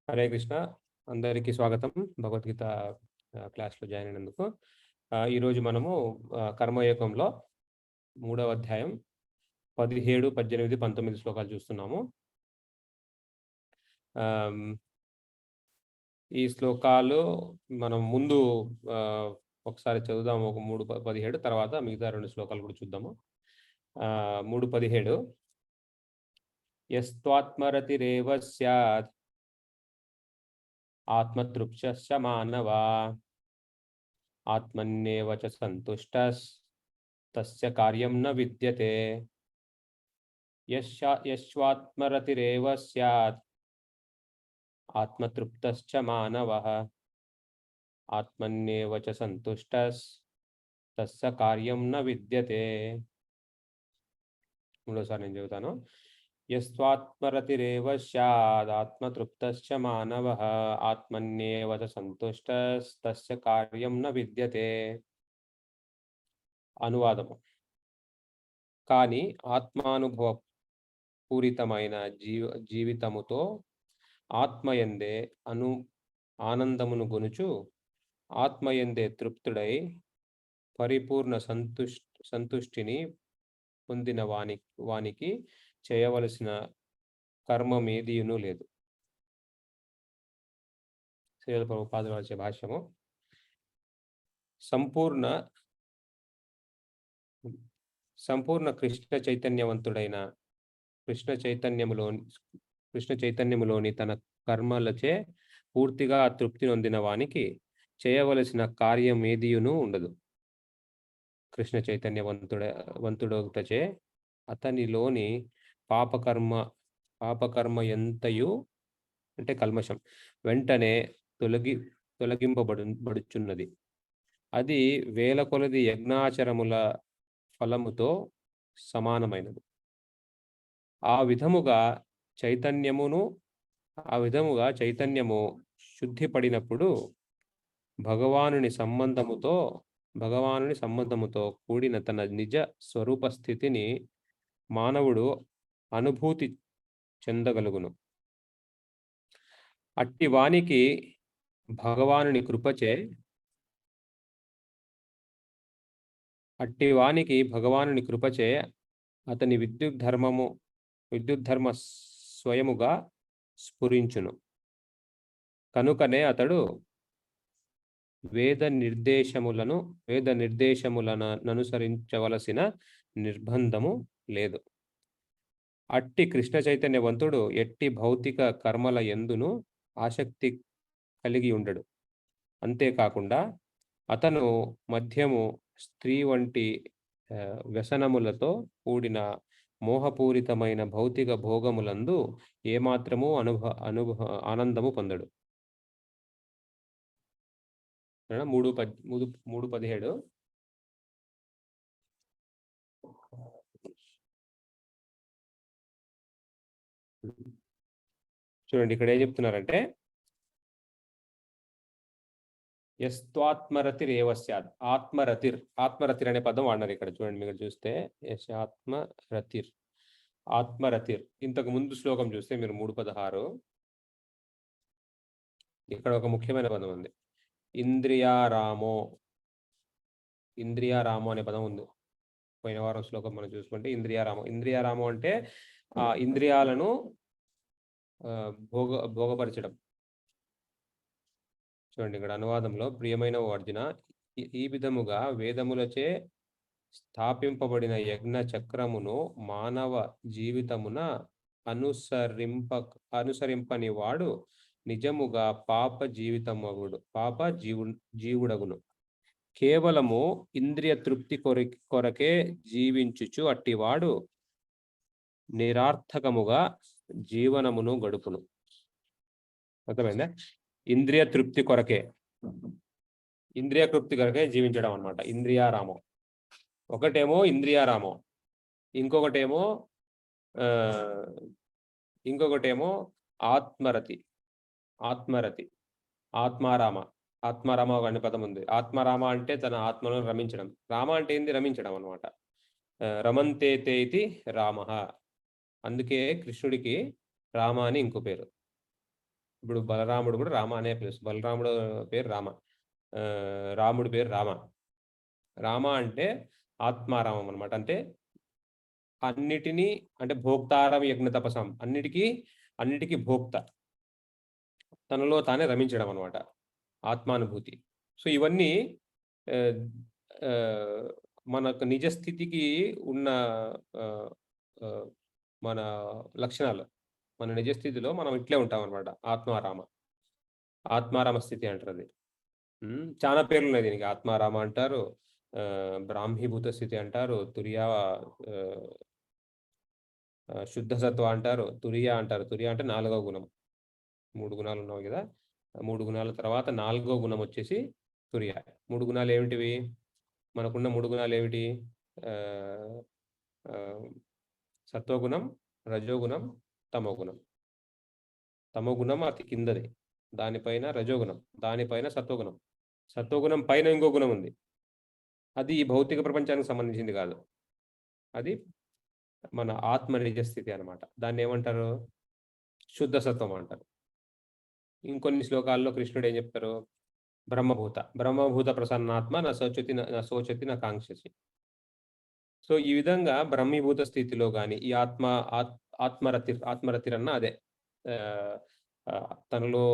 హరే కృష్ణ. అందరికీ స్వాగతం భగవద్గీత క్లాస్లో జాయిన్ అయినందుకు. ఈరోజు మనము కర్మయోగంలో 3వ అధ్యాయం 17, 18, 19 శ్లోకాలు చూస్తున్నాము. ఈ శ్లోకాలు మనం ముందు ఒకసారి చదువుదాము. ఒక 3:17 తర్వాత మిగతా 2 శ్లోకాలు కూడా చూద్దాము. 3:17 యస్త్వాత్మరతిరేవ స్యాత్ ఆత్మతృప్తశ్చ మానవా ఆత్మన్యేవ చ సంతుష్టస్ తస్య కార్యం న విద్యతే. యస్వాత్మరతిరేవ స్యాత్ ఆత్మతృప్తశ్చ మానవః ఆత్మన్యేవ చ సంతుష్టస్ తస్య కార్యం న విద్యతే. మూడోసారి నేను చెబుతాను. యస్వాత్మరతిరేవ స్యాద్ ఆత్మతృప్తశ్చ మానవః ఆత్మన్యేవ చ సంతుష్టస్ తస్య కార్యం న విద్యతే. అనువాదము. కానీ ఆత్మానుభవ పూరితమైన జీవితముతో ఆత్మయందే ఆనందమును గొనుచు ఆత్మయందే తృప్తుడై పరిపూర్ణ సంతుష్టిని పొందిన వానికి చేయవలసిన కర్మమేదియును లేదు. శ్రీల ప్రభుపాదుల వారి భాష్యము. సంపూర్ణ కృష్ణ చైతన్యములోని తన కర్మలచే పూర్తిగా తృప్తి నొందిన వానికి చేయవలసిన కార్యమేదియును ఉండదు. కృష్ణ చైతన్యవంతుడొకటచే అతనిలోని పాపకర్మ ఎంతయు అంటే కల్మషం వెంటనే తొలగింపబడుచున్నది. అది వేల కొలది యజ్ఞాచరముల ఫలముతో సమానమైనది. ఆ విధముగా చైతన్యము శుద్ధిపడినప్పుడు భగవానుని సంబంధముతో కూడిన తన నిజ స్వరూప స్థితిని మానవుడు అనుభూతి చెందగలుగును. అట్టి వానికి భగవానుని కృపచే అతని విద్యుద్ధర్మ స్వయముగా స్ఫురించును. కనుకనే అతడు వేద నిర్దేశములను అనుసరించవలసిన నిర్బంధము లేదు. అట్టి కృష్ణ చైతన్యవంతుడు ఎట్టి భౌతిక కర్మల యందును ఆసక్తి కలిగి ఉండడు. అంతేకాకుండా అతను మధ్యము స్త్రీ వంటి వ్యసనములతో కూడిన మోహపూరితమైన భౌతిక భోగములందు ఏమాత్రము ఆనందము పొందడు. 3:17 చూడండి. ఇక్కడ ఏం చెప్తున్నారంటే యస్త్వాత్మరతిరేవ స్యాత్. ఆత్మరతిర్ అనే పదం వాడినారు ఇక్కడ. చూడండి, మీరు చూస్తే ఆత్మరతిర్. ఇంతకు ముందు శ్లోకం చూస్తే మీరు 3:16 ఇక్కడ ఒక ముఖ్యమైన పదం ఉంది. ఇంద్రియారామో అనే పదం ఉంది. పోయిన వారం శ్లోకం మనం చూసుకుంటే ఇంద్రియారామో అంటే ఆ ఇంద్రియాలను భోగపరచడం. చూడండి, ఇక్కడ అనువాదంలో ప్రియమైన అర్జున, ఈ విధముగా వేదములచే స్థాపింపబడిన యజ్ఞ చక్రమును మానవ జీవితమున అనుసరింపని వాడు నిజముగా జీవుడగును. కేవలము ఇంద్రియ తృప్తి కొరకే జీవించుచు అట్టివాడు నిరార్థకముగా జీవనమును గడుపును. అర్థమైందా? ఇంద్రియ తృప్తి కొరకే జీవించడం అన్నమాట ఇంద్రియారామం. ఒకటేమో ఇంద్రియారామం, ఇంకొకటేమో ఆత్మారామ అనే పదం ఉంది. ఆత్మారామ అంటే తన ఆత్మను రమించడం. రామ అంటే ఏంది? రమించడం అన్నమాట. రమంతే ఇది రామ. అందుకే కృష్ణుడికి రామ అని ఇంకో పేరు. ఇప్పుడు బలరాముడు కూడా రామ అనే ప్లేస్. బలరాముడు పేరు రామ, రాముడి పేరు రామ. రామ అంటే ఆత్మారామం అనమాట. అంటే అన్నిటినీ, అంటే భోక్తారం యజ్ఞ తపసం, అన్నిటికీ భోక్త, తనలో తానే రమించడం అనమాట, ఆత్మానుభూతి. సో ఇవన్నీ మనకు నిజస్థితికి ఉన్న మన లక్షణాలు. మన నిజస్థితిలో మనం ఇట్లే ఉంటాం అనమాట. ఆత్మారామ స్థితి అంటారు అది. చాలా పేర్లు ఉన్నాయి దీనికి. ఆత్మారామ అంటారు, బ్రాహ్మీభూత స్థితి అంటారు, తురియా శుద్ధ సత్వ అంటారు, తురియా అంటారు. తురియా అంటే 4వ గుణం. 3 గుణాలు ఉన్నాయి కదా, 3 గుణాల తర్వాత 4వ గుణం వచ్చేసి తురియా. 3 గుణాలు ఏమిటివి? మనకున్న 3 గుణాలు ఏమిటి? సత్వగుణం, రజోగుణం, తమోగుణం. తమోగుణం అతి కిందది, దానిపైన రజోగుణం, దానిపైన సత్వగుణం. సత్వగుణం పైన ఇంకో గుణం ఉంది, అది ఈ భౌతిక ప్రపంచానికి సంబంధించింది కాదు, అది మన ఆత్మ నిజస్థితి అనమాట. దాన్ని ఏమంటారు? శుద్ధ సత్వం అంటారు. ఇంకొన్ని శ్లోకాల్లో కృష్ణుడు ఏం చెప్తారు? బ్రహ్మభూత ప్రసన్నాత్మ నశోచతి కాంక్షసి. సో ఈ విధంగా బ్రహ్మీభూత స్థితిలో కానీ ఈ ఆత్మరతిరన్న అదే తనలో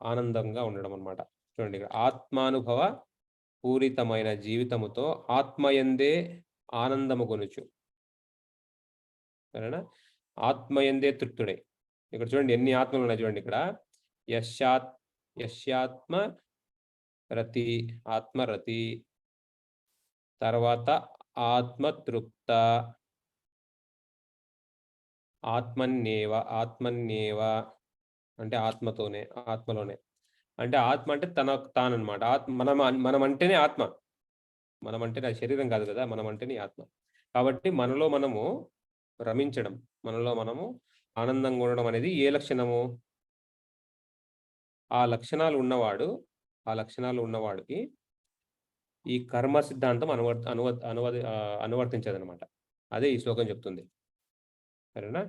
ఆనందంగా ఉండడం అనమాట. చూడండి, ఇక్కడ ఆత్మానుభవ పూరితమైన జీవితముతో ఆత్మయందే ఆనందము కొనుచు, సరేనా? ఆత్మయందే తృప్తుడే. ఇక్కడ చూడండి ఎన్ని ఆత్మలు ఉన్నాయి చూడండి. ఇక్కడ యశ్యాత్మ రతి, ఆత్మరతి, తర్వాత ఆత్మతృప్త, ఆత్మన్యేవ అంటే ఆత్మలోనే. అంటే ఆత్మ అంటే తాననమాట. మనం అంటేనే ఆత్మ. మనం అంటేనే శరీరం కాదు కదా, మనం అంటేనే ఆత్మ. కాబట్టి మనలో మనము రమించడం, మనలో మనము ఆనందంగా ఉండడం అనేది ఏ లక్షణము? ఆ లక్షణాలు ఉన్నవాడికి ఈ కర్మ సిద్ధాంతం అనువర్తించదనమాట. అదే ఈ శ్లోకం చెప్తుంది, సరేనా?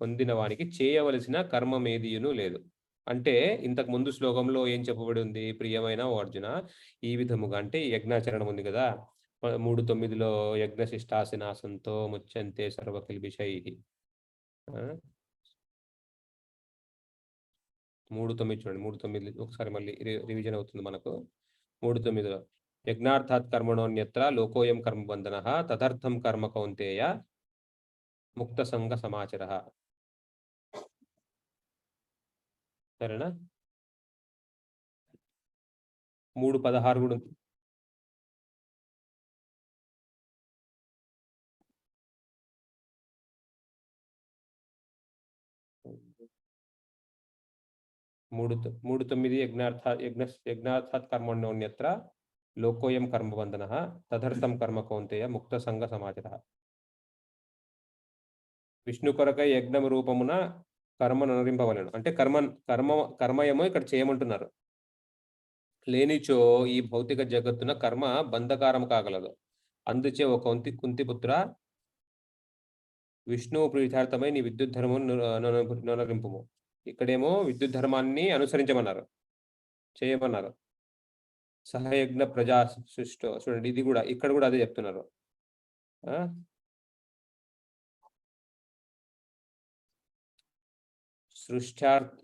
పొందిన వానికి చేయవలసిన కర్మమేదియును లేదు. అంటే ఇంతకు ముందు శ్లోకంలో ఏం చెప్పబడి ఉంది? ప్రియమైన ఓ అర్జున, ఈ విధముగా అంటే యజ్ఞాచరణం ఉంది కదా, 3:9లో యజ్ఞశిష్టాసినాసంతో ముచ్యంతే సర్వకిల్బిషై. 3:9 చూడండి. 3:9 ఒకసారి మళ్ళీ రివిజన్ అవుతుంది మనకు. 3:9లో యజ్ఞార్థాత్ కర్మణోన్యత్ర లోకోయం కర్మబంధన తదర్థం కర్మ కౌంతేయ ముక్త సంగ సమాచర. సరేనా? 3:16 కూడా ఉంది. మూడు తొమ్మిది యజ్ఞార్థాత్ కర్మణ్యోన్యత్ర లోకోయం కర్మబంధన తదర్థం కర్మ కౌంతేయ ముక్త సంగ సమాచర. విష్ణు కొరకై యజ్ఞం రూపమున కర్మను అనురింపవలను. అంటే కర్మయమో ఇక్కడ చేయమంటున్నారు. లేనిచో ఈ భౌతిక జగత్తున కర్మ బంధకారం కాగలదు. అందుచే ఒక కుంతిపుత్ర, విష్ణువు ప్రీతార్థమై నీ విద్యుత్ ధర్మం నొనరింపుము. ఇక్కడేమో విద్యుత్ ధర్మాన్ని అనుసరించమన్నారు, చేయమన్నారు. సహయజ్ఞ ప్రజా సృష్టో, చూడండి ఇది కూడా, ఇక్కడ కూడా అదే చెప్తున్నారు.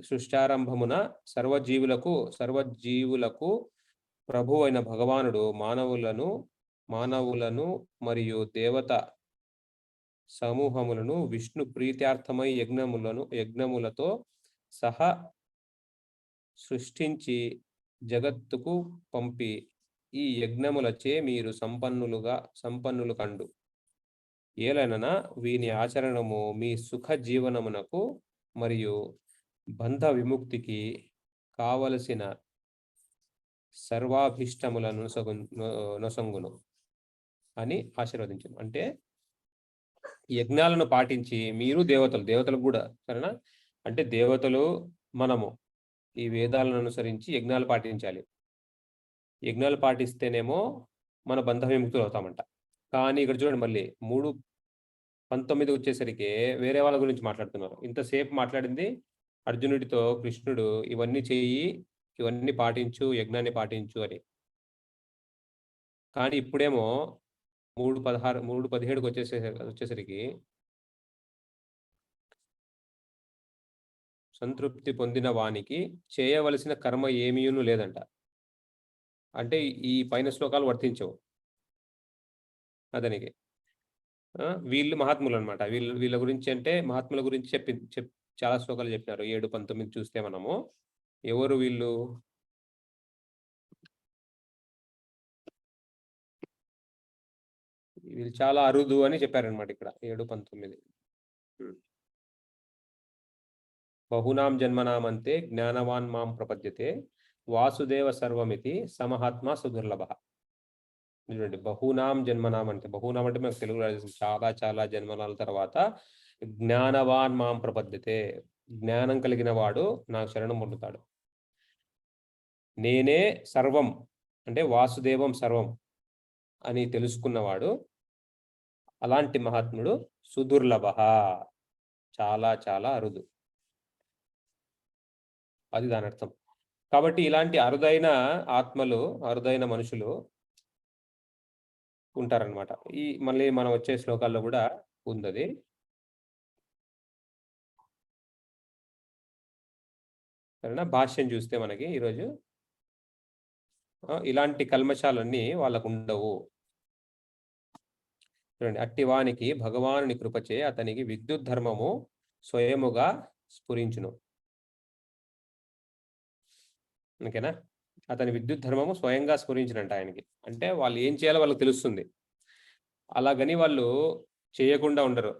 సృష్టారంభమున సర్వజీవులకు ప్రభు అయిన భగవానుడు మానవులను మరియు దేవత సమూహములను విష్ణు ప్రీత్యార్థమై యజ్ఞములతో సహా సృష్టించి జగత్తుకు పంపి ఈ యజ్ఞములచే మీరు సంపన్నులు కండు. ఏలనన వీని ఆచరణము మీ సుఖ జీవనమునకు మరియు బంధ విముక్తికి కావలసిన సర్వాభిష్టములను నొసంగును అని ఆశీర్వదించను. అంటే యజ్ఞాలను పాటించి మీరు దేవతలకు కూడా, సరేనా? అంటే దేవతలు మనము ఈ వేదాలను అనుసరించి యజ్ఞాలు పాటించాలి. యజ్ఞాలు పాటిస్తేనేమో మన బంధ విముక్తులు అవుతామంట. కానీ ఇక్కడ చూడండి మళ్ళీ 3:19 వచ్చేసరికి వేరే వాళ్ళ గురించి మాట్లాడుతున్నారు. ఇంతసేపు మాట్లాడింది అర్జునుడితో కృష్ణుడు ఇవన్నీ చెయ్యి, ఇవన్నీ పాటించు, యజ్ఞాన్ని పాటించు అని. కానీ ఇప్పుడేమో 3:16 3:17కి వచ్చేసరికి సంతృప్తి పొందిన వానికి చేయవలసిన కర్మ ఏమీయును లేదంట. అంటే ఈ పైన శ్లోకాలు వర్తించవు అతనికి. వీళ్ళు మహాత్ములనమాట. వీళ్ళ గురించి అంటే మహాత్ముల గురించి చాలా శ్లోకాలు చెప్పినారు. 7, 19 చూస్తే మనము. ఎవరు వీళ్ళు? వీళ్ళు చాలా అరుదు అని చెప్పారనమాట ఇక్కడ 7, 19. బహునాం జన్మనామంతే జ్ఞానవాన్ మాం ప్రపద్యతే వాసుదేవ సర్వమితి సమహాత్మ సుదుర్లభ. చూడండి, బహునాం జన్మనాం అంటే, బహునాం అంటే మనకు తెలుగులో చాలా చాలా జన్మనాల తర్వాత జ్ఞానవాన్ మాం ప్రపద్యతే, జ్ఞానం కలిగిన వాడు నాకు శరణం పొందుతాడు. నేనే సర్వం అంటే వాసుదేవం సర్వం అని తెలుసుకున్నవాడు, అలాంటి మహాత్ముడు సుదుర్లభ, చాలా చాలా అరుదు. అది దాని అర్థం. కాబట్టి ఇలాంటి అరుదైన ఆత్మలు, అరుదైన మనుషులు ఉంటారనమాట. మళ్ళీ మనం వచ్చే శ్లోకాల్లో కూడా ఉందది. సరేనా? భాష్యం చూస్తే మనకి ఈరోజు ఇలాంటి కల్మషాలన్నీ వాళ్ళకు ఉండవు. చూడండి, అట్టివానికి భగవానుని కృపచే అతనికి విద్యుత్ ధర్మము స్వయముగా స్ఫురించును. ఓకేనా? అతని విద్యుత్ ధర్మము స్వయంగా స్ఫురించినంట ఆయనకి. అంటే వాళ్ళు ఏం చేయాలో వాళ్ళకి తెలుస్తుంది. అలాగని వాళ్ళు చేయకుండా ఉండరు.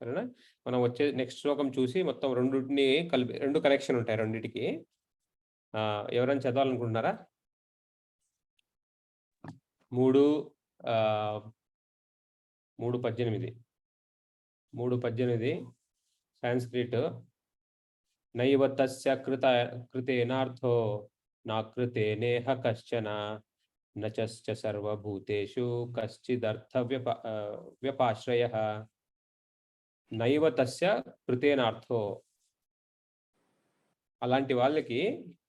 సరేనా? మనం వచ్చే నెక్స్ట్ శ్లోకం చూసి మొత్తం రెండింటిని కలిపి, 2 కనెక్షన్ ఉంటాయి రెండింటికి. ఎవరైనా చదవాలనుకుంటున్నారా? 3:18 సాంస్క్రిట్. నైవ తస్య కృతేనార్థో నాకృతేనేహ కశ్చన నచశ్చ సర్వభూతేషు కశ్చిదర్థ వ్యపాశ్రయః. నైవ తస్య కృతేనార్థో. అలాంటి వాళ్ళకి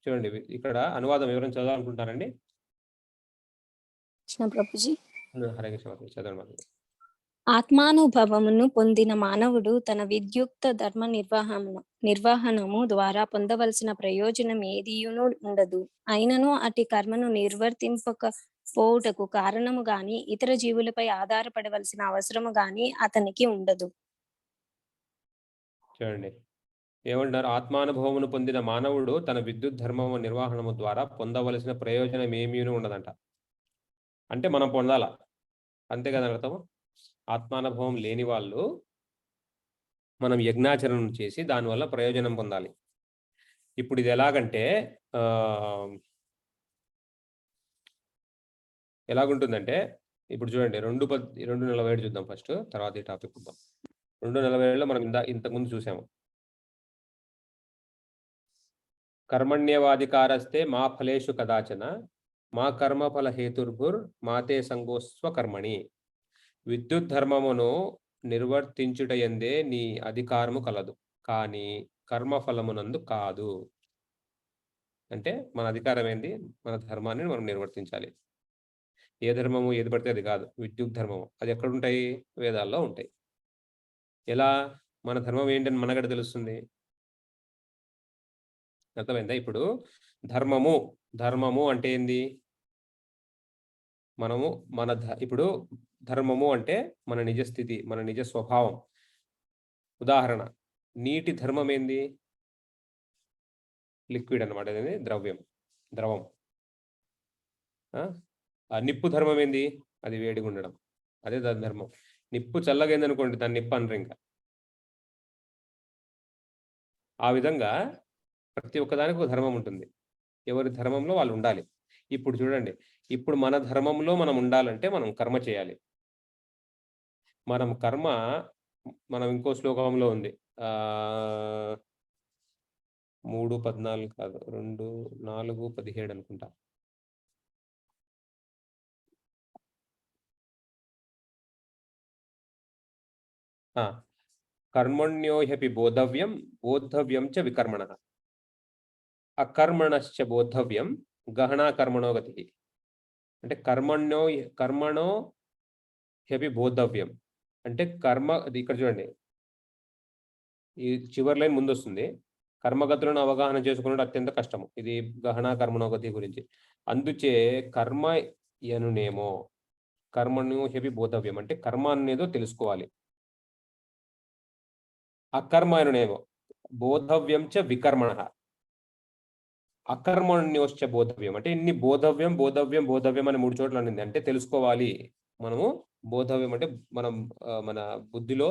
చూడండి, ఇక్కడ అనువాదం ఎవరైనా చదవాలనుకుంటారండి? హరే కృష్ణ, చదవండి. ఆత్మానుభవమును పొందిన మానవుడు తన విద్యుక్త ధర్మ నిర్వహణము ద్వారా పొందవలసిన ప్రయోజనం ఏదియును ఉండదు. అయినను అట్టి కర్మను నిర్వర్తింపకపోవుటకు కారణము గాని ఇతర జీవులపై ఆధారపడవలసిన అవసరము గాని అతనికి ఉండదు. చూడండి ఏమంటారు? ఆత్మానుభవమును పొందిన మానవుడు తన విద్యుత్ ధర్మము నిర్వహణము ద్వారా పొందవలసిన ప్రయోజనం ఏమీను ఉండదంట. అంటే మనం పొందాలా, అంతే కదా అర్థము. ఆత్మానుభవం లేని వాళ్ళు మనం యజ్ఞాచరణం చేసి దానివల్ల ప్రయోజనం పొందాలి. ఇప్పుడు ఇది ఎలాగంటే ఎలాగుంటుందంటే, ఇప్పుడు చూడండి 2:47 చూద్దాం ఫస్ట్, తర్వాత ఈ టాపిక్ చూద్దాం. 2:47లో మనం ఇంతకుముందు చూసాము. కర్మణ్యేవాధికారస్తే మా ఫలేషు కదాచన మా కర్మఫల హేతుర్భుర్ మాతే సంగోస్వ కర్మణి. విద్యుత్ ధర్మమును నిర్వర్తించుటయందే నీ అధికారము కలదు, కానీ కర్మఫలమునందు కాదు. అంటే మన అధికారం ఏంది? మన ధర్మాన్ని మనం నిర్వర్తించాలి. ఏ ధర్మము ఏది పడితే అది కాదు. విద్యుత్ ధర్మము అది ఎక్కడుంటాయి? వేదాల్లో ఉంటాయి. ఎలా? మన ధర్మం ఏంటని మనగడ తెలుస్తుంది. అర్థమైందా? ఇప్పుడు ధర్మము అంటే ఏంది? మనము ఇప్పుడు ధర్మము అంటే మన నిజస్థితి, మన నిజ స్వభావం. ఉదాహరణ, నీటి ధర్మం ఏంది? లిక్విడ్ అనమాట, అనేది ద్రవం. నిప్పు ధర్మం ఏంది? అది వేడిగా ఉండడం, అదే దాని ధర్మం. నిప్పు చల్లగైంది అనుకోండి, దాన్ని నిప్పు అనరు ఇంకా. ఆ విధంగా ప్రతి ఒక్కదానికి ఒక ధర్మం ఉంటుంది. ఎవరి ధర్మంలో వాళ్ళు ఉండాలి. ఇప్పుడు చూడండి, ఇప్పుడు మన ధర్మంలో మనం ఉండాలంటే మనం కర్మ చేయాలి. మనం ఇంకో శ్లోకంలో ఉంది. 3:14 కాదు, 4:17 అనుకుంటా. కర్మణ్యో హ్యపి బోధవ్యం బోద్ధవ్యం చ వికర్మణ అకర్మణశ్చ బోద్ధవ్యం గహనా కర్మణో గతి. అంటే కర్మణో హ్యపి బోద్ధవ్యం అంటే ఇక్కడ చూడండి, ఈ చివరి లైన్ ముందు వస్తుంది. కర్మగతులను అవగాహన చేసుకున్నది అత్యంత కష్టము. ఇది గహన కర్మణోగతి గురించి. అందుచే కర్మ ఎనునేమో కర్మను హెపి బోధవ్యం అంటే కర్మ అనేదో తెలుసుకోవాలి. అకర్మ ఎనునేమో బోధవ్యం చ వికర్మణ అకర్మణ్యోశ్చ బోధవ్యం అంటే ఇన్ని బోధవ్యం బోధవ్యం బోధవ్యం అని 3 చోట్ల అనింది. అంటే తెలుసుకోవాలి మనము. బోధవ్యం అంటే మనం మన బుద్ధిలో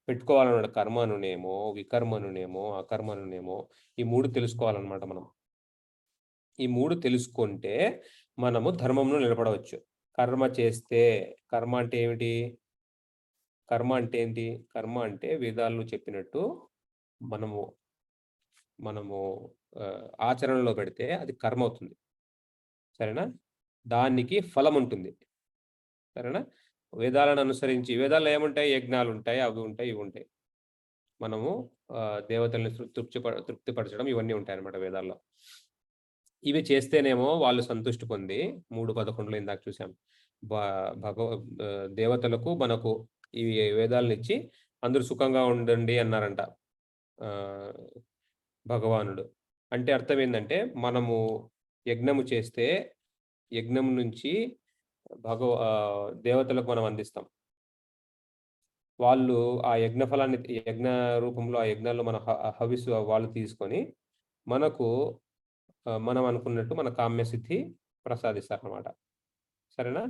పెట్టుకోవాలన్నమాట. కర్మనునేమో వికర్మనునేమో అకర్మనునేమో ఈ 3 తెలుసుకోవాలన్నమాట మనం. ఈ 3 తెలుసుకుంటే మనము ధర్మంలో నిలబడవచ్చు. కర్మ చేస్తే, కర్మ అంటే ఏమిటి? కర్మ అంటే ఏంటి? కర్మ అంటే వేదాల్లో చెప్పినట్టు మనము ఆచరణలో పెడితే అది కర్మ అవుతుంది. సరేనా? దానికి ఫలం ఉంటుంది. సరేనా? వేదాలను అనుసరించి, వేదాల్లో ఏముంటాయి? యజ్ఞాలు ఉంటాయి, అవి ఉంటాయి, ఇవి ఉంటాయి. మనము దేవతల్ని తృప్తిపరచడం ఇవన్నీ ఉంటాయన్నమాట వేదాల్లో. ఇవి చేస్తేనేమో వాళ్ళు సంతృష్టి పొంది 3:11లో ఇందాక చూసాం. దేవతలకు మనకు ఈ వేదాలను ఇచ్చి అందరూ సుఖంగా ఉండండి అన్నారంట భగవానుడు. అంటే అర్థం ఏంటంటే మనము యజ్ఞము చేస్తే యజ్ఞం నుంచి దేవతలకు మనం అందిస్తాం. వాళ్ళు ఆ యజ్ఞ ఫలాన్ని యజ్ఞ రూపంలో ఆ యజ్ఞాల్లో మన హవిస్సు వాళ్ళు తీసుకొని మనకు మనం అనుకున్నట్టు మన కామ్యసిద్ధి ప్రసాదిస్తారన్నమాట. సరేనా?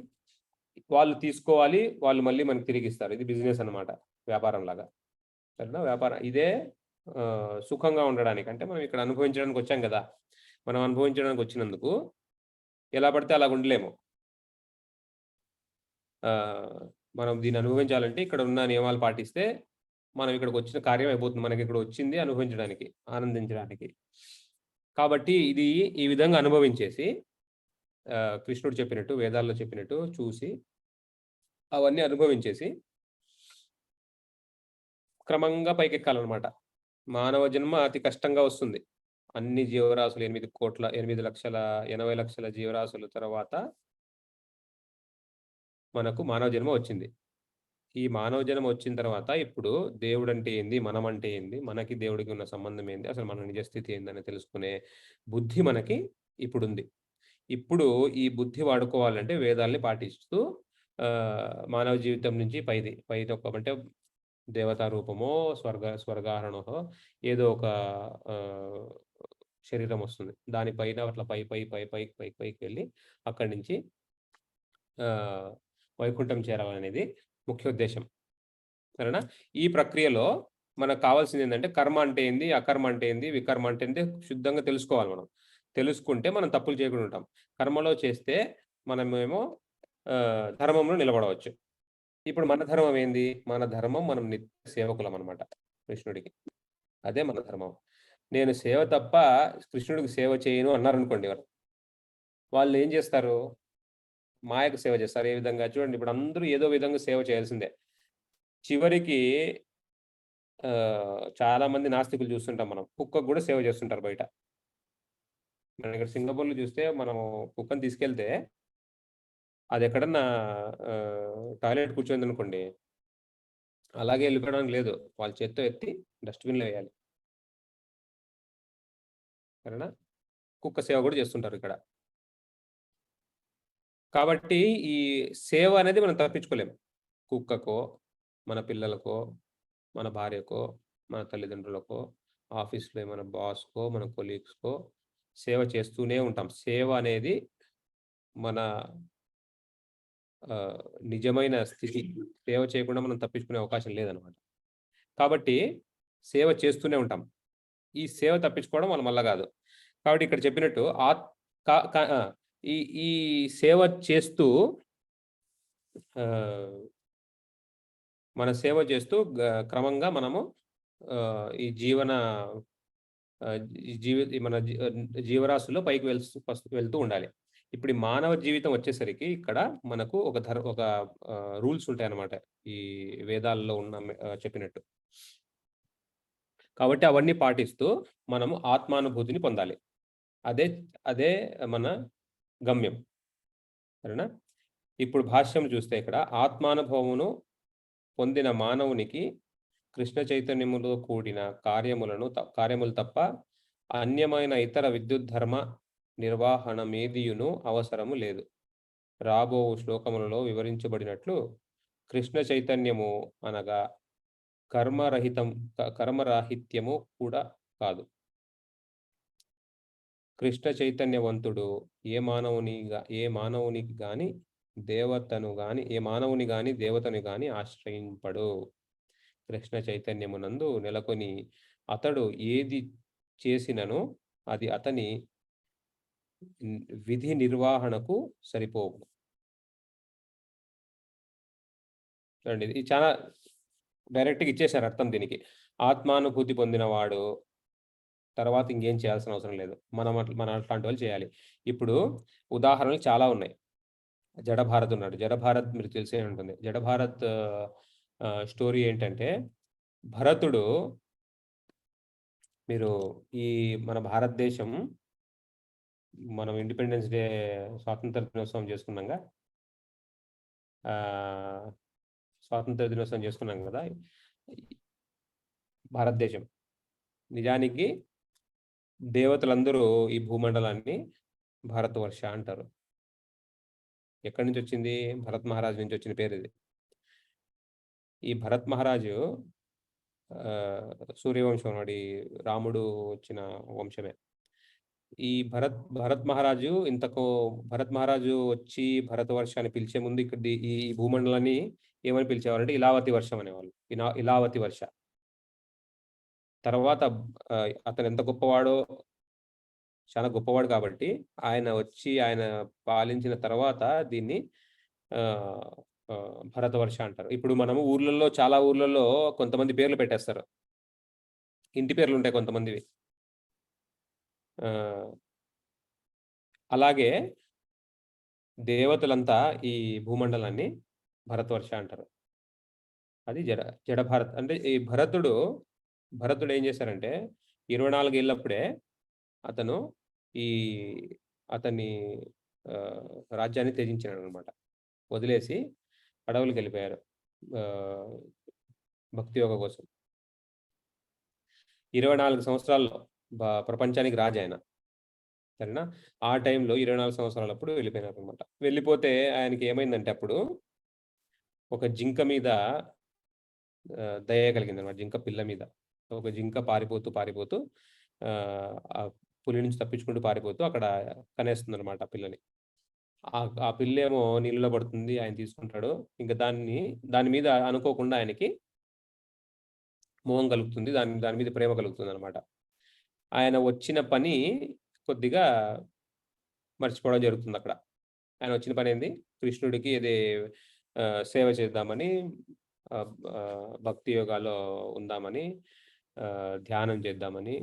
వాళ్ళు తీసుకోవాలి, వాళ్ళు మళ్ళీ మనకి తిరిగిస్తారు. ఇది బిజినెస్ అన్నమాట, వ్యాపారం లాగా. సరేనా? వ్యాపారం ఇదే సుఖంగా ఉండడానికి. అంటే మనం ఇక్కడ అనుభవించడానికి వచ్చాం కదా, మనం అనుభవించడానికి వచ్చినందుకు ఎలా పడితే అలా ఉండలేము. మనం దీన్ని అనుభవించాలంటే ఇక్కడ ఉన్న నియమాలు పాటిస్తే మనం ఇక్కడికి వచ్చిన కార్యం అయిపోతుంది. మనకి ఇక్కడ వచ్చింది అనుభవించడానికి, ఆనందించడానికి. కాబట్టి ఇది ఈ విధంగా అనుభవించేసి కృష్ణుడు చెప్పినట్టు, వేదాల్లో చెప్పినట్టు చూసి అవన్నీ అనుభవించేసి క్రమంగా పైకెక్కాలన్నమాట. మానవ జన్మ అతి కష్టంగా వస్తుంది. అన్ని జీవరాశులు 8,80,80,00,000 జీవరాశుల తర్వాత మనకు మానవ జన్మ వచ్చింది. ఈ మానవ జన్మ వచ్చిన తర్వాత ఇప్పుడు దేవుడు అంటే ఏంది, మనం అంటే ఏంది, మనకి దేవుడికి ఉన్న సంబంధం ఏంది, అసలు మన నిజస్థితి ఏందని తెలుసుకునే బుద్ధి మనకి ఇప్పుడుంది. ఇప్పుడు ఈ బుద్ధి వాడుకోవాలంటే వేదాల్ని పాటిస్తూ మానవ జీవితం నుంచి పైది అంటే దేవతా రూపమో స్వర్గారోహణో ఏదో ఒక శరీరం వస్తుంది. దానిపైన అట్లా పైకి వెళ్ళి అక్కడి నుంచి వైకుంఠం చేరాలనేది ముఖ్య ఉద్దేశం. సరేనా? ఈ ప్రక్రియలో మనకు కావాల్సింది ఏంటంటే కర్మ అంటే ఏంది, అకర్మ అంటే ఏంది, వికర్మ అంటే ఏంది శుద్ధంగా తెలుసుకోవాలి మనం. తెలుసుకుంటే మనం తప్పులు చేయకుండా ఉంటాం. కర్మలో చేస్తే మనమేమో ధర్మంలో నిలబడవచ్చు. ఇప్పుడు మన ధర్మం ఏంది? మన ధర్మం మనం నిత్య సేవకులం అన్నమాట కృష్ణుడికి. అదే మన ధర్మం. నేను సేవ తప్ప కృష్ణుడికి సేవ చేయను అన్నారనుకోండి వాళ్ళు ఏం చేస్తారు? మాయకు సేవ చేస్తారు. ఏ విధంగా? చూడండి, ఇప్పుడు అందరూ ఏదో విధంగా సేవ చేయాల్సిందే. చివరికి చాలా మంది నాస్తికులు చూస్తుంటాం మనం. కుక్కకు కూడా సేవ చేస్తుంటారు బయట. మనం ఇక్కడ సింగపూర్‌లో చూస్తే మనము కుక్కని తీసుకెళ్తే అది ఎక్కడన్నా టాయిలెట్ కూర్చోయిందనుకోండి, అలాగే వెళ్ళిపోవడానికి లేదు. వాళ్ళ చేత్తో ఎత్తి డస్ట్‌బిన్‌లో వేయాలి. సరేనా? కుక్క సేవ కూడా చేస్తుంటారు ఇక్కడ. కాబట్టి ఈ సేవ అనేది మనం తప్పించుకోలేము. కుక్కకో, మన పిల్లలకో, మన భార్యకో, మన తల్లిదండ్రులకో, ఆఫీస్‌లో మన బాస్‌కో, మన కొలీగ్స్‌కో సేవ చేస్తూనే ఉంటాం. సేవ అనేది మన నిజమైన స్థితి. సేవ చేయకుండా మనం తప్పించుకునే అవకాశం లేదనమాట. కాబట్టి సేవ చేస్తూనే ఉంటాం. ఈ సేవ తప్పించుకోవడం మన వల్ల కాదు. కాబట్టి ఇక్కడ చెప్పినట్టు ఈ సేవ చేస్తూ మన సేవ చేస్తూ క్రమంగా మనము ఈ మన జీవరాశుల్లో పైకి వెళ్తూ ఉండాలి. ఇప్పుడు ఈ మానవ జీవితం వచ్చేసరికి ఇక్కడ మనకు ఒక రూల్స్ ఉంటాయన్నమాట. ఈ వేదాల్లో ఉన్న చెప్పినట్టు. కాబట్టి అవన్నీ పాటిస్తూ మనము ఆత్మానుభూతిని పొందాలి. అదే అదే మన గమ్యం. సరేనా? ఇప్పుడు భాష్యం చూస్తే ఇక్కడ ఆత్మానుభవమును పొందిన మానవునికి కృష్ణ చైతన్యములో కూడిన కార్యములు తప్ప అన్యమైన ఇతర విద్యుత్ ధర్మ నిర్వహణమేదియును అవసరము లేదు. రాబో శ్లోకములలో వివరించబడినట్లు కృష్ణ చైతన్యము అనగా కర్మరాహిత్యము కూడా కాదు. కృష్ణ చైతన్యవంతుడు ఏ మానవునికి గాని దేవతను గాని ఆశ్రయింపడు. కృష్ణ చైతన్యమునందు నెలకొని అతడు ఏది చేసినను అది అతని విధి నిర్వహణకు సరిపోవు. చూడండి, ఇది చాలా డైరెక్ట్‌గా ఇచ్చేశారు అర్థం దీనికి. ఆత్మానుభూతి పొందినవాడు తర్వాత ఇంకేం చేయాల్సిన అవసరం లేదు. మనం అట్లాంటి వాళ్ళు చేయాలి. ఇప్పుడు ఉదాహరణలు చాలా ఉన్నాయి. జడభారత్ ఉన్నాడు. జడభారత్ మీకు తెలిసే ఉంటుంది. జడభారత్ స్టోరీ ఏంటంటే, భరతుడు మీరు ఈ మన భారతదేశం మనం ఇండిపెండెన్స్ డే స్వాతంత్ర దినోత్సవం చేసుకున్నాంగా. స్వాతంత్ర దినోత్సవం చేసుకున్నాం కదా భారతదేశం. నిజానికి దేవతలందరూ ఈ భూమండలాన్ని భారతవర్ష అంటారు. ఎక్కడి నుంచి వచ్చింది? భరత్ మహారాజు నుంచి వచ్చిన పేరు ఇది. ఈ భరత్ మహారాజు సూర్యవంశం నాడి రాముడు వచ్చిన వంశమే. ఈ భరత్ మహారాజు వచ్చి భరతవర్ష అని పిలిచే ముందు ఇక్కడ ఈ భూమండలాన్ని ఏమని పిలిచేవారంటే ఇలావతి వర్షం అనేవాళ్ళు. ఇలావతి వర్ష. తర్వాత అతను ఎంత గొప్పవాడో, చాలా గొప్పవాడు కాబట్టి ఆయన పాలించిన తర్వాత దీన్ని భరతవర్ష అంటారు. ఇప్పుడు మనము చాలా ఊర్లలో కొంతమంది పేర్లు పెట్టేస్తారు. ఇంటి పేర్లు ఉంటాయి కొంతమందివి. అలాగే దేవతలంతా ఈ భూమండలాన్ని భరతవర్ష అంటారు. అది జడభారత్. అంటే ఈ భరతుడు ఏం చేశారంటే 24 ఏళ్ళప్పుడే అతను అతని రాజ్యాన్ని త్యజించాడు అనమాట. వదిలేసి అడవులకు వెళ్ళిపోయారు భక్తి యోగ కోసం. 24 సంవత్సరాల్లో ప్రపంచానికి రాజు ఆయన. సరేనా? ఆ టైంలో 24 సంవత్సరాలప్పుడు వెళ్ళిపోయినారు అనమాట. వెళ్ళిపోతే ఆయనకి ఏమైందంటే అప్పుడు ఒక జింక మీద దయ కలిగింది అనమాట. జింక పిల్ల మీద. ఒక జింక పారిపోతూ ఆ పులి నుంచి తప్పించుకుంటూ పారిపోతూ అక్కడ కనేస్తుంది అనమాట ఆ పిల్లని. ఆ పిల్లేమో నీళ్ళలో పడుతుంది. ఆయన తీసుకుంటాడు. ఇంకా దాని మీద అనుకోకుండా ఆయనకి మోహం కలుగుతుంది. దాని మీద ప్రేమ కలుగుతుంది అనమాట. ఆయన వచ్చిన పని కొద్దిగా మర్చిపోవడం జరుగుతుంది అక్కడ. ఆయన వచ్చిన పని ఏంది? కృష్ణుడికి సేవ చేద్దామని, భక్తి యోగాలో ఉందామని, ధ్యానం చేద్దామని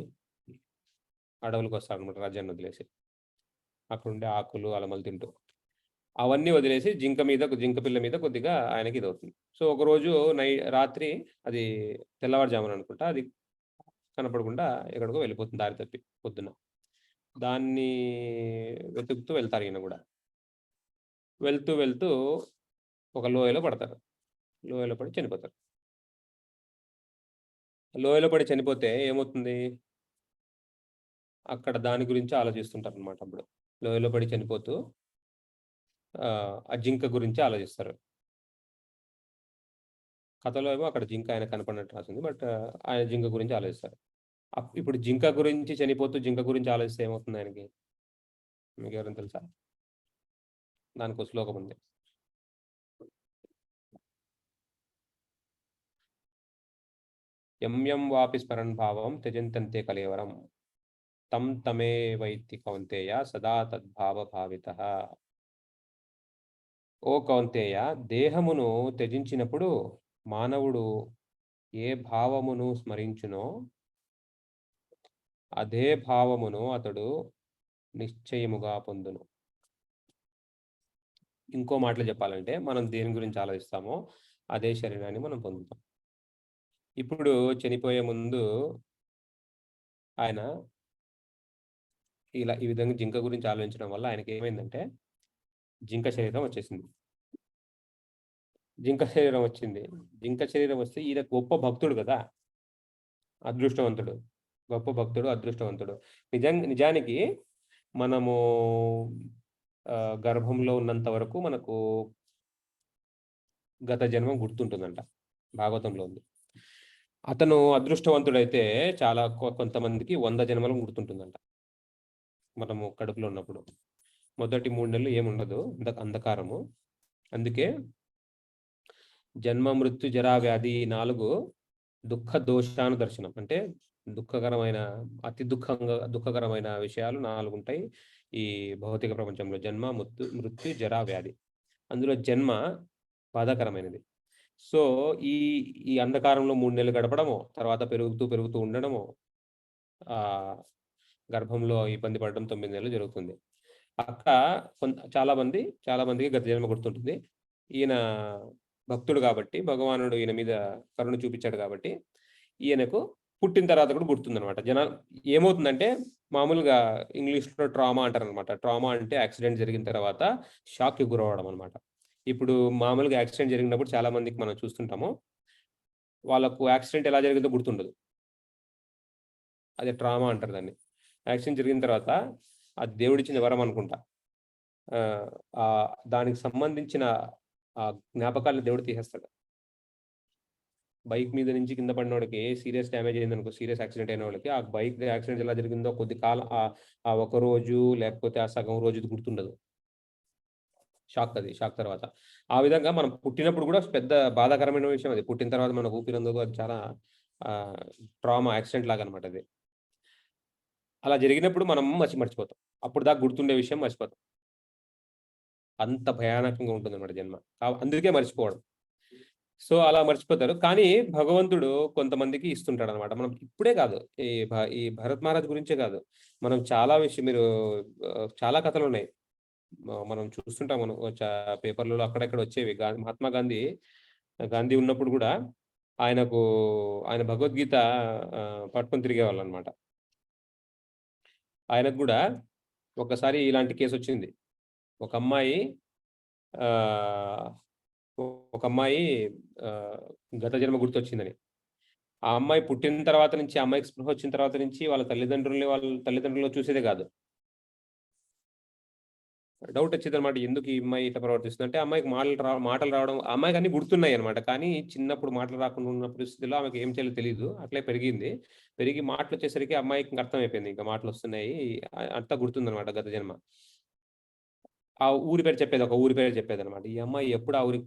అడవులకు వస్తాడనమాట రాజ్యాన్ని వదిలేసి. అక్కడుండే ఆకులు అలమలు తింటూ అవన్నీ వదిలేసి జింక పిల్ల మీద కొద్దిగా ఆయనకి ఇదవుతుంది. సో ఒకరోజు రాత్రి అది తెల్లవారుజామున అనుకుంటా, అది కనపడకుండా ఎక్కడికో వెళ్ళిపోతుంది దారి తప్పి పొద్దున. దాన్ని వెతుకుతూ వెళ్తారు ఈయన కూడా. వెళ్తూ ఒక లోయలో పడతారు. లోయలో పడి చనిపోతారు. లోయలో పడి చనిపోతే ఏమవుతుంది? అక్కడ దాని గురించి ఆలోచిస్తుంటారు అనమాట. అప్పుడు లోయలో పడి చనిపోతూ ఆ జింక గురించి ఆలోచిస్తారు. కథలో ఏమో అక్కడ జింక ఆయన కనపడినట్టు రాసింది. బట్ ఆయన జింక గురించి ఆలోచిస్తారు. ఇప్పుడు జింక గురించి చనిపోతూ జింక గురించి ఆలోచిస్తే ఏమవుతుంది ఆయనకి? మీకు ఎవరైనా తెలుసా? దానికో శ్లోకం ఉంది. యం వాపి స్మరన్ భావం త్యజంతంతే కలేవరం తమే వైతి కౌంతేయ సదా తద్భావ భావితః. ఓ కౌంతేయ, దేహమును త్యజించినప్పుడు మానవుడు ఏ భావమును స్మరించునో అదే భావమును అతడు నిశ్చయముగా పొందును. ఇంకో మాటలు చెప్పాలంటే, మనం దేని గురించి ఆలోచిస్తామో అదే శరీరాన్ని మనం పొందుతాం. ఇప్పుడు చనిపోయే ముందు ఆయన ఇలా ఈ విధంగా జింక గురించి ఆలోచించడం వల్ల ఆయనకి ఏమైందంటే జింక శరీరం వచ్చేసింది. జింక శరీరం వచ్చింది. జింక శరీరం వస్తే ఈయన గొప్ప భక్తుడు కదా! అదృష్టవంతుడు. గొప్ప భక్తుడు, అదృష్టవంతుడు. నిజానికి మనము గర్భంలో ఉన్నంత వరకు మనకు గత జన్మం గుర్తుంటుందంట. భాగవతంలో ఉంది. అతను అదృష్టవంతుడైతే చాలా కొంతమందికి 100 జన్మలు గుర్తుంటుందంట. మనము కడుపులో ఉన్నప్పుడు. మొదటి 3 నెలలు ఏముండదు. అంధకారము. అందుకే జన్మ, మృత్యు, జరా, వ్యాధి 4 దుఃఖ దోషాను దర్శనం. అంటే దుఃఖకరమైన, అతి దుఃఖకరమైన విషయాలు 4 ఉంటాయి ఈ భౌతిక ప్రపంచంలో. జన్మ, మృత్యు, జరా, వ్యాధి. అందులో జన్మ బాధాకరమైనది. సో ఈ అంధకారంలో 3 నెలలు గడపడము, తర్వాత పెరుగుతూ ఉండడము, గర్భంలో ఇబ్బంది పడడం 9 నెలలు జరుగుతుంది. అక్కడ చాలా మందికి గత జన్మ గుర్తుంటుంది. ఈయన భక్తుడు కాబట్టి భగవానుడు ఈయన మీద కరుణ చూపించాడు కాబట్టి ఈయనకు పుట్టిన తర్వాత కూడా గుర్తుందనమాట. ఏమవుతుందంటే మామూలుగా ఇంగ్లీష్లో ట్రామా అంటారనమాట. ట్రామా అంటే యాక్సిడెంట్ జరిగిన తర్వాత షాక్కి గురవడం అనమాట. ఇప్పుడు మామూలుగా యాక్సిడెంట్ జరిగినప్పుడు చాలా మందికి మనం చూస్తుంటాము, వాళ్ళకు యాక్సిడెంట్ ఎలా జరిగిందో గుర్తుండదు. అదే ట్రామా అంటారు దాన్ని. యాక్సిడెంట్ జరిగిన తర్వాత అది దేవుడిచ్చిన వరం అనుకుంటా. దానికి సంబంధించిన జ్ఞాపకాలను దేవుడు తీసేస్తాడు. బైక్ మీద నుంచి కింద పడినోడికి సీరియస్ డ్యామేజ్ అయిందనుకో, సీరియస్ యాక్సిడెంట్ అయిన వాళ్ళకి ఆ బైక్ యాక్సిడెంట్ ఎలా జరిగిందో కొద్ది కాలం ఆ ఒక రోజు లేకపోతే ఆ సగం రోజు గుర్తుండదు. షాక్ తర్వాత. ఆ విధంగా మనం పుట్టినప్పుడు కూడా పెద్ద బాధాకరమైన విషయం అది. పుట్టిన తర్వాత మనకు ఊపిరందదు. అది చాలా ట్రామా, యాక్సిడెంట్ లాగా అనమాట అది. అలా జరిగినప్పుడు మనం మర్చిపోతాం. అప్పుడు దాకా గుర్తుండే విషయం మర్చిపోతాం. అంత భయానకంగా ఉంటుందన్నమాట జన్మ. అందుకే మర్చిపోవడం. సో అలా మర్చిపోతారు. కానీ భగవంతుడు కొంతమందికి ఇస్తుంటాడనమాట. మనం ఇప్పుడే కాదు, ఈ భరత్ మహారాజ్ గురించే కాదు, మనం చాలా మీరు చాలా కథలున్నాయి. మనం చూస్తుంటాం. మనం పేపర్లలో అక్కడక్కడ వచ్చేవి. మహాత్మా గాంధీ ఉన్నప్పుడు కూడా ఆయన భగవద్గీత పట్టుకొని తిరిగేవాళ్ళు అనమాట. ఆయనకు కూడా ఒకసారి ఇలాంటి కేసు వచ్చింది. ఒక అమ్మాయి గత జన్మ గుర్తొచ్చిందని. ఆ అమ్మాయి పుట్టిన తర్వాత నుంచి, అమ్మాయికి స్పృహ వచ్చిన తర్వాత నుంచి వాళ్ళ తల్లిదండ్రులు చూసేదే కాదు. డౌట్ వచ్చిందనమాట. ఎందుకు ఈ అమ్మాయి ఇట్లా ప్రవర్తిస్తుంది అంటే, అమ్మాయికి మాటలు రావడం, అమ్మాయికి అన్ని గుర్తున్నాయి అనమాట. కానీ చిన్నప్పుడు మాటలు రాకుండా ఉన్న పరిస్థితుల్లో ఆమెకి ఏం చేయాలో తెలియదు. అట్లే పెరిగి మాటలు వచ్చేసరికి అమ్మాయికి అర్థమైపోయింది. ఇంకా మాటలు వస్తున్నాయి, అంతా గుర్తుందనమాట గత జన్మ. ఆ ఊరి పేరు చెప్పేది, ఒక ఊరి పేరు చెప్పేదనమాట. ఈ అమ్మాయి ఎప్పుడు ఆ ఊరికి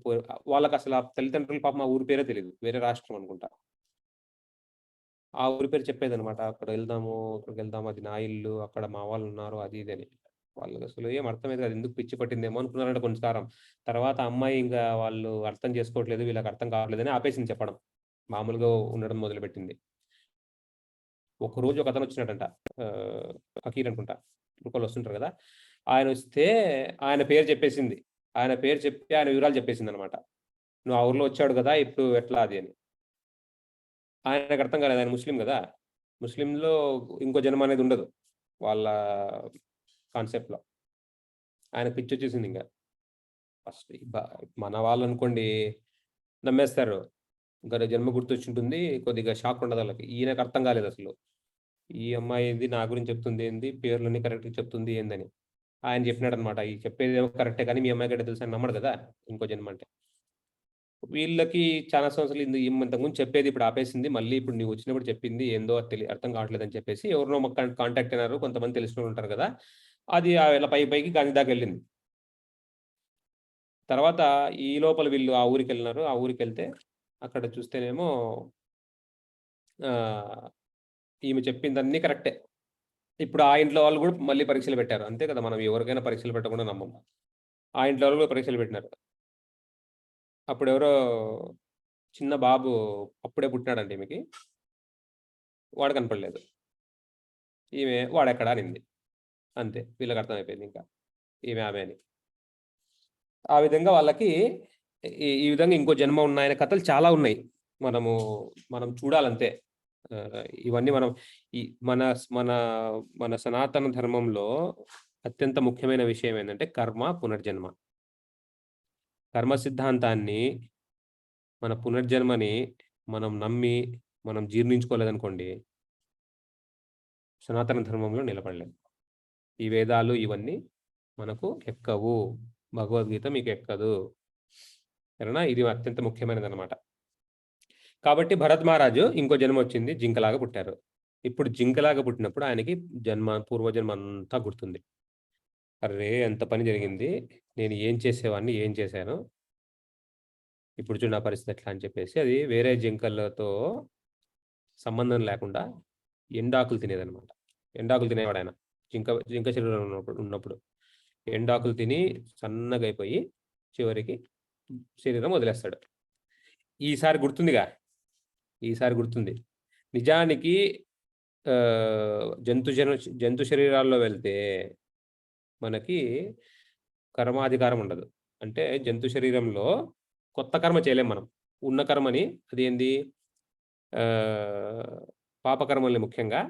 వాళ్ళకి అసలు ఆ తల్లిదండ్రులు పాపం ఆ ఊరి పేరే తెలియదు. వేరే రాష్ట్రం అనుకుంటా. ఆ ఊరి పేరు చెప్పేదనమాట. ఇక్కడికి వెళ్దాము, అది నా ఇల్లు, అక్కడ మా వాళ్ళు ఉన్నారు, అది ఇది అని. వాళ్ళకి అసలు ఏం అర్థమైంది కాదు. ఎందుకు పిచ్చి పట్టిందేమో అనుకున్నారంటే కొంచెం. తర్వాత అమ్మాయి ఇంకా వాళ్ళు అర్థం చేసుకోవట్లేదు, వీళ్ళకి అర్థం కావట్లేదని ఆపేసింది చెప్పడం. మామూలుగా ఉండడం మొదలుపెట్టింది. ఒకరోజు ఒక అతను వచ్చినట్టంట, ఫకీర్ అనుకుంటా, తుర్కోలు వస్తుంటారు కదా. ఆయన వస్తే ఆయన పేరు చెప్పేసింది. ఆయన పేరు చెప్పి ఆయన వివరాలు చెప్పేసింది అనమాట. నువ్వు ఆ ఊర్లో వచ్చాడు కదా, ఇప్పుడు ఎట్లా అది అని. ఆయనకు అర్థం కాలేదు. ఆయన ముస్లిం కదా. ముస్లింలో ఇంకో జన్మ అనేది ఉండదు వాళ్ళ కాన్సెప్ట్లో. ఆయన పిచ్చి వచ్చేసింది. ఇంకా ఫస్ట్ మన వాళ్ళు అనుకోండి నమ్మేస్తారు. గత జన్మ గుర్తొచ్చుంటుంది, కొద్దిగా షాక్ ఉండదు వాళ్ళకి. ఈయనకు అర్థం కాలేదు అసలు. ఈ అమ్మాయి ఏంది నా గురించి చెప్తుంది ఏంది, పేర్లన్నీ కరెక్ట్గా చెప్తుంది ఏందని. ఆయన చెప్పినాడనమాట. ఈ చెప్పేదేమో కరెక్టే కానీ మీ అమ్మాయి గడ్డ తెలుసు అని నమ్మడు కదా ఇంకో జన్మ అంటే. వీళ్ళకి చాలా సంవత్సరాలు ఇంతకుముందు చెప్పేది ఇప్పుడు ఆపేసింది. మళ్ళీ ఇప్పుడు నువ్వు వచ్చినప్పుడు చెప్పింది ఏందో అర్థం కావట్లేదని చెప్పేసి ఎవరినో కాంటాక్ట్ అయినారు. కొంతమంది తెలిసిన ఉంటారు కదా. అది ఇలా పైకి గాంధీ దాకా వెళ్ళింది. తర్వాత ఈ లోపల వీళ్ళు ఆ ఊరికి వెళ్ళినారు. ఆ ఊరికి వెళ్తే అక్కడ చూస్తేనేమో ఈమె చెప్పిందన్నీ కరెక్టే. ఇప్పుడు ఆ ఇంట్లో వాళ్ళు కూడా మళ్ళీ పరీక్షలు పెట్టారు. అంతే కదా, మనం ఎవరికైనా పరీక్షలు పెట్టకుండా నమ్మం. ఆ ఇంట్లో వాళ్ళు కూడా పరీక్షలు పెట్టినారు. అప్పుడెవరో చిన్న బాబు అప్పుడే పుట్టినాడంట ఈమెకి. వాడు కనపడలేదు. ఈమె వాడెక్కడా అనింది. అంతే, వీళ్ళకి అర్థమైపోయింది ఇంకా ఈమె ఆమె అని. ఆ విధంగా వాళ్ళకి ఈ విధంగా ఇంకో జన్మ ఉన్నాయనే కథలు చాలా ఉన్నాయి. మనం చూడాలంతే. ఇవన్నీ మనం ఈ మన మన మన సనాతన ధర్మంలో అత్యంత ముఖ్యమైన విషయం ఏంటంటే కర్మ, పునర్జన్మ. కర్మ సిద్ధాంతాన్ని, మన పునర్జన్మని మనం నమ్మి, మనం జీర్ణించుకోలేదనుకోండి, సనాతన ధర్మంలో నిలబడలేం. ఈ వేదాలు ఇవన్నీ మనకు ఎక్కవు. భగవద్గీత మీకు ఎక్కదు. సరేనా? ఇది అత్యంత ముఖ్యమైనదనమాట. కాబట్టి భరత్ మహారాజు ఇంకో జన్మ వచ్చింది, జింకలాగా పుట్టారు. ఇప్పుడు జింకలాగా పుట్టినప్పుడు ఆయనకి పూర్వజన్మ అంతా గుర్తుంది. అర్రే! ఎంత పని జరిగింది. నేను ఏం చేసేవాడిని, ఏం చేశాను. ఇప్పుడు చూడు నా పరిస్థితి ఎట్లా అని చెప్పేసి అది వేరే జింకలతో సంబంధం లేకుండా ఎండాకులు తినేదనమాట. ఎండాకులు తినేవాడాయన. జింక శరీరంలో ఉన్నప్పుడు. ఎండాకులు తిని సన్నగైపోయి చివరికి శరీరం వదిలేస్తాడు. ఈసారి గుర్తుందిగా. ఈసారి గుర్తుంది. నిజానికి జంతు శరీరాల్లో వెళ్తే మనకి కర్మాధికారం ఉండదు. అంటే జంతు శరీరంలో కొత్త కర్మ చేయలేం మనం. ఉన్న కర్మని అదేంది పాపకర్మల్ని ముఖ్యంగా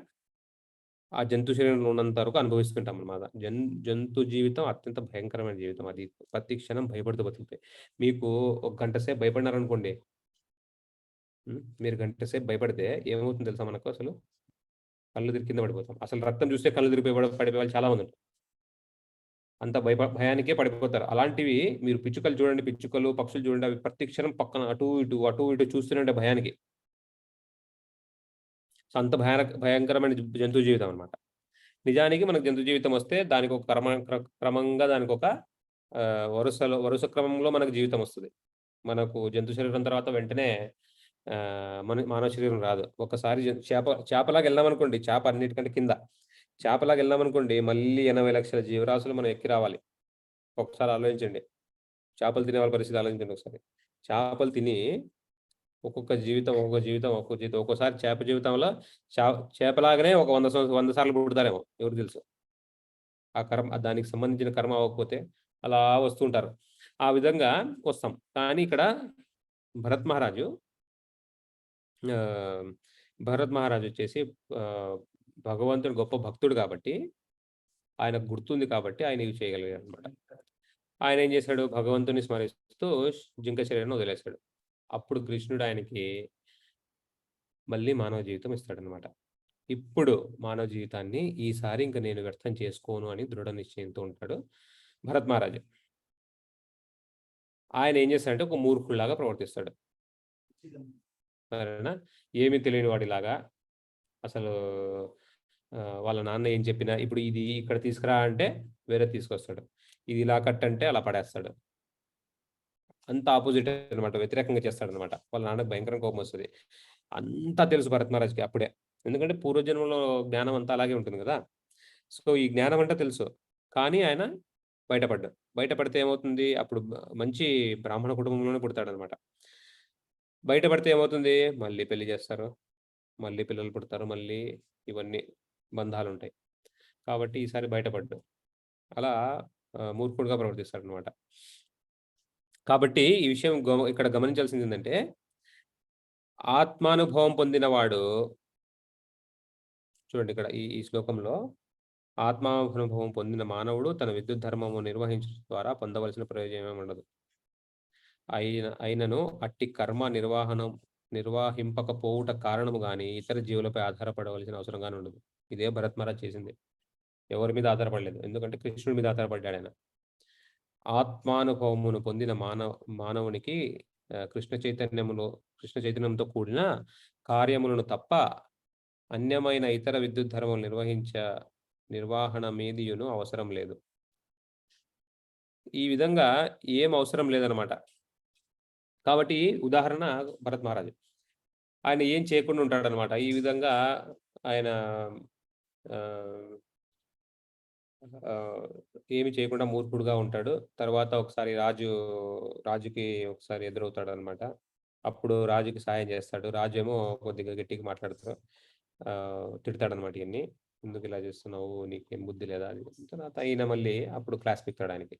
ఆ జంతు శరీరంలో ఉన్నంత వరకు అనుభవిస్తుంటాం అన్నమాట. జంతు జీవితం అత్యంత భయంకరమైన జీవితం. అది ప్రతి క్షణం భయపడుతూ బతుకుతాయి. మీకు ఒక గంట సేపు భయపడినారనుకోండి, మీరు గంట సేపు భయపడితే ఏమవుతుందో తెలుసా మనకు అసలు? కళ్ళు తిరిగి కింద పడిపోతాం. అసలు రక్తం చూస్తే కళ్ళు తిరిగి పడిపోయే వాళ్ళు చాలా మంది ఉంటారు. అంత భయానికే పడిపోతారు. అలాంటివి మీరు పిచ్చుకలు చూడండి, పిచ్చుకలు, పక్షులు చూడండి, అవి ప్రతి క్షణం పక్కన అటు ఇటు చూస్తూనే ఉంటాయి భయానికి. అంత భయంకరమైన జంతు జీవితం అనమాట. నిజానికి మనకు జంతు జీవితం వస్తే దానికి ఒక క్రమంగా దానికి ఒక వరుస క్రమంలో మనకు జీవితం వస్తుంది. మనకు జంతు శరీరం తర్వాత వెంటనే మానవ శరీరం రాదు. ఒకసారి చేపలాగా వెళ్ళామనుకోండి, చేప అన్నిటికంటే కింద చేపలాగా వెళ్ళామనుకోండి, మళ్ళీ 80 లక్షల జీవరాశులు మనం ఎక్కి రావాలి. ఒకసారి ఆలోచించండి. చేపలు తినే వాళ్ళ పరిస్థితి ఆలోచించండి ఒకసారి. చేపలు తిని ఒక్కొక్క జీవితం ఒక్కోసారి చేప జీవితంలో చేపలాగానే ఒక 100 సార్లు పుడతారేమో, ఎవరికి తెలుసు. ఆ కర్మ దానికి సంబంధించిన కర్మ అవ్వకపోతే అలా వస్తుంటారు. ఆ విధంగా వస్తాం. కానీ ఇక్కడ భరత్ మహారాజు వచ్చేసి భగవంతుడు గొప్ప భక్తుడు కాబట్టి, ఆయనకు గుర్తుంది కాబట్టి ఆయన ఇవి చేయగలిగారు అనమాట. ఆయన ఏం చేశాడు? భగవంతుని స్మరిస్తూ జింక శరీరాన్ని వదిలేశాడు. అప్పుడు కృష్ణుడు ఆయనకి మళ్ళీ మానవ జీవితం ఇస్తాడనమాట. ఇప్పుడు మానవ జీవితాన్ని ఈసారి ఇంక నేను వ్యర్థం చేసుకోను అని దృఢ నిశ్చయంతో ఉంటాడు భరత్ మహారాజు. ఆయన ఏం చేస్తాడంటే ఒక మూర్ఖుల్లాగా ప్రవర్తిస్తాడు. సరేనా? ఏమీ తెలియని వాడిలాగా అసలు వాళ్ళ నాన్న ఏం చెప్పినా ఇప్పుడు ఇది ఇక్కడ తీసుకురా అంటే వేరే తీసుకొస్తాడు. ఇది ఇలా కట్టంటే అలా పడేస్తాడు. అంత ఆపోజిట్ అనమాట. వ్యతిరేకంగా చేస్తాడనమాట. వాళ్ళ నాన్నకు భయంకరంగా కోపం వస్తుంది. అంతా తెలుసు భరత్ మహారాజ్‌కి అప్పుడే. ఎందుకంటే పూర్వజన్మలో జ్ఞానం అంతా అలాగే ఉంటుంది కదా! సో, ఈ జ్ఞానం అంతా తెలుసు. కానీ ఆయన బయటపడ్డాడు. బయటపడితే ఏమవుతుంది? అప్పుడు మంచి బ్రాహ్మణ కుటుంబంలోనే పుడతాడనమాట. బయటపడితే ఏమవుతుంది? మళ్ళీ పెళ్లి చేస్తారు. మళ్ళీ పిల్లలు పుడతారు. మళ్ళీ ఇవన్నీ బంధాలుంటాయి. కాబట్టి ఈసారి బయటపడ్డాడు. అలా మూర్ఖుడుగా ప్రవర్తిస్తాడనమాట. కాబట్టి ఈ విషయం ఇక్కడ గమనించాల్సింది ఏంటంటే, ఆత్మానుభవం పొందినవాడు చూడండి ఇక్కడ ఈ శ్లోకంలో ఆత్మానుభవం పొందిన మానవుడు తన విద్యుత్ ధర్మము నిర్వహించడం ద్వారా పొందవలసిన ప్రయోజనం ఉండదు. అయినను అట్టి కర్మ నిర్వహింపకపోవుట కారణము గాని ఇతర జీవులపై ఆధారపడవలసిన అవసరం గాని ఉండదు. ఇదే భరత్ మహారాజ్ చేసింది. ఎవరి మీద ఆధారపడలేదు. ఎందుకంటే కృష్ణుడి మీద ఆధారపడ్డాడు ఆయన. ఆత్మానుభవమును పొందిన మానవునికి కృష్ణ చైతన్యంతో కూడిన కార్యములను తప్ప అన్యమైన ఇతర విద్యుత్ ధర్మం నిర్వహణ మీదియును అవసరం లేదు. ఈ విధంగా ఏం అవసరం లేదనమాట. కాబట్టి ఉదాహరణ భరత్ మహారాజు. ఆయన ఏం చేయకుండా ఉంటాడనమాట. ఈ విధంగా ఆయన ఏమి చేయకుండా మూర్ఖుడుగా ఉంటాడు. తర్వాత ఒకసారి రాజుకి ఒకసారి ఎదురవుతాడనమాట. అప్పుడు రాజుకి సాయం చేస్తాడు. రాజు ఏమో కొద్దిగా గట్టిగా మాట్లాడుతూ తిడతాడనమాట ఈయన్ని. ఎందుకు ఇలా చేస్తున్నావు? నీకేం బుద్ధి లేదా? అని. తర్వాత ఈయన మళ్ళీ అప్పుడు క్లాస్ పీకుతాడు ఆయనకి.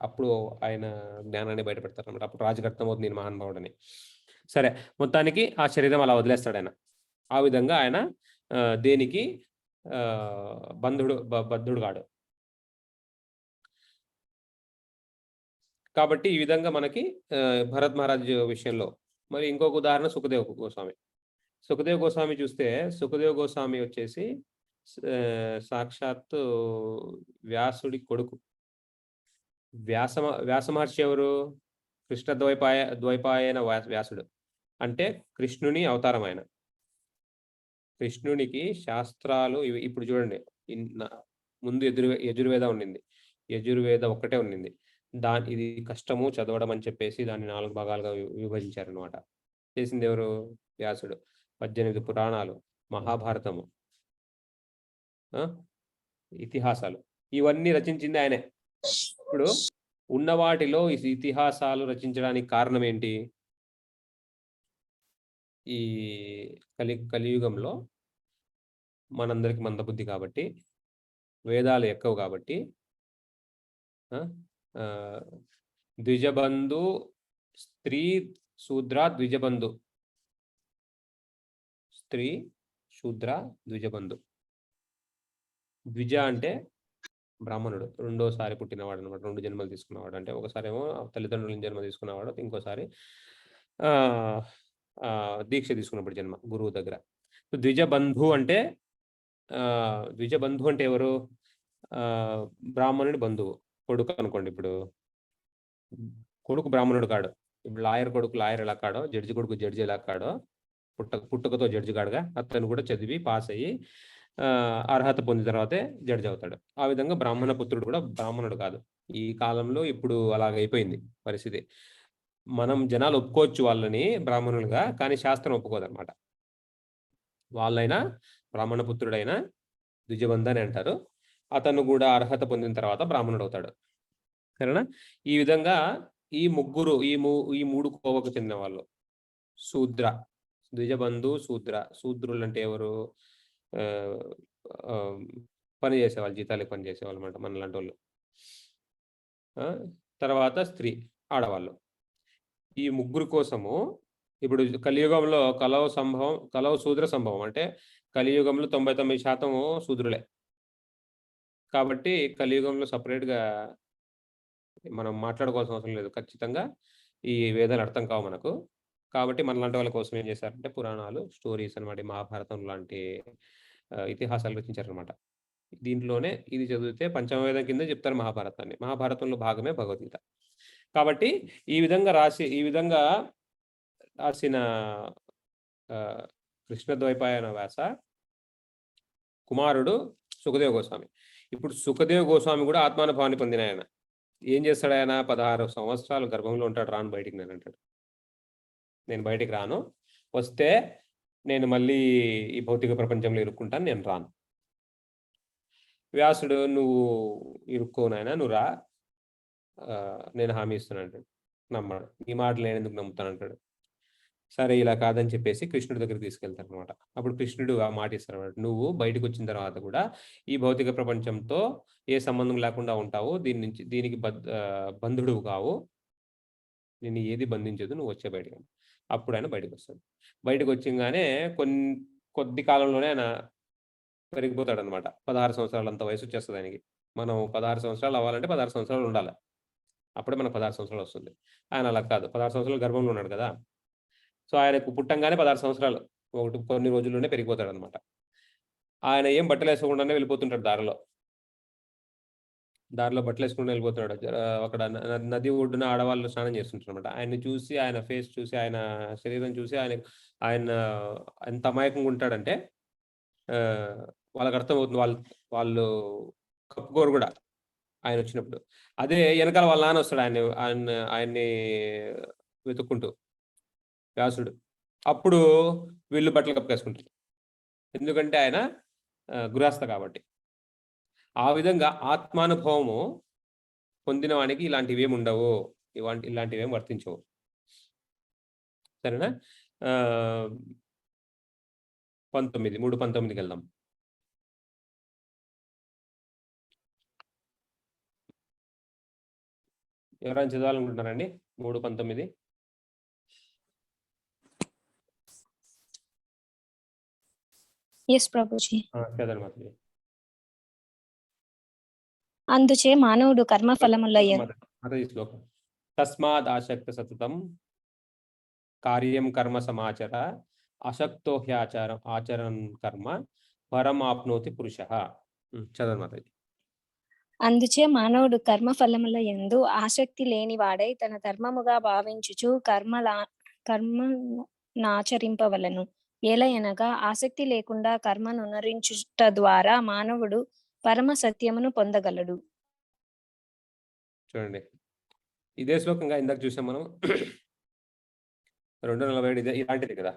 అప్పుడు ఆయన జ్ఞానాన్ని బయటపెడతారనమాట. అప్పుడు రాజుకి అర్థమవుతుంది ఈయన మహానుభావుడని. సరే, మొత్తానికి ఆ శరీరం అలా వదిలేస్తాడు ఆయన. ఆ విధంగా ఆయన దేనికి బద్ధుడు కాడు. కాబట్టి ఈ విధంగా మనకి భరత్ మహారాజ్ విషయంలో. మరి ఇంకొక ఉదాహరణ సుఖదేవ్ గోస్వామి. సుఖదేవ్ గోస్వామి చూస్తే, సుఖదేవ్ గోస్వామి వచ్చేసి సాక్షాత్తు వ్యాసుడి కొడుకు. వ్యాస మహర్షి ఎవరు? కృష్ణ ద్వైపాయన వ్యాసుడు. అంటే కృష్ణుని అవతారం ఆయన. కృష్ణునికి శాస్త్రాలు ఇప్పుడు చూడండి. ముందు యజుర్వేద ఉండింది. యజుర్వేద ఒక్కటే ఉండింది. ఇది కష్టము చదవడం అని చెప్పేసి దాన్ని 4 భాగాలుగా విభజించారనమాట. చేసింది ఎవరు? వ్యాసుడు. 18 పురాణాలు, మహాభారతము, ఇతిహాసాలు ఇవన్నీ రచించింది ఆయనే. ఇప్పుడు ఉన్న వాటిలో ఈ ఇతిహాసాలు రచించడానికి కారణం ఏంటి? ఈ కలియుగంలో మనందరికి మందబుద్ధి కాబట్టి, వేదాలు ఎక్కువ కాబట్టి, ద్విజబంధు స్త్రీ శూద్ర ద్విజబంధు. స్త్రీ శూద్ర ద్విజబంధు. ద్విజ అంటే బ్రాహ్మణుడు, రెండోసారి పుట్టినవాడు అనమాట. 2 జన్మలు తీసుకున్నవాడు. అంటే ఒకసారేమో తల్లిదండ్రుల జన్మ తీసుకున్నవాడు, ఇంకోసారి దీక్ష తీసుకున్నప్పుడు జన్మ గురువు దగ్గర. ద్విజబంధు అంటే ఎవరు? బ్రాహ్మణుడి బంధువు. కొడుకు అనుకోండి. ఇప్పుడు కొడుకు బ్రాహ్మణుడు కాడు. ఇప్పుడు లాయర్ కొడుకు లాయర్ ఎలా కాడో, జడ్జి కొడుకు జడ్జి ఎలా కాడో, పుట్టుకతో జడ్జి కాడుగా, అతను కూడా చదివి పాస్ అయ్యి అర్హత పొందిన తర్వాతే జడ్జి అవుతాడు. ఆ విధంగా బ్రాహ్మణ పుత్రుడు కూడా బ్రాహ్మణుడు కాదు. ఈ కాలంలో ఇప్పుడు అలాగైపోయింది పరిస్థితి. మనం జనాలు ఒప్పుకోవచ్చు వాళ్ళని బ్రాహ్మణులుగా, కానీ శాస్త్రం ఒప్పుకోదన్నమాట. వాళ్ళైనా బ్రాహ్మణ పుత్రుడైనా ద్విజబంధు అని అంటారు. అతను కూడా అర్హత పొందిన తర్వాత బ్రాహ్మణుడు అవుతాడు. సరేనా? ఈ విధంగా ఈ ముగ్గురు ఈ 3 కోవకు చెందిన వాళ్ళు. శూద్ర, ద్విజబంధు, శూద్ర. శూద్రులు అంటే ఎవరు? పని చేసేవాళ్ళు, జీతాలకు పని చేసేవాళ్ళు అనమాట, మనలాంటి వాళ్ళు. తర్వాత స్త్రీ, ఆడవాళ్ళు. ఈ ముగ్గురు కోసము ఇప్పుడు కలియుగంలో కలవ శూద్ర సంభవం. అంటే కలియుగంలో 99% శూద్రులే. కాబట్టి కలియుగంలో సపరేట్గా మనం మాట్లాడుకోవాల్సిన అవసరం లేదు. ఖచ్చితంగా ఈ వేదాలు అర్థం కావు మనకు. కాబట్టి మనలాంటి వాళ్ళ కోసం ఏం చేశారంటే పురాణాలు, స్టోరీస్ అనమాట, మహాభారతం లాంటి ఇతిహాసాలు రచించారనమాట. దీంట్లోనే ఇది చదివితే పంచమవేదం కింద చెప్తారు మహాభారతాన్ని. మహాభారతంలో భాగమే భగవద్గీత. కాబట్టి ఈ విధంగా రాసిన కృష్ణద్వైపాయన వ్యాస కుమారుడు సుఖదేవ గోస్వామి. ఇప్పుడు సుఖదేవ గోస్వామి కూడా ఆత్మానుభవాన్ని పొందిన ఆయన. ఏం చేస్తాడు ఆయన? 16 సంవత్సరాలు గర్భంలో ఉంటాడు. రాను బయటికి నేను అంటాడు. నేను బయటికి రాను, వస్తే నేను మళ్ళీ ఈ భౌతిక ప్రపంచంలో ఇరుక్కుంటాను, నేను రాను. వ్యాసుడు, నువ్వు ఇరుక్కోనాయన, నువ్వు రా, నేను హామీ ఇస్తున్నాను అంటాడు. నమ్మడు. ఈ మాటలు నేను ఎందుకు నమ్ముతాను అంటాడు. సరే ఇలా కాదని చెప్పేసి కృష్ణుడి దగ్గరికి తీసుకెళ్తారు అనమాట. అప్పుడు కృష్ణుడు ఆ మాట ఇస్తాడు అనమాట. నువ్వు బయటకు వచ్చిన తర్వాత కూడా ఈ భౌతిక ప్రపంచంతో ఏ సంబంధం లేకుండా ఉంటావు, దీనికి బంధుడు కావు, నేను ఏది బంధించదు, నువ్వు వచ్చే బయటకు. అప్పుడు ఆయన బయటకు వస్తాడు. బయటకు వచ్చిగానే కొద్ది కాలంలోనే ఆయన పెరిగిపోతాడు అనమాట. 16 సంవత్సరాలు అంత వయసు వచ్చేస్తుంది ఆయనకి. మనం 16 సంవత్సరాలు అవ్వాలంటే 16 సంవత్సరాలు ఉండాలి. అప్పుడే మనకు 16 సంవత్సరాలు వస్తుంది. ఆయన అలా కాదు. 16 సంవత్సరాలు గర్భంలో ఉన్నాడు కదా. సో ఆయనకు పుట్టంగానే 16 సంవత్సరాలు కొన్ని రోజుల్లోనే పెరిగిపోతాడు అనమాట. ఆయన ఏం బట్టలు వేసుకోకుండానే వెళ్ళిపోతుంటాడు దారిలో బట్టలు వేసుకుంటూ వెళ్ళిపోతున్నాడు. అక్కడ నది ఒడ్డున ఆడవాళ్ళు స్నానం చేస్తుంటారు అనమాట. ఆయన్ని చూసి, ఆయన ఫేస్ చూసి, ఆయన శరీరం చూసి ఆయన ఎంత అమాయకంగా ఉంటాడంటే వాళ్ళకి అర్థమవుతుంది. వాళ్ళు కప్పుకోరు కూడా ఆయన వచ్చినప్పుడు. అదే వెనకాల వాళ్ళ నాన్న వస్తాడు ఆయన్ని వెతుక్కుంటూ, వ్యాసుడు. అప్పుడు వీళ్ళు బట్టలు కప్పేసుకుంటారు. ఎందుకంటే ఆయన గృహస్థ కాబట్టి. ఆ విధంగా ఆత్మానుభవము పొందిన వానికి ఇలాంటివేమి ఉండవు, ఇలాంటివేం వర్తించవు. సరేనా? 3:19కి వెళ్దాం. ఎవరైనా చదవాలనుకుంటున్నారండి? 3:19. ఎస్ ప్రభుజీ. చదవండి మాతాజీ. అందుచే మానవుడు కర్మఫలముల యందు మాతాజీ శ్లోకం. తస్మాద్ ఆసక్త సతతం కార్యం కర్మ సమాచర అశక్తో ఆచరన్ కర్మ పరమాప్నోతి పురుష. చదవండి మాతాజీ. అందుచే మానవుడు కర్మఫలముల యందు ఆసక్తి లేని వాడై తన ధర్మముగా భావించుచు కర్మనాచరింపవలను. ఏలయనగా ఆసక్తి లేకుండా కర్మను నరించుట ద్వారా మానవుడు పరమ సత్యమును పొందగలడు. చూడండి, ఇదే శ్లోకంగా ఇందాక చూసాం మనం 247 ఇదే ఇలాంటిది కదా.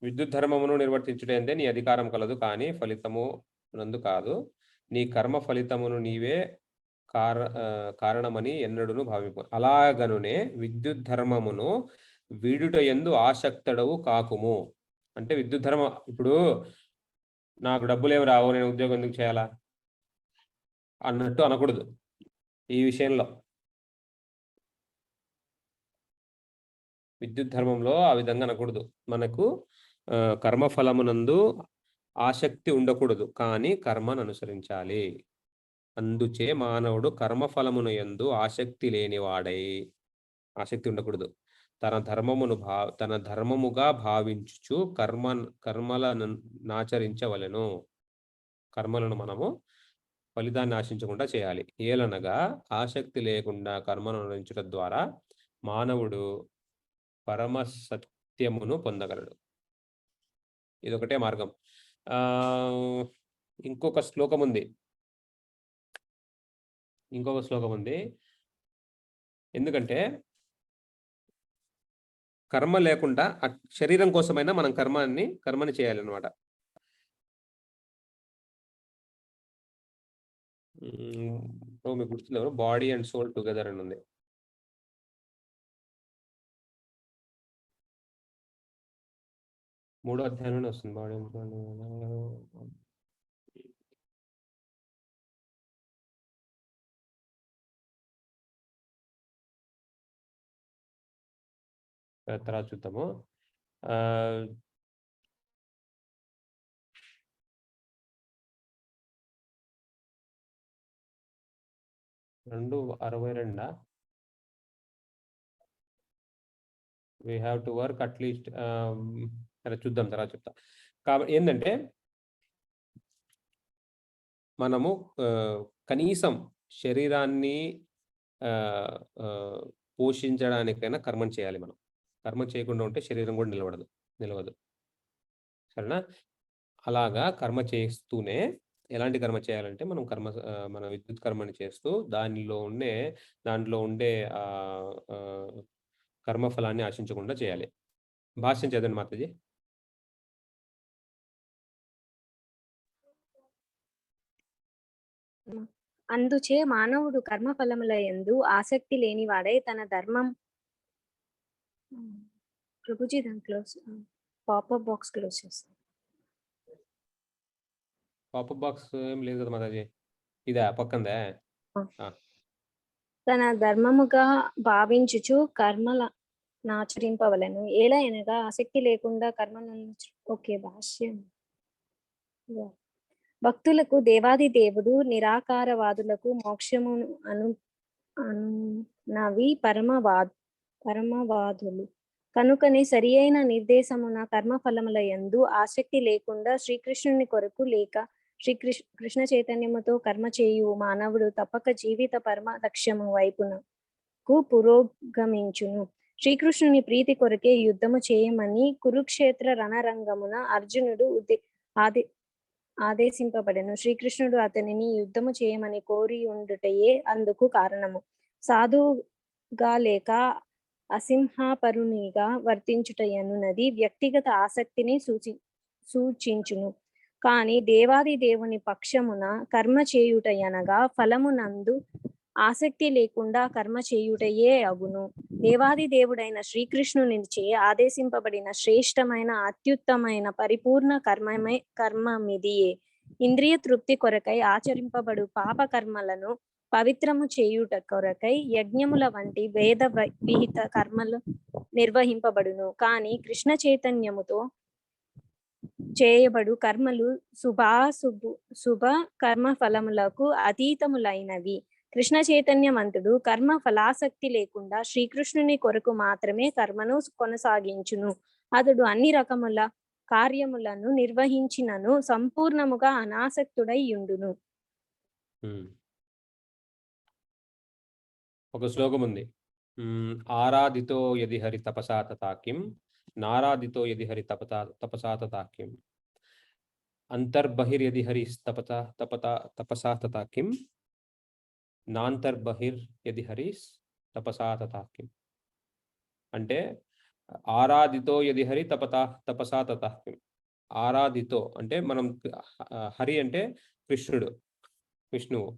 విద్యుత్ ధర్మమును నిర్వర్తించుటందే నీ అధికారం కలదు, కానీ ఫలితము నందు కాదు. నీ కర్మ ఫలితమును నీవే కారణమని ఎన్నడును భావింపు. అలాగనునే విద్యుత్ ధర్మమును వీడుట యందు ఆసక్తుడవు కాకుము. అంటే విద్యుత్ ధర్మం, ఇప్పుడు నాకు డబ్బులేమి రావు, నేను ఉద్యోగం ఎందుకు చేయాలా అన్నట్టు అనకూడదు. ఈ విషయంలో విద్యుత్ ధర్మంలో ఆ విధంగా అనకూడదు. మనకు కర్మఫలమునందు ఆసక్తి ఉండకూడదు, కానీ కర్మను అనుసరించాలి. అందుచే మానవుడు కర్మఫలమును యందు ఆసక్తి లేనివాడై, ఆసక్తి ఉండకూడదు, తన ధర్మముగా భావించుచు కర్మలను నాచరించవలెను. కర్మలను మనము ఫలితాన్ని ఆశించకుండా చేయాలి. ఏలనగా ఆసక్తి లేకుండా కర్మను అనుసరించడం ద్వారా మానవుడు పరమ సత్యమును పొందగలడు. ఇదొకటే మార్గం. ఇంకొక శ్లోకం ఉంది. ఎందుకంటే కర్మ లేకుండా శరీరం కోసమైనా మనం కర్మని చేయాలన్నమాట. మీకు గుర్తులేవు, బాడీ అండ్ సోల్ టుగెదర్ అని ఉంది. మూడో అధ్యాయంలోనే వస్తుంది బాడీ అండ్ సోల్. తర్వాత చూద్దాము. 2:62 we have to work at least. చూద్దాం, తర్వాత చెప్తా. కాబట్టి ఏంటంటే మనము కనీసం శరీరాన్ని పోషించడానికైనా కర్మం చేయాలి. మనం కర్మ చేయకుండా ఉంటే శరీరం కూడా నిలవదు. సరేనా? అలాగా కర్మ చేస్తూనే, ఎలాంటి కర్మ చేయాలంటే మన విద్యుత్ కర్మని చేస్తూ దాంట్లో ఉండే కర్మఫలాన్ని ఆశించకుండా చేయాలి. భాష్యం చదవండి మాతాజీ. అందుచే మానవుడు కర్మఫలముల యందు ఆసక్తి లేనివాడై తన ధర్మం ప్రభుజీ దాంట్లో పాపప్ బాక్స్ క్లోజ్ చేస్తాను. పాపప్ బాక్స్ ఏం లేదు కదా మాతాజీ, ఇదా పక్కందే. తన ధర్మముగా భావించుచు కర్మల నాచరింపవలను. ఏలయనగా ఆసక్తి లేకుండా కర్మను ఓకే భాష్యం. భక్తులకు దేవాది దేవుడు, నిరాకారవాదులకు మోక్షమును అనునవి పరమవాదులు. కనుకనే సరి అయిన నిర్దేశమున కర్మఫలముల యందు ఆసక్తి లేకుండా శ్రీకృష్ణుని కొరకు లేక కృష్ణ చైతన్యముతో కర్మ చేయు మానవుడు తప్పక జీవిత పరమ లక్ష్యము వైపునకు పురోగమించును. శ్రీకృష్ణుని ప్రీతి కొరకే యుద్ధము చేయమని కురుక్షేత్ర రణరంగమున అర్జునుడు ఆదేశింపబడెను. శ్రీకృష్ణుడు అతనిని యుద్ధము చేయమని కోరి ఉండుటయే అందుకు కారణము. సాధుగా లేక అసింహాపరునిగా వర్తించుటయనున్నది వ్యక్తిగత ఆసక్తిని సూచించును. కానీ దేవాది దేవుని పక్షమున కర్మ చేయుటయనగా ఫలమునందు ఆసక్తి లేకుండా కర్మ చేయుటయే అగును. దేవాది దేవుడైన శ్రీకృష్ణునిచే ఆదేశింపబడిన శ్రేష్టమైన అత్యుత్తమైన పరిపూర్ణ కర్మమిదియే. ఇంద్రియ తృప్తి కొరకై ఆచరింపబడు పాప కర్మలను పవిత్రము చేయుట కొరకై యజ్ఞముల వంటి వేద విహిత కర్మలు నిర్వహింపబడును. కానీ కృష్ణ చైతన్యముతో చేయబడు కర్మలు శుభ కర్మ ఫలములకు అతీతములైనవి. కృష్ణ చైతన్యవంతుడు కర్మ ఫలాసక్తి లేకుండా శ్రీకృష్ణుని కొరకు మాత్రమే కర్మను కొనసాగించును. అతడు అన్ని రకముల కార్యములను నిర్వహించినను సంపూర్ణముగా అనాసక్తుడై ఉండును. ఒక శ్లోకం ఉంది. ఆరాధితో యది హరి తపసా తథాకిం, నారాధితో యది హరి తపసా తథాకిం, అంతర్బహిర్యది హరి తపసా తథాకిం, నాంతర్బహిర్ యది హరి తపసా తథాకిం. అంటే ఆరాధితో యది హరి తపసా తథాకిం. ఆరాధితో అంటే మనం హరి అంటే విష్ణువు.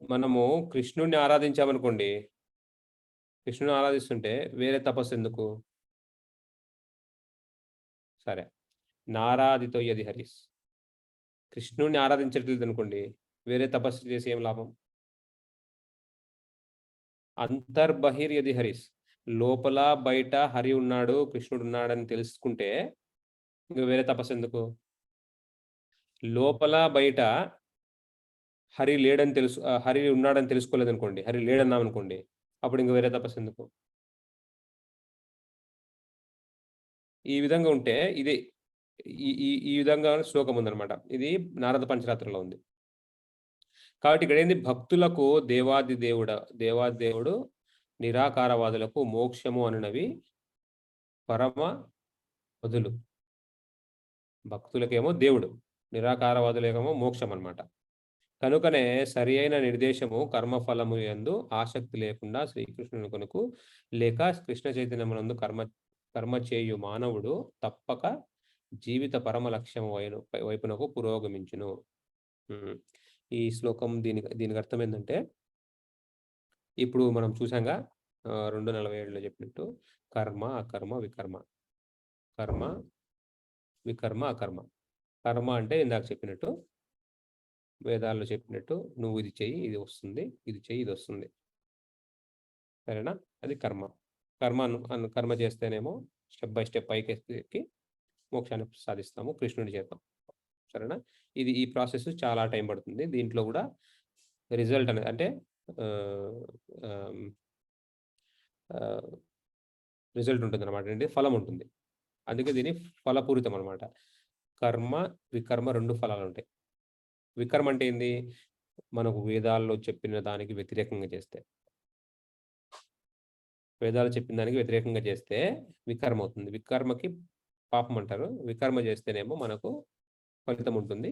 మనము కృష్ణుడిని ఆరాధించామనుకోండి, కృష్ణుని ఆరాధిస్తుంటే వేరే తపస్సు ఎందుకు? సరే, నారాధితో యది హరిస్, కృష్ణుడిని ఆరాధించట్లేదు అనుకోండి, వేరే తపస్సు చేసి ఏం లాభం? అంతర్బహిర్ యది హరిస్, లోపల బయట హరి ఉన్నాడు, కృష్ణుడు ఉన్నాడని తెలుసుకుంటే ఇంకా వేరే తపస్సు ఎందుకు? లోపల బయట హరి లేడని హరి ఉన్నాడని తెలుసుకోలేదు అనుకోండి, హరి లేడన్నాం అనుకోండి, అప్పుడు ఇంకా వేరే తపస్సు ఎందుకు? ఈ విధంగా ఉంటే ఇది ఈ విధంగా శ్లోకం ఉందన్నమాట. ఇది నారద పంచరాత్రలో ఉంది. కాబట్టి ఇక్కడ ఏంది? భక్తులకు దేవాదిదేవుడు నిరాకారవాదులకు మోక్షము అనునవి పరమ వదులు. భక్తులకేమో దేవుడు, నిరాకారవాదులకేమో మోక్షం అన్నమాట. కనుకనే సరి అయిన నిర్దేశము కర్మఫలము యందు ఆసక్తి లేకుండా శ్రీకృష్ణుని కొనుకు లేక కృష్ణ చైతన్యమునందు కర్మ చేయు మానవుడు తప్పక జీవిత పరమ లక్ష్యము వైపునకు పురోగమించును. ఈ శ్లోకం దీనికి అర్థం ఏంటంటే, ఇప్పుడు మనం చూసాంగా 2:47లో చెప్పినట్టు కర్మ అకర్మ వికర్మ, కర్మ వికర్మ అకర్మ. కర్మ అంటే ఇందాక చెప్పినట్టు, వేదాల్లో చెప్పినట్టు నువ్వు ఇది చెయ్యి ఇది వస్తుంది, ఇది చెయ్యి ఇది వస్తుంది, సరేనా? అది కర్మ. కర్మ చేస్తేనేమో స్టెప్ బై స్టెప్ పైకి ఎక్కి మోక్షాన్ని సాధిస్తాము కృష్ణుడి చేత, సరేనా? ఈ ప్రాసెస్ చాలా టైం పడుతుంది. దీంట్లో కూడా రిజల్ట్ అనేది అంటే రిజల్ట్ ఉంటుంది అనమాట, అంటే ఫలం ఉంటుంది. అందుకే దీన్ని ఫలపూరితం అనమాట. కర్మ వికర్మ 2 ఫలాలు ఉంటాయి. వికర్మ అంటే ఏంది? మనకు వేదాల్లో చెప్పిన దానికి వ్యతిరేకంగా చేస్తే, వేదాలు చెప్పిన దానికి వ్యతిరేకంగా చేస్తే వికర్మ అవుతుంది. వికర్మకి పాపం అంటారు. వికర్మ చేస్తేనేమో మనకు ఫలితం ఉంటుంది,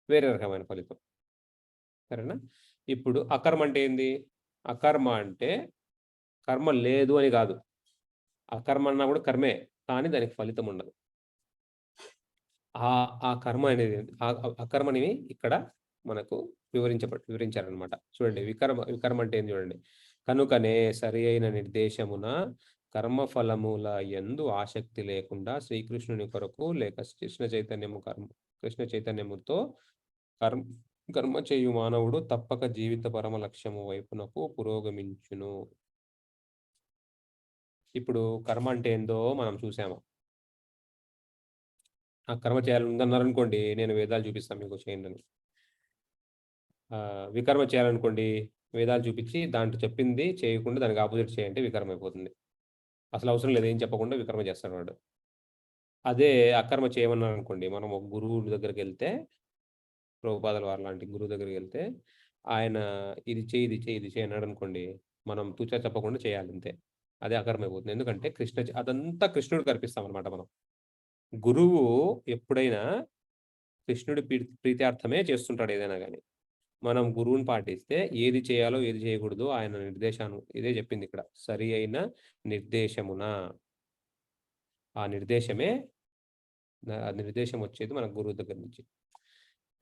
వేరే రకమైన ఫలితం, సరేనా? ఇప్పుడు అకర్మ అంటే ఏంది? అకర్మ అంటే కర్మ లేదు అని కాదు, అకర్మ అన్నా కూడా కర్మే, కానీ దానికి ఫలితం ఉండదు. ఆ కర్మ అనేది అకర్మని ఇక్కడ మనకు వివరించారనమాట. చూడండి, వికర్మ అంటే ఏంది చూడండి. కనుకనే సరి అయిన నిర్దేశమున కర్మఫలముల యందు ఆసక్తి లేకుండా శ్రీకృష్ణుని కొరకు లేక కృష్ణ చైతన్యముతో కర్మ చేయు మానవుడు తప్పక జీవిత పరమ లక్ష్యము వైపునకు పురోగమించును. ఇప్పుడు కర్మ అంటే ఏందో మనం చూసాము. ఆ కర్మ చేయాలని ఉందన్నారనుకోండి, నేను వేదాలు చూపిస్తాను మీకు చేయండి అని. వికర్మ చేయాలనుకోండి, వేదాలు చూపించి దాంట్లో చెప్పింది చేయకుండా దానికి ఆపోజిట్ చేయండి, వికర్మ అయిపోతుంది. అసలు అవసరం లేదు, ఏం చెప్పకుండా వికర్మ చేస్తాడు వాడు. అదే అకర్మ చేయమన్నారు అనుకోండి, మనం ఒక గురువు దగ్గరికి వెళ్తే, ప్రభుపాదుల వారు లాంటి గురువు దగ్గరికి వెళ్తే, ఆయన ఇది చేయి అన్నాడు అనుకోండి, మనం తూచా చెప్పకుండా చేయాలి అంతే. అదే అకర్మ అయిపోతుంది. ఎందుకంటే అదంతా కృష్ణుడికి అర్పిస్తాం అనమాట. మనం గురువు ఎప్పుడైనా కృష్ణుడి ప్రీత్యార్థమే చేస్తుంటాడు ఏదైనా కానీ. మనం గురువుని పాటిస్తే ఏది చేయాలో ఏది చేయకూడదు ఆయన నిర్దేశాన్ని ఇదే చెప్పింది ఇక్కడ. సరి అయిన నిర్దేశమున, ఆ నిర్దేశం వచ్చేది మన గురువు దగ్గర నుంచి,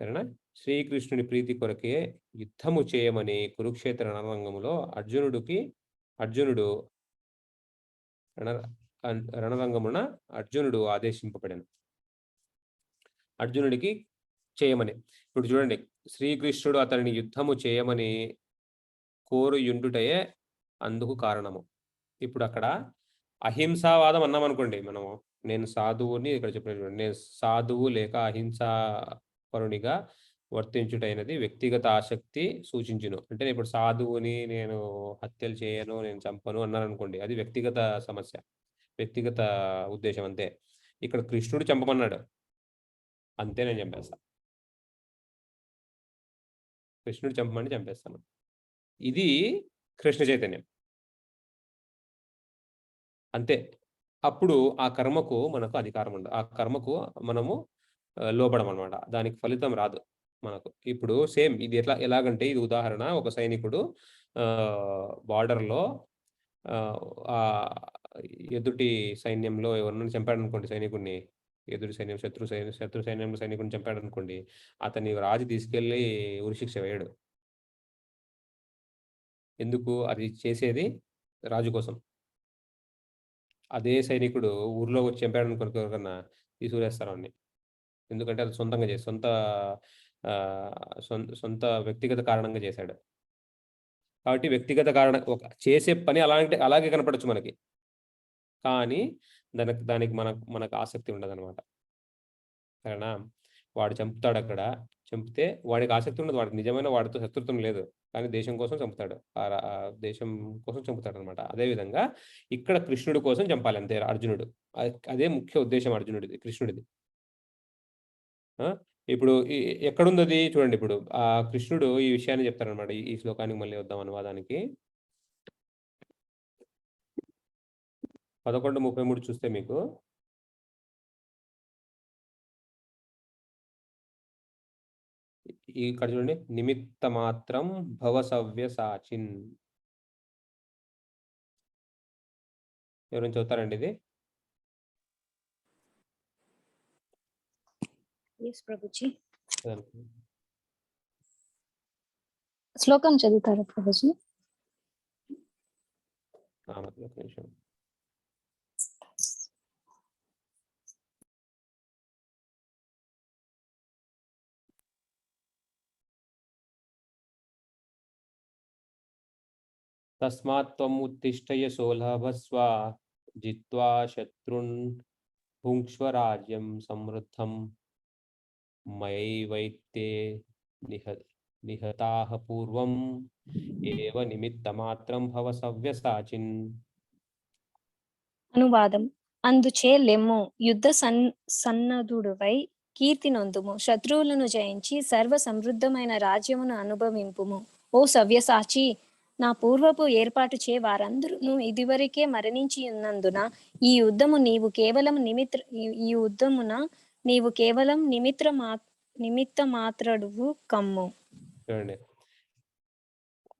సరేనా? శ్రీకృష్ణుని ప్రీతి కొరకే యుద్ధము చేయమని కురుక్షేత్ర రణరంగములో రణరంగమున అర్జునుడు ఆదేశింపబడెను. అర్జునుడికి చేయమని. ఇప్పుడు చూడండి, శ్రీకృష్ణుడు అతనిని యుద్ధము చేయమని కోరుయుండుటయే అందుకు కారణము. ఇప్పుడు అక్కడ అహింసావాదం అన్నామనుకోండి మనము. నేను సాధువుని ఇక్కడ చెప్పాను చూడండి. నేను సాధువు లేక అహింసా పరునిగా వర్తించుటైనది వ్యక్తిగత ఆసక్తి సూచించును. అంటే ఇప్పుడు సాధువుని, నేను హత్యలు చేయను, నేను చంపను అన్నాననుకోండి. అది వ్యక్తిగత సమస్య. వ్యక్తిగత ఉద్దేశం అంతే. ఇక్కడ కృష్ణుడు చంపమన్నాడు. అంతే, నేను చంపేస్తా. కృష్ణుడు చంపమని చంపేస్తాను. ఇది కృష్ణ చైతన్యం. అంతే. అప్పుడు ఆ కర్మకు మనకు అధికారం ఉండదు. ఆ కర్మకు మనము లోబడమనమాట. దానికి ఫలితం రాదు మనకు. ఇప్పుడు సేమ్ ఇది ఎలాగంటే, ఇది ఉదాహరణ, ఒక సైనికుడు బార్డర్‌లో ఎదుటి సైన్యంలో ఎవరినైనా చంపాడనుకోండి సైనికుడిని. ఎదుటి సైన్యం శత్రు సైన్యంలో సైనికుడిని చంపాడనుకోండి. అతన్ని రాజు తీసుకెళ్ళి ఉరిశిక్ష వేయడు. ఎందుకు? అది చేసేది రాజు కోసం. అదే సైనికుడు ఊర్లో వచ్చి చంపాడనుకోండి ఎవరికన్నా, తీసి ఊరేస్తారు వాడిని. ఎందుకంటే అది సొంతంగా సొంత వ్యక్తిగత కారణంగా చేశాడు. కాబట్టి వ్యక్తిగత చేసే పని అలాగే కనపడొచ్చు మనకి. కానీ దానికి మనకు ఆసక్తి ఉండదనమాట. సరేనా? వాడు చంపుతాడక్కడ. చంపితే వాడికి ఆసక్తి ఉండదు. వాడికి నిజమైన వాడితో శత్రుత్వం లేదు. కానీ దేశం కోసం చంపుతాడు. దేశం కోసం చంపుతాడనమాట. అదేవిధంగా ఇక్కడ కృష్ణుడి కోసం చంపాలి అంతే అర్జునుడు. అదే ముఖ్య ఉద్దేశ్యం కృష్ణుడిది. ఇప్పుడు ఎక్కడుందది చూడండి. ఇప్పుడు కృష్ణుడు ఈ విషయాన్ని చెప్తారనమాట. ఈ శ్లోకానికి మళ్ళీ వద్దాం అనువాదానికి. 11:33 చూస్తే మీకు ఇక్కడ చూడండి, నిమిత్త మాత్రం భవసవ్యసాచిన్. ఎవరైనా చదువుతారండి ఇది? ప్రభుజీ. శ్లోకం చదువుతారా ప్రభుజీ? ఒక నిమిషం. తస్మాత్ త్వం ఉత్తిష్ఠ యశో లభస్వ జిత్వా శత్రున్ భుంక్ష్వ రాజ్యం సమృద్ధం మయైవైతే నిహతాః పూర్వం ఏవ నిమిత్తమాత్రం భవ సవ్యసాచిన్. అనువాదం. అందుచే లెమ్ము, యుద్ధ సన్నద్ధుడవై కీర్తి నొందుము, శత్రువులను జయించి సర్వ సమృద్ధమైన రాజ్యమును అనుభవింపుము. ఓ సవ్యసాచి, నా పూర్వపు ఏర్పాటు చే వారందరూ ఇదివరకే మరణించి ఉన్నందున ఈ యుద్ధమున నీవు కేవలం నిమిత్త మాత్రుడువు కమ్ము. చూడండి,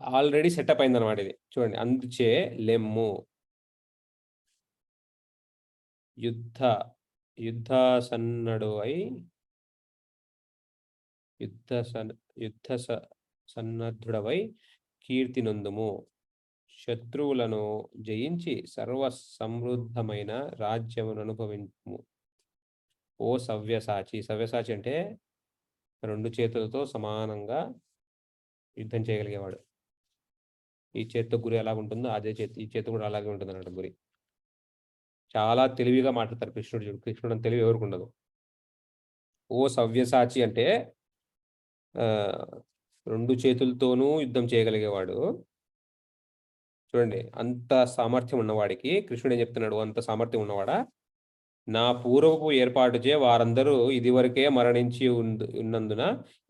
ఆల్రెడీ సెటప్ అయిందన్నమాట ఇది. చూడండి, అందుచే లెమ్ము, యుద్ధ సన్నడువై సన్నద్ధుడవై కీర్తి నొందుము, శత్రువులను జయించి సర్వ సమృద్ధమైన రాజ్యమును అనుభవించుము. ఓ సవ్యసాచి. సవ్యసాచి అంటే 2 చేతులతో సమానంగా యుద్ధం చేయగలిగేవాడు. ఈ చేత్తో గురి ఎలా ఉంటుందో ఈ చేతి కూడా అలాగే ఉంటుంది అన్నట్టు గురి. చాలా తెలివిగా మాట్లాడతారు కృష్ణుడు అని తెలివి ఎవరికి ఉండదు. ఓ సవ్యసాచి అంటే 2 చేతులతోనూ యుద్ధం చేయగలిగేవాడు. చూడండి, అంత సామర్థ్యం ఉన్నవాడికి కృష్ణుడు ఏం చెప్తున్నాడు? అంత సామర్థ్యం ఉన్నవాడా? నా పూర్వపు ఏర్పాటుచే వారందరూ ఇదివరకే మరణించి ఉన్నందున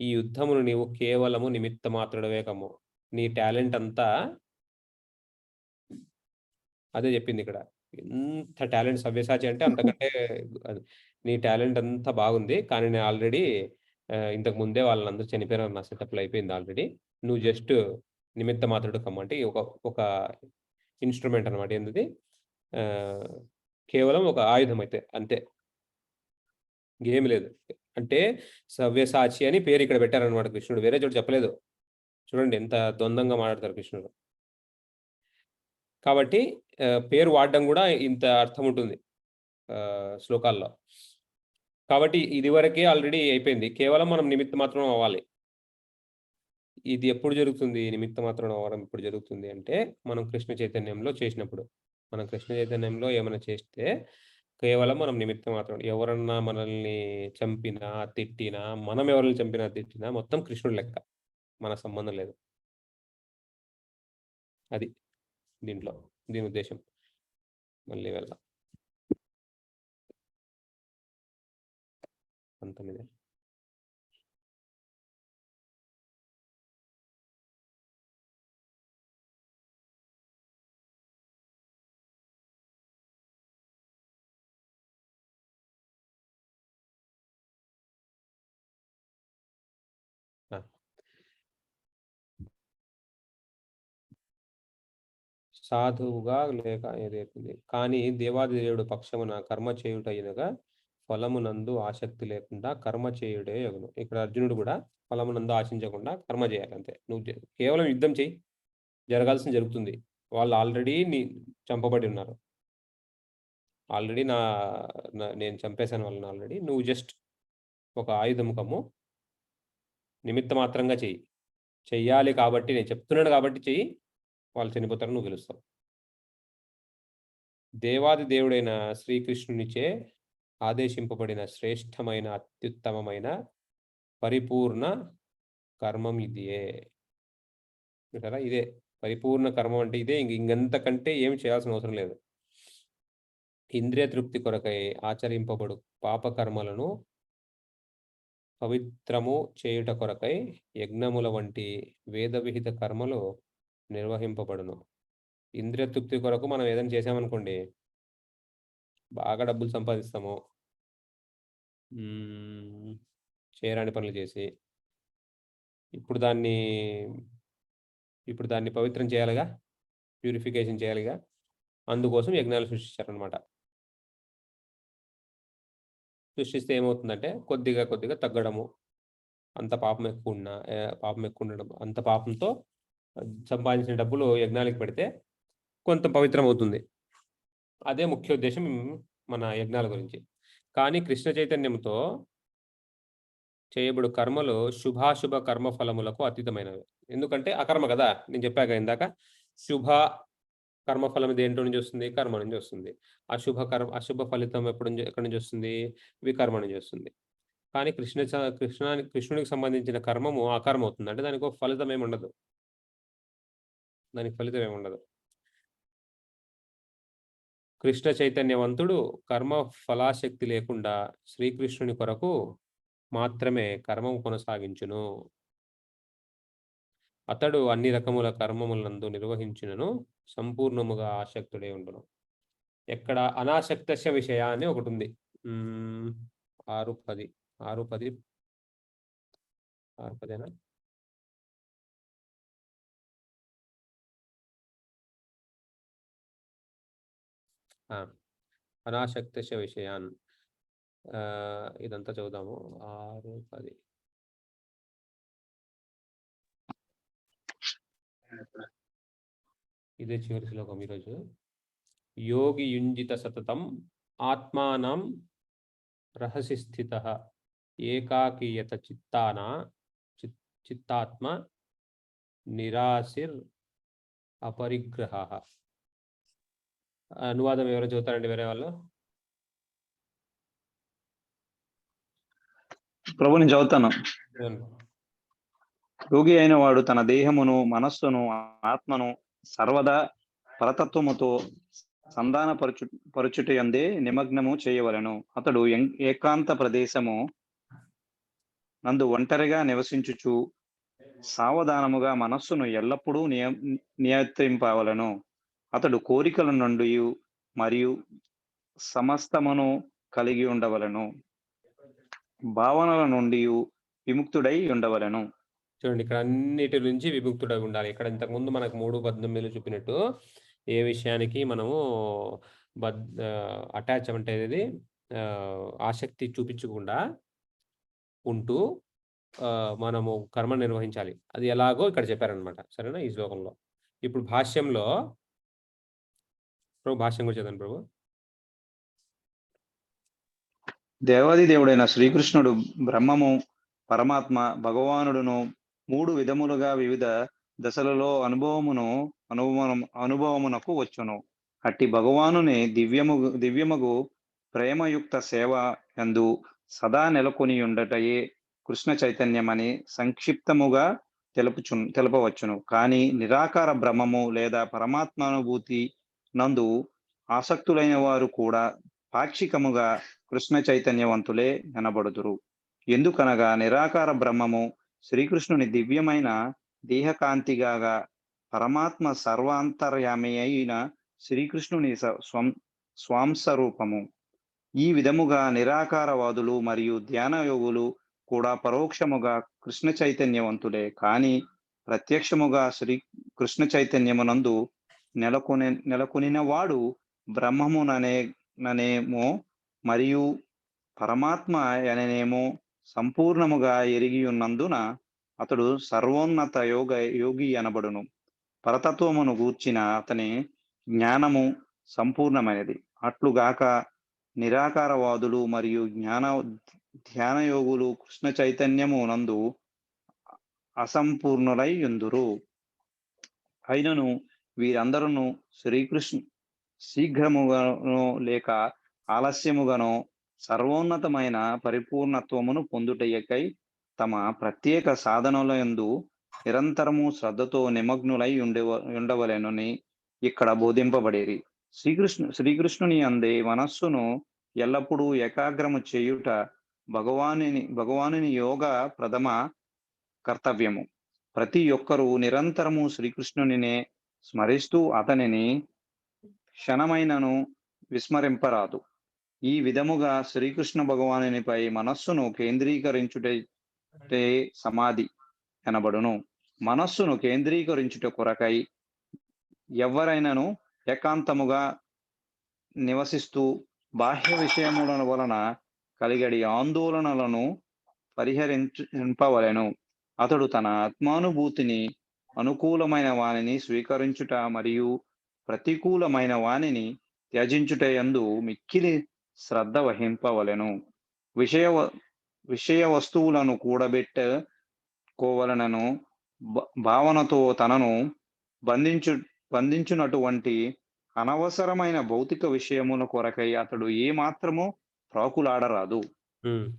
ఈ యుద్ధమును నీవు కేవలము నిమిత్త మాత్రుడవే కమ్ము. నీ టాలెంట్ అంతా, అదే చెప్పింది ఇక్కడ. ఎంత టాలెంట్ సవ్యసాచి అంటే అంతకంటే నీ టాలెంట్ అంతా బాగుంది, కానీ నేను ఆల్రెడీ ఇంతకు ముందే వాళ్ళందరూ చనిపోయారు, నా సెటప్లో అయిపోయింది ఆల్రెడీ. నువ్వు జస్ట్ నిమిత్త మాత్రుడు కమ్మంటే ఒక ఇన్స్ట్రుమెంట్ అనమాట. ఏంది? కేవలం ఒక ఆయుధం అయితే అంతే, ఇంకేమి లేదు. అంటే సవ్యసాచి అని పేరు ఇక్కడ పెట్టారనమాట కృష్ణుడు, వేరే చోటు చెప్పలేదు. చూడండి ఎంత ద్వంద్వంగా మాట్లాడతారు కృష్ణుడు. కాబట్టి పేరు వాడడం కూడా ఇంత అర్థం ఉంటుంది శ్లోకాల్లో. కాబట్టి ఇది వరకే ఆల్రెడీ అయిపోయింది. కేవలం మనం నిమిత్త మాత్రం అవ్వాలి. ఇది ఎప్పుడు జరుగుతుంది? నిమిత్త మాత్రం అవ్వడం ఎప్పుడు జరుగుతుంది అంటే, మనం కృష్ణ చైతన్యంలో చేసినప్పుడు. మనం కృష్ణ చైతన్యంలో ఏమైనా చేస్తే, కేవలం మనం నిమిత్త మాత్రం. ఎవరన్నా మనల్ని చంపినా, తిట్టినా, మనం ఎవరిని చంపినా, తిట్టినా మొత్తం కృష్ణుడి లెక్క. మనకు సంబంధం లేదు. అది దీంట్లో. దీని ఉద్దేశ్యం. మళ్ళీ వెళ్దాం. 19. ఆ! సాధువుగా లేక ఏదైతుంది. కానీ దేవాది దేవుడు పక్షమున కర్మ చేయుటయనగా ఫలమునందు ఆసక్తి లేకుండా కర్మ చేయుడే యగును. ఇక్కడ అర్జునుడు కూడా ఫలమునందు ఆశించకుండా కర్మ చేయాలి అంతే. నువ్వు కేవలం యుద్ధం చెయ్యి. జరగాల్సింది జరుగుతుంది. వాళ్ళు ఆల్రెడీ చంపబడి ఉన్నారు. ఆల్రెడీ నేను చంపేసాను వాళ్ళని ఆల్రెడీ. నువ్వు జస్ట్ ఒక ఆయుధం కమ్ము. నిమిత్త మాత్రంగా చెయ్యి. చెయ్యాలి కాబట్టి నేను చెప్తున్నాను కాబట్టి చెయ్యి. వాళ్ళు చనిపోతారు. నువ్వు గెలుస్తావు. దేవాది దేవుడైన శ్రీకృష్ణునిచే ఆదేశింపబడిన శ్రేష్టమైన, అత్యుత్తమమైన, పరిపూర్ణ కర్మం ఇదియే. చూసారా? ఇదే పరిపూర్ణ కర్మం అంటే ఇదే. ఇంకంతకంటే ఏమి చేయాల్సిన అవసరం లేదు. ఇంద్రియ తృప్తి కొరకై ఆచరింపబడు పాపకర్మలను పవిత్రము చేయుట కొరకై యజ్ఞముల వంటి వేద విహిత కర్మలు నిర్వహింపబడును. ఇంద్రియ తృప్తి కొరకు మనం ఏదైనా చేసామనుకోండి, బాగా డబ్బులు సంపాదిస్తాము. చేయరాని పనులు చేసి ఇప్పుడు దాన్ని పవిత్రం చేయాలిగా, ప్యూరిఫికేషన్ చేయాలిగా. అందుకోసం యజ్ఞాలు సృష్టించారనమాట. సృష్టిస్తే ఏమవుతుందంటే కొద్దిగా కొద్దిగా తగ్గడము. అంత పాపం ఎక్కువ ఉండడం, అంత పాపంతో సంపాదించిన డబ్బులు యజ్ఞాలకు పెడితే కొంత పవిత్రం అవుతుంది. అదే ముఖ్య ఉద్దేశం మన యజ్ఞాల గురించి. కానీ కృష్ణ చైతన్యంతో చేయబడు కర్మలు శుభాశుభ కర్మ ఫలములకు అతీతమైనవి. ఎందుకంటే అకర్మ కదా! నేను చెప్పాగా ఇందాక. శుభ కర్మఫలం దేంట్లో నుంచి వస్తుంది? కర్మ నుంచి వస్తుంది. అశుభ ఫలితం ఎక్కడి నుంచి వస్తుంది? వికర్మ నుంచి వస్తుంది. కానీ కృష్ణునికి సంబంధించిన కర్మము అకర్మ అవుతుంది. అంటే దానికి ఫలితం ఏముండదు. కృష్ణ చైతన్యవంతుడు కర్మ ఫలాశక్తి లేకుండా శ్రీకృష్ణుని కొరకు మాత్రమే కర్మము కొనసాగించును. అతడు అన్ని రకముల కర్మములందు నిర్వహించినను సంపూర్ణముగా ఆసక్తుడే ఉండును. ఎక్కడ అనాసక్తస్య విషయ అని ఒకటి ఉంది. 6:10 6:10 అనాసక్తస్య విషయాన్. ఇదంతా చదువుదాము. 6:10 ఇదే చివరి శ్లోకం ఈరోజు. యోగి యుంజిత సతతం ఆత్మానం రహసి స్థిత ఏకాకీయత చిత్తాత్మ నిరాశిర్ అపరిగ్రహ. అనువాదం ఎవరో చదువుతారండి వేరే వాళ్ళు? ప్రభు నేను చదువుతాను. యోగి అయిన వాడు తన దేహమును, మనస్సును, ఆత్మను సర్వదా పరతత్వముతో సంధాన పరచుట యందే నిమగ్నము చేయవలెను. అతడు ఏకాంత ప్రదేశము నందు ఒంటరిగా నివసించుచు సావధానముగా మనస్సును ఎల్లప్పుడూ నియంత్రింపవలెను. అతడు కోరికల నుండి మరియు సమస్తమును కలిగి ఉండవలెను. భావనల నుండి విముక్తుడై ఉండవలెను. చూడండి, ఇక్కడ అన్నిటి నుంచి విముక్తుడై ఉండాలి. ఇక్కడ ఇంతకుముందు మనకు 3:18 చూపినట్టు ఏ విషయానికి మనము అటాచ్మెంట్ అనేది ఆసక్తి చూపించకుండా ఉంటూ మనము కర్మ నిర్వహించాలి. అది ఎలాగో ఇక్కడ చెప్పారనమాట. సరేనా? ఈ శ్లోకంలో. ఇప్పుడు భాష్యంలో భాష్యం కూడా చదవండి ప్రభు. దేవాది దేవుడైన శ్రీకృష్ణుడు బ్రహ్మము, పరమాత్మ, భగవానుడును 3 విధములుగా వివిధ దశలలో అనుభవమునకు వచ్చును. అట్టి భగవానుని దివ్యమగు ప్రేమయుక్త సేవ యందు సదా నెలకొనియుండుటయే కృష్ణ చైతన్యమని సంక్షిప్తముగా తెలుపవచ్చును. కానీ నిరాకార బ్రహ్మము లేదా పరమాత్మానుభూతి నందు ఆసక్తులైన వారు కూడా పాక్షికముగా కృష్ణ చైతన్యవంతులే అనబడుదురు. ఎందుకనగా నిరాకార బ్రహ్మము శ్రీకృష్ణుని దివ్యమైన దేహకాంతిగా పరమాత్మ సర్వాంతర్యామి అయిన శ్రీకృష్ణుని స్వాంసరూపము. ఈ విధముగా నిరాకారవాదులు మరియు ధ్యాన యోగులు కూడా పరోక్షముగా కృష్ణ చైతన్యవంతులే, కానీ ప్రత్యక్షముగా శ్రీ కృష్ణ చైతన్యమునందు నెలకొనిన వాడు బ్రహ్మముననేమో మరియు పరమాత్మ అననేమో సంపూర్ణముగా ఎరిగి ఉన్నందున అతడు సర్వోన్నత యోగి అనబడును. పరతత్వమును గూర్చిన అతని జ్ఞానము సంపూర్ణమైనది. అట్లుగాక నిరాకారవాదులు మరియు ధ్యాన యోగులు కృష్ణ చైతన్యము నందు అసంపూర్ణులై యుందురు. అయినను వీరందరూ శీఘ్రముగానో లేక ఆలస్యముగానో సర్వోన్నతమైన పరిపూర్ణత్వమును పొందుటకై తమ ప్రత్యేక సాధనలందు నిరంతరము శ్రద్ధతో నిమగ్నులై ఉండవలెనని ఇక్కడ బోధింపబడేది. శ్రీకృష్ణుని అందే మనస్సును ఎల్లప్పుడూ ఏకాగ్రము చేయుట భగవానుని యోగ ప్రథమ కర్తవ్యము. ప్రతి ఒక్కరూ నిరంతరము శ్రీకృష్ణునినే స్మరిస్తూ అతనిని క్షణమైనను విస్మరింపరాదు. ఈ విధముగా శ్రీకృష్ణ భగవానునిపై మనస్సును కేంద్రీకరించుటే సమాధి అనబడును. మనస్సును కేంద్రీకరించుట కొరకై ఎవరైనను ఏకాంతముగా నివసిస్తూ బాహ్య విషయముల వలన కలిగడి ఆందోళనలను పరిహరింపవలెను. అతడు తన ఆత్మానుభూతిని అనుకూలమైన వానిని స్వీకరించుట మరియు ప్రతికూలమైన వానిని త్యజించుటయందు మిక్కిలి శ్రద్ధ వహింపవలెను. విషయ వస్తువులను కూడబెట్టుకోవలనను భావనతో తనను బంధించునటువంటి అనవసరమైన భౌతిక విషయముల కొరకై అతడు ఏ మాత్రము ప్రాకులాడరాదు.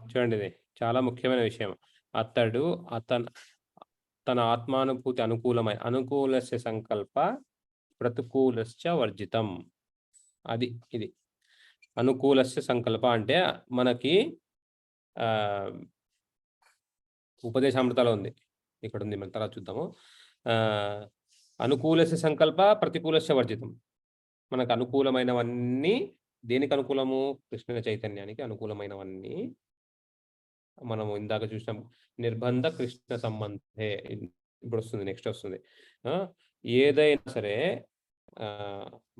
చూడండి, ఇది చాలా ముఖ్యమైన విషయం. అతడు తన ఆత్మానుభూతి అనుకూలస్య సంకల్ప ప్రతికూలస్య వర్జితం. ఇది అనుకూలస్య సంకల్ప అంటే మనకి ఉపదేశామృతాలో ఉంది, ఇక్కడ ఉంది, మన తర్వాత చూద్దాము. అనుకూలస్య సంకల్ప ప్రతికూలస్య వర్జితం. మనకు అనుకూలమైనవన్నీ దేనికి అనుకూలము? కృష్ణ చైతన్యానికి అనుకూలమైనవన్నీ. మనము ఇందాక చూసినాం నిర్బంధ కృష్ణ సంబంధే. ఇప్పుడు వస్తుంది, నెక్స్ట్ వస్తుంది. ఏదైనా సరే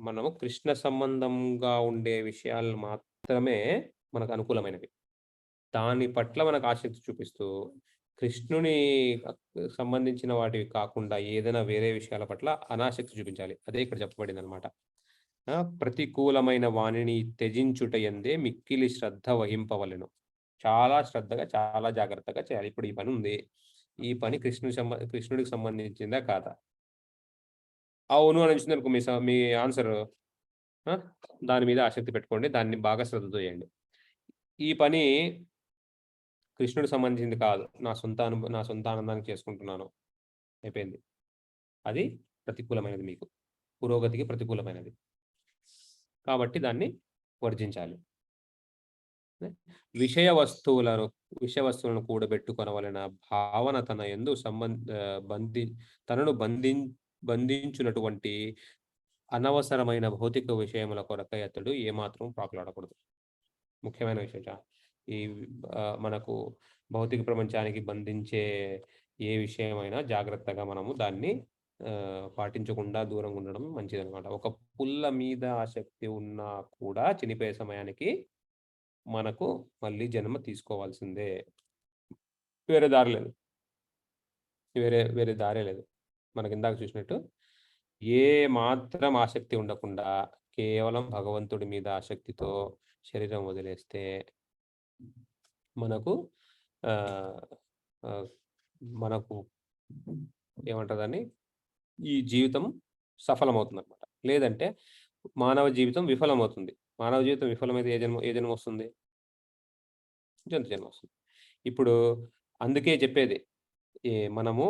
మనము కృష్ణ సంబంధంగా ఉండే విషయాలు మాత్రమే మనకు అనుకూలమైనవి. దాని పట్ల మనకు ఆసక్తి చూపిస్తూ కృష్ణుని సంబంధించిన వాటివి కాకుండా ఏదైనా వేరే విషయాల పట్ల అనాసక్తి చూపించాలి. అదే ఇక్కడ చెప్పబడింది అనమాట. ప్రతికూలమైన వాణిని త్యజించుటయందే మిక్కిలి శ్రద్ధ వహింపవలెను. చాలా శ్రద్ధగా, చాలా జాగ్రత్తగా చేయాలి. ఇప్పుడు ఈ పని ఉంది, ఈ పని కృష్ణుడికి సంబంధించిందా కాదా? అవును అని వచ్చింది అనుకో, మీ ఆన్సర్ దాని మీద ఆసక్తి పెట్టుకోండి, దాన్ని బాగా శ్రద్ధతో చేయండి. ఈ పని కృష్ణుడికి సంబంధించింది కాదు, నా సొంత ఆనందానికి చేసుకుంటున్నాను, అయిపోయింది. అది ప్రతికూలమైనది, మీకు పురోగతికి ప్రతికూలమైనది. కాబట్టి దాన్ని వర్జించాలి. విషయ వస్తువులను కూడబెట్టుకొనవలన భావన తన యందు తనను బంధించునటువంటి అనవసరమైన భౌతిక విషయముల కొరకై అతడు ఏమాత్రం ప్రాకులాడకూడదు. ముఖ్యమైన విషయం. ఈ మనకు భౌతిక ప్రపంచానికి బంధించే ఏ విషయమైనా జాగ్రత్తగా మనము దాన్ని పాటించకుండా దూరంగా ఉండడం మంచిది అనమాట. ఒక పుల్ల మీద ఆసక్తి ఉన్నా కూడా చనిపోయే సమయానికి మనకు మళ్ళీ జన్మ తీసుకోవాల్సిందే, వేరే దారి లేదు, వేరే దారే లేదు. మనకి ఇందాక చూసినట్టు ఏ మాత్రం ఆసక్తి ఉండకుండా కేవలం భగవంతుడి మీద ఆసక్తితో శరీరం వదిలేస్తే మనకు మనకు ఏమంటారు దాన్ని, ఈ జీవితం సఫలమవుతుందన్నమాట. లేదంటే మానవ జీవితం విఫలమవుతుంది. మానవ జీవితం విఫలమైతే ఏ జన్మ వస్తుంది? జంతు జన్మ వస్తుంది. ఇప్పుడు అందుకే చెప్పేది, మనము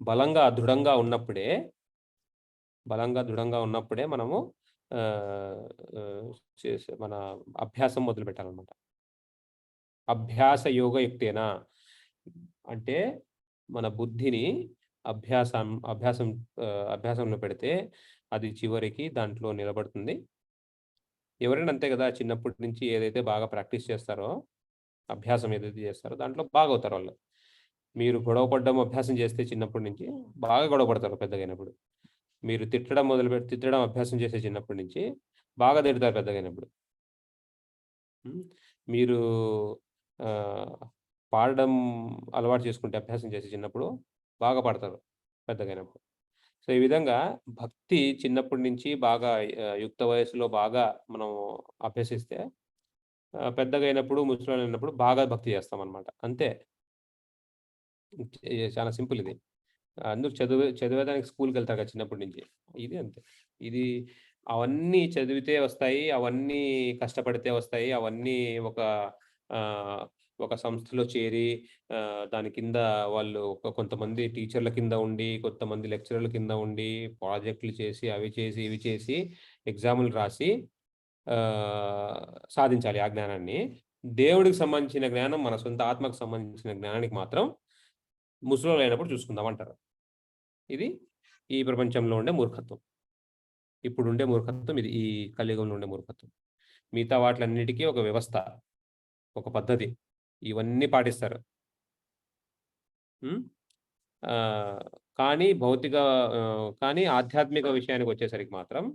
బలంగా దృఢంగా ఉన్నప్పుడే మనము మన అభ్యాసం మొదలుపెట్టాలన్నమాట. అభ్యాస యోగయుక్తేన అంటే మన బుద్ధిని అభ్యాసంలో పెడితే అది చివరికి దాంట్లో నిలబడుతుంది. ఎవరైనా అంతే కదా! చిన్నప్పటి నుంచి ఏదైతే బాగా ప్రాక్టీస్ చేస్తారో, అభ్యాసం ఏదైతే చేస్తారో దాంట్లో బాగవుతారు వాళ్ళు. మీరు గొడవ పడడం అభ్యాసం చేస్తే చిన్నప్పటి నుంచి బాగా గొడవ పడతారు పెద్దగైనప్పుడు. మీరు తిట్టడం అభ్యాసం చేసే చిన్నప్పటి నుంచి బాగా తిడతారు పెద్దగైనప్పుడు. మీరు పాడడం అలవాటు చేసుకుంటే అభ్యాసం చేసి చిన్నప్పుడు బాగా పాడతారు పెద్దగైనప్పుడు. సో, ఈ విధంగా భక్తి చిన్నప్పటి నుంచి బాగా యుక్త వయస్సులో బాగా మనం అభ్యసిస్తే పెద్దగైనప్పుడు, ముసలోళ్ళైనప్పుడు బాగా భక్తి చేస్తామనమాట. అంతే. చాలా సింపుల్ ఇది. అందరూ చదివేదానికి స్కూల్‌కెళ్తారు కదా! చిన్నప్పటి నుంచి. ఇది అంతే. ఇది అవన్నీ చదివితే వస్తాయి. అవన్నీ కష్టపడితే వస్తాయి. అవన్నీ ఆహ్, ఒక సంస్థలో చేరి దాని కింద వాళ్ళు కొంతమంది టీచర్ల కింద ఉండి, కొంతమంది లెక్చరర్ల కింద ఉండి, ప్రాజెక్టులు చేసి, అవి చేసి, ఇవి చేసి, ఎగ్జాములు రాసి సాధించాలి ఆ జ్ఞానాన్ని. దేవుడికి సంబంధించిన జ్ఞానం, మన సొంత ఆత్మకు సంబంధించిన జ్ఞానానికి మాత్రం ముసలోళ్ళైనప్పుడు చూసుకుందాం అంటారు. ఇది ఈ ప్రపంచంలో ఉండే మూర్ఖత్వం. ఇప్పుడుండే మూర్ఖత్వం ఇది. ఈ కలియుగంలో ఉండే మూర్ఖత్వం. మిగతా వాటిలన్నిటికీ ఒక వ్యవస్థ, ఒక పద్ధతి. ఇవన్నీ పాటిస్తారు. కానీ కానీ ఆధ్యాత్మిక విషయానికొచ్చేసరికి మాత్రం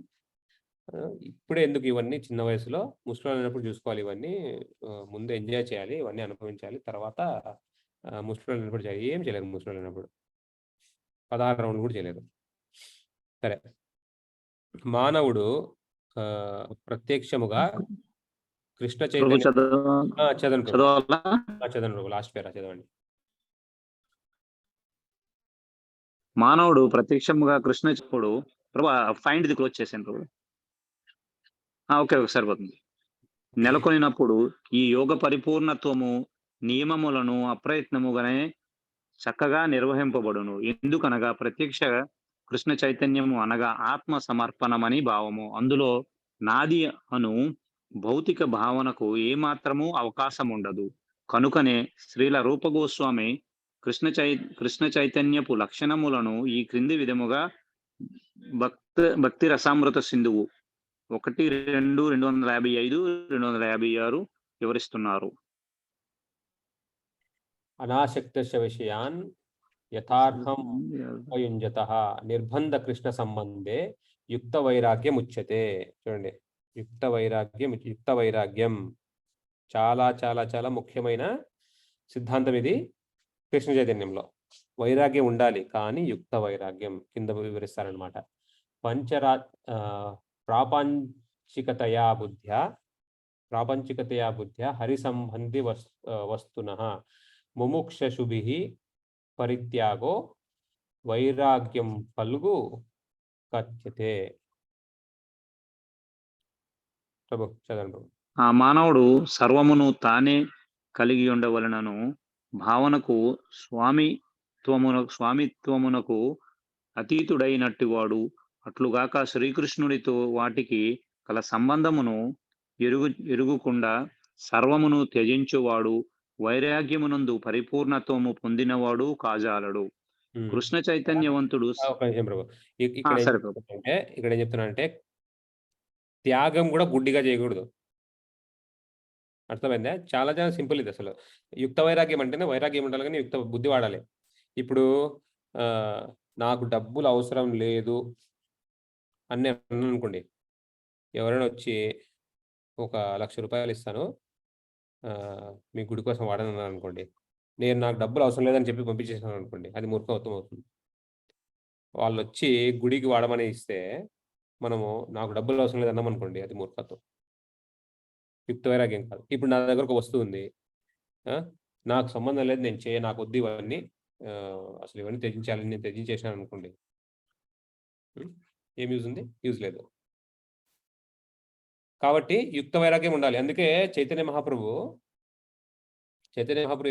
ఇప్పుడే ఎందుకు ఇవన్నీ చిన్న వయసులో, ముసలోళ్ళైనప్పుడు చూసుకోవాలి ఇవన్నీ. ముందు ఎంజాయ్ చేయాలి, ఇవన్నీ అనుభవించాలి. తర్వాత ముసలోళ్ళైనప్పుడు చేయాలి. ఏం చేయలేరు ముసలోళ్ళైనప్పుడు. 16 రౌండ్లు కూడా చేయలేరు. సరే. మానవుడు ప్రత్యక్షముగా కృష్ణ చైతన్య చదవండి. చదవండి. లాస్ట్ పేరా చదవండి. మానవుడు ప్రత్యక్షముగా కృష్ణ చెప్పుడు ప్రభు ఫైండ్ ది క్లోజ్ చేశాను ప్రభు. ఓకే. సరిపోతుంది. నెలకొనినప్పుడు ఈ యోగ పరిపూర్ణత్వము నియమములను అప్రయత్నముగానే చక్కగా నిర్వహింపబడును. ఎందుకనగా ప్రత్యక్ష కృష్ణ చైతన్యము అనగా ఆత్మ సమర్పణమని భావము. అందులో నాది అను భౌతిక భావనకు ఏమాత్రము అవకాశం ఉండదు. కనుకనే శ్రీల రూపగోస్వామి కృష్ణ చైతన్యపు లక్షణములను ఈ క్రింది విధముగా భక్తి రసామృత సింధువు 1-2-255, 256 వివరిస్తున్నారు. అనాసక్తస్య విషయాన్ యథార్థం ఉపయుంజతః నిర్బంధ కృష్ణ సంబంధే యుక్త వైరాగ్యం ఉచ్యతే. చూడండి, యుక్త వైరాగ్యం చాలా చాలా చాలా ముఖ్యమైన సిద్ధాంతం ఇది. కృష్ణ చైతన్యంలో వైరాగ్యం ఉండాలి, కానీ యుక్త వైరాగ్యం కింద వివరిస్తారనమాట. ప్రాపంచికతయా బుద్ధ్యా హరిసంబంధి వస్తునః ముముక్షుభిః పరిత్యాగో వైరాగ్యం పలుగు కథ్యతే. ప్రభు చదవండి ప్రభు. ఆ మానవుడు సర్వమును తానే కలిగి ఉండవలనను భావనకు స్వామిత్వమునకు అతీతుడైనట్టువాడు. అట్లుగాక శ్రీకృష్ణుడితో వాటికి కల సంబంధమును ఎరుగుకుండా సర్వమును త్యజించువాడు వైరాగ్యమునందు పరిపూర్ణత్వము పొందినవాడు కాజాలడు. కృష్ణ చైతన్యవంతుడు. ఇక్కడ ఏం చెప్తున్నానంటే త్యాగం కూడా గుడ్డిగా చేయకూడదు. అర్థమైందా? చాలా చాలా సింపుల్ ఇది. అసలు యుక్త వైరాగ్యం అంటేనే వైరాగ్యం ఉండాలి, కానీ యుక్త బుద్ధి వాడాలి. ఇప్పుడు నాకు డబ్బులు అవసరం లేదు అని నేను అన్నాను అనుకోండి, ఎవరైనా వచ్చి ఒక 1,00,000 రూపాయలు ఇస్తాను మీ గుడి కోసం వాడను అన్నాను అనుకోండి, నేను నాకు డబ్బులు అవసరం లేదని చెప్పి పంపించేసాను అనుకోండి, అది మూర్ఖత్వం అవుతుంది. వాళ్ళు వచ్చి గుడికి వాడమని ఇస్తే మనము నాకు డబ్బులు అవసరం లేదు అన్నాం అనుకోండి, అది మూర్ఖత్వం, యుక్త వైరాగ్యం కాదు. ఇప్పుడు నా దగ్గర ఒక వస్తువు ఉంది, నాకు సంబంధం లేదు, నేను నాకు వద్దు ఇవన్నీ, అసలు ఇవన్నీ త్యజించాలని నేను త్యజించేసాను అనుకోండి, ఏం యూజ్ ఉంది? యూజ్ లేదు. కాబట్టి యుక్త వైరాగ్యం ఉండాలి. అందుకే చైతన్య మహాప్రభు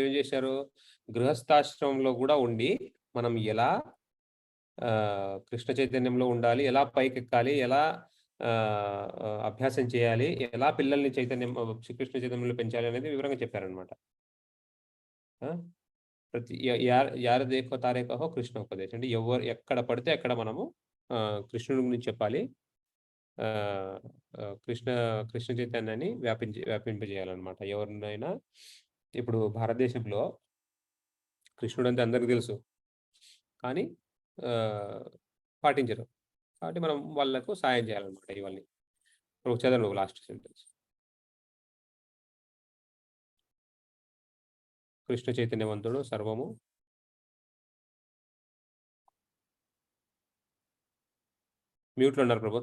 ఏం చేశారు? గృహస్థాశ్రమంలో కూడా ఉండి మనం ఎలా కృష్ణ చైతన్యంలో ఉండాలి, ఎలా పైకెక్కాలి, ఎలా అభ్యాసం చేయాలి, ఎలా పిల్లల్ని కృష్ణ చైతన్యంలో పెంచాలి అనేది వివరంగా చెప్పారనమాట. ప్రతి యార దేఖో తారే కహో కృష్ణ ఉపదేశం. అంటే ఎక్కడ పడితే అక్కడ మనము కృష్ణుడి గురించి చెప్పాలి, కృష్ణ చైతన్యాన్ని వ్యాపింపజేయాలన్నమాట. ఎవరినైనా ఇప్పుడు భారతదేశంలో కృష్ణుడు అంటే అందరికీ తెలుసు, కానీ పాటించరు. కాబట్టి మనం వాళ్ళకు సాయం చేయాలన్నమాట. ఇవన్నీ చదవండి లాస్ట్ సెంటెన్స్. కృష్ణ చైతన్యవంతుడు సర్వము మ్యూట్లో ఉన్నారు ప్రభు.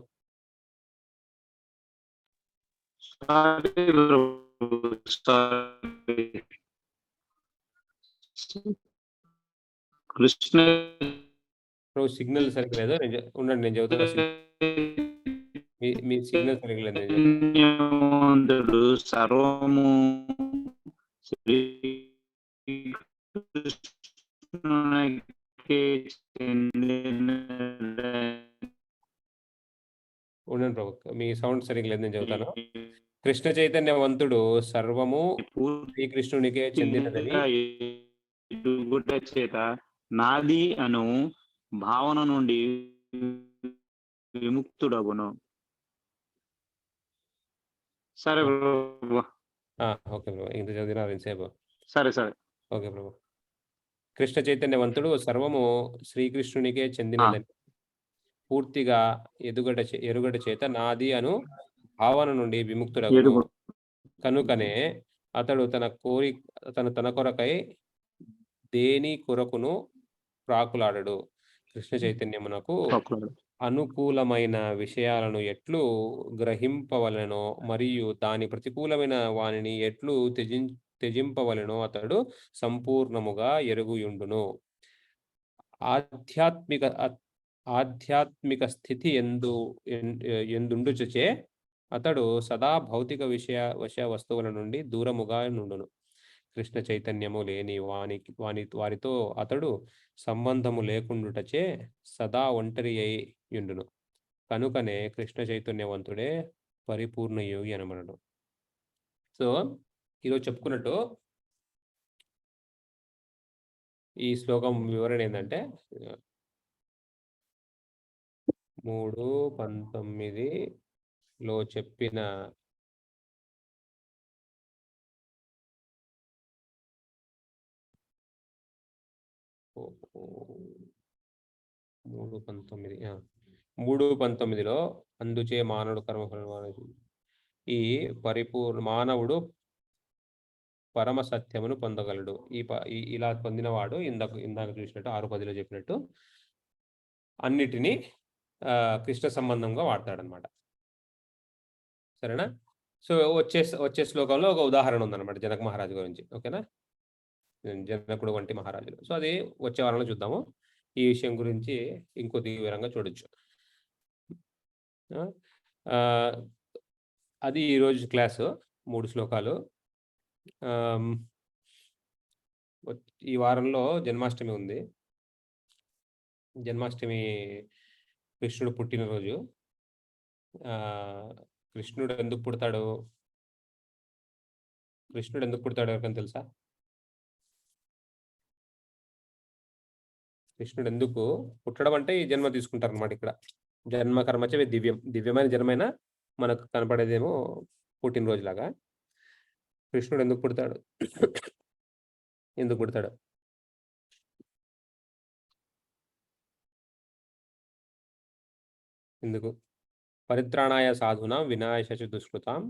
కృష్ణ ప్రభు సిగ్నల్ సరిగ్గా లేదు, ఉండండి నేను చెబుతాను. మీ సిగ్నల్ సరిగ్గా లేదు. సర్వము ఉండండి ప్రభు, మీ సౌండ్ సరిగ్గా లేదు, నేను చెబుతాను. కృష్ణ చైతన్యవంతుడు సర్వము శ్రీకృష్ణునికే చెందినదని చేత నాది అను భావన నుండి విముక్తుడగును. సరే ఓకే ప్రభు, ఇంత చదివినారు ఇంతసేపు. సరే ఓకే ప్రభు. కృష్ణ చైతన్యవంతుడు సర్వము శ్రీకృష్ణునికే చెందినదని పూర్తిగా ఎరుగట చేత నాది అను భావన నుండి విముక్తుడగును. కనుకనే అతడు తన కొరకై దేని కొరకును ప్రాకులాడడు. కృష్ణ చైతన్యమునకు అనుకూలమైన విషయాలను ఎట్లు గ్రహింపవలెనో మరియు దాని ప్రతికూలమైన వానిని ఎట్లు త్యజింపవలెనో అతడు సంపూర్ణముగా ఎరుగుయుండును. ఆధ్యాత్మిక స్థితి ఎందుండుచే అతడు సదా భౌతిక వశ వస్తువుల నుండి దూరముగా నుండును. కృష్ణ చైతన్యము లేని వారితో అతడు సంబంధము లేకుండుటచే సదా ఒంటరి అయి యుండును. కనుకనే కృష్ణ చైతన్యవంతుడే పరిపూర్ణ యోగి అనమనడు. సో ఈరోజు చెప్పుకున్నట్టు ఈ శ్లోకం వివరణ ఏంటంటే 3:19లో చెప్పిన లో అందుచే మానవుడు కర్మఫలం ఈ మానవుడు పరమ సత్యమును పొందగలడు. ఇలా పొందినవాడు ఇందాక చూసినట్టు 6:10లో చెప్పినట్టు అన్నిటినీ కృష్ణ సంబంధంగా వాడతాడనమాట. సరేనా? సో వచ్చే శ్లోకంలో ఒక ఉదాహరణ ఉందన్నమాట జనక మహారాజు గురించి. ఓకేనా? జనకుడు వంటి మహారాజులు. సో అది వచ్చే వారంలో చూద్దాము. ఈ విషయం గురించి ఇంకొద్ది వివరంగా చూడొచ్చు. అది ఈరోజు క్లాసు 3 శ్లోకాలు. ఈ వారంలో జన్మాష్టమి ఉంది. జన్మాష్టమి కృష్ణుడు పుట్టినరోజు. కృష్ణుడు ఎందుకు పుడతాడు ఎవరికైనా తెలుసా? కృష్ణుడు ఎందుకు పుట్టడం అంటే ఈ జన్మ తీసుకుంటారు అనమాట. ఇక్కడ జన్మ కర్మచే దివ్యమైన జన్మైనా మనకు కనపడేదేమో పుట్టినరోజులాగా. కృష్ణుడు ఎందుకు పుడతాడు? ఎందుకు? పరిత్రాణాయ సాధునాం వినాశ దుష్కృతాం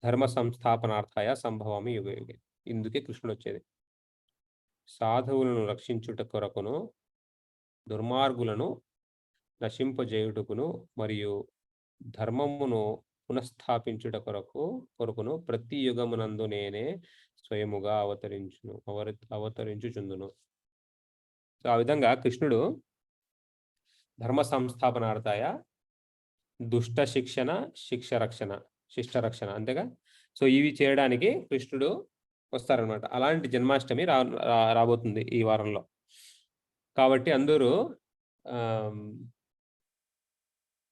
ధర్మ సంస్థాపనార్థాయ సంభవామి యుగ యుగే. ఇందుకే కృష్ణుడు వచ్చేది. సాధువులను రక్షించుట కొరకును, దుర్మార్గులను నశింపజేయుటకును మరియు ధర్మమును పునఃస్థాపించుట కొరకును ప్రతి యుగమునందు నేనే స్వయముగా అవతరించుచుందును. సో ఆ విధంగా కృష్ణుడు ధర్మ సంస్థాపనార్థాయ దుష్ట శిక్షణ శిష్ట రక్షణ అంతేగా. సో ఇవి చేయడానికి కృష్ణుడు వస్తారనమాట. అలాంటి జన్మాష్టమి రాబోతుంది ఈ వారంలో. కాబట్టి అందరూ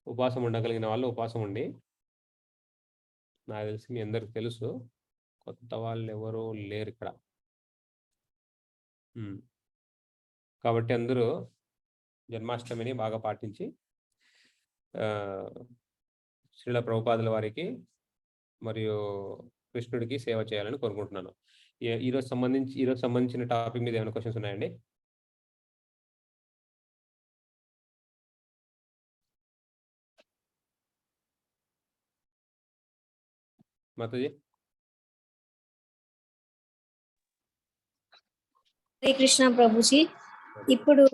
ఉపవాసం ఉండగలిగిన వాళ్ళు ఉపవాసం ఉండి, నాకు తెలిసి మీ అందరికి తెలుసు, కొత్త వాళ్ళు ఎవరూ లేరు ఇక్కడ. కాబట్టి అందరూ జన్మాష్టమిని బాగా పాటించి శ్రీల ప్రభుపాదుల వారికి మరియు కృష్ణుడికి సేవ చేయాలని కోరుకుంటున్నాను. ఈరోజు సంబంధించిన టాపిక్ మీద ఏమైనా క్వశ్చన్స్ ఉన్నాయండి? మాతాజీ. హరే కృష్ణ ప్రభుజీ. ఇప్పుడు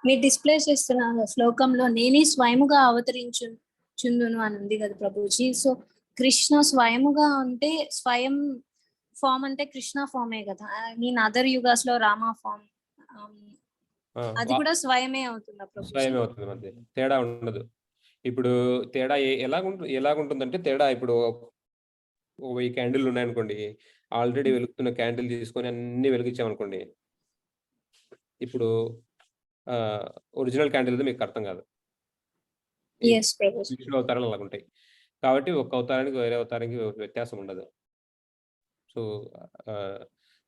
మీరు డిస్ప్లే చేస్తున్న శ్లోకంలో నేనే స్వయముగా అవతరించుచుందును అని ఉంది కదా ప్రభుజీ. సో కృష్ణ స్వయముగా అంటే స్వయం ఫామ్ అంటే కృష్ణ ఫామే కదా. మీన్ అదర్ యుగాస్ లో రామా ఫామ్ అది కూడా స్వయమే అవుతుందా ప్రభుజీ? స్వయమే అవుతుంది, మధ్య తేడా ఉండదు. ఇప్పుడు తేడా ఎలాగుంటుందంటే, తేడా ఇప్పుడు 1000 క్యాండిల్ ఉన్నాయనుకోండి, ఆల్రెడీ వెలుగుతున్న క్యాండిల్ తీసుకొని అన్ని వెలిగించామనుకోండి, ఇప్పుడు ఒరిజినల్ క్యాండిల్ మీకు అర్థం కాదు. విష్ణు అవతారాలు అలాగ ఉంటాయి. కాబట్టి ఒక అవతారానికి వేరే అవతారానికి వ్యత్యాసం ఉండదు. సో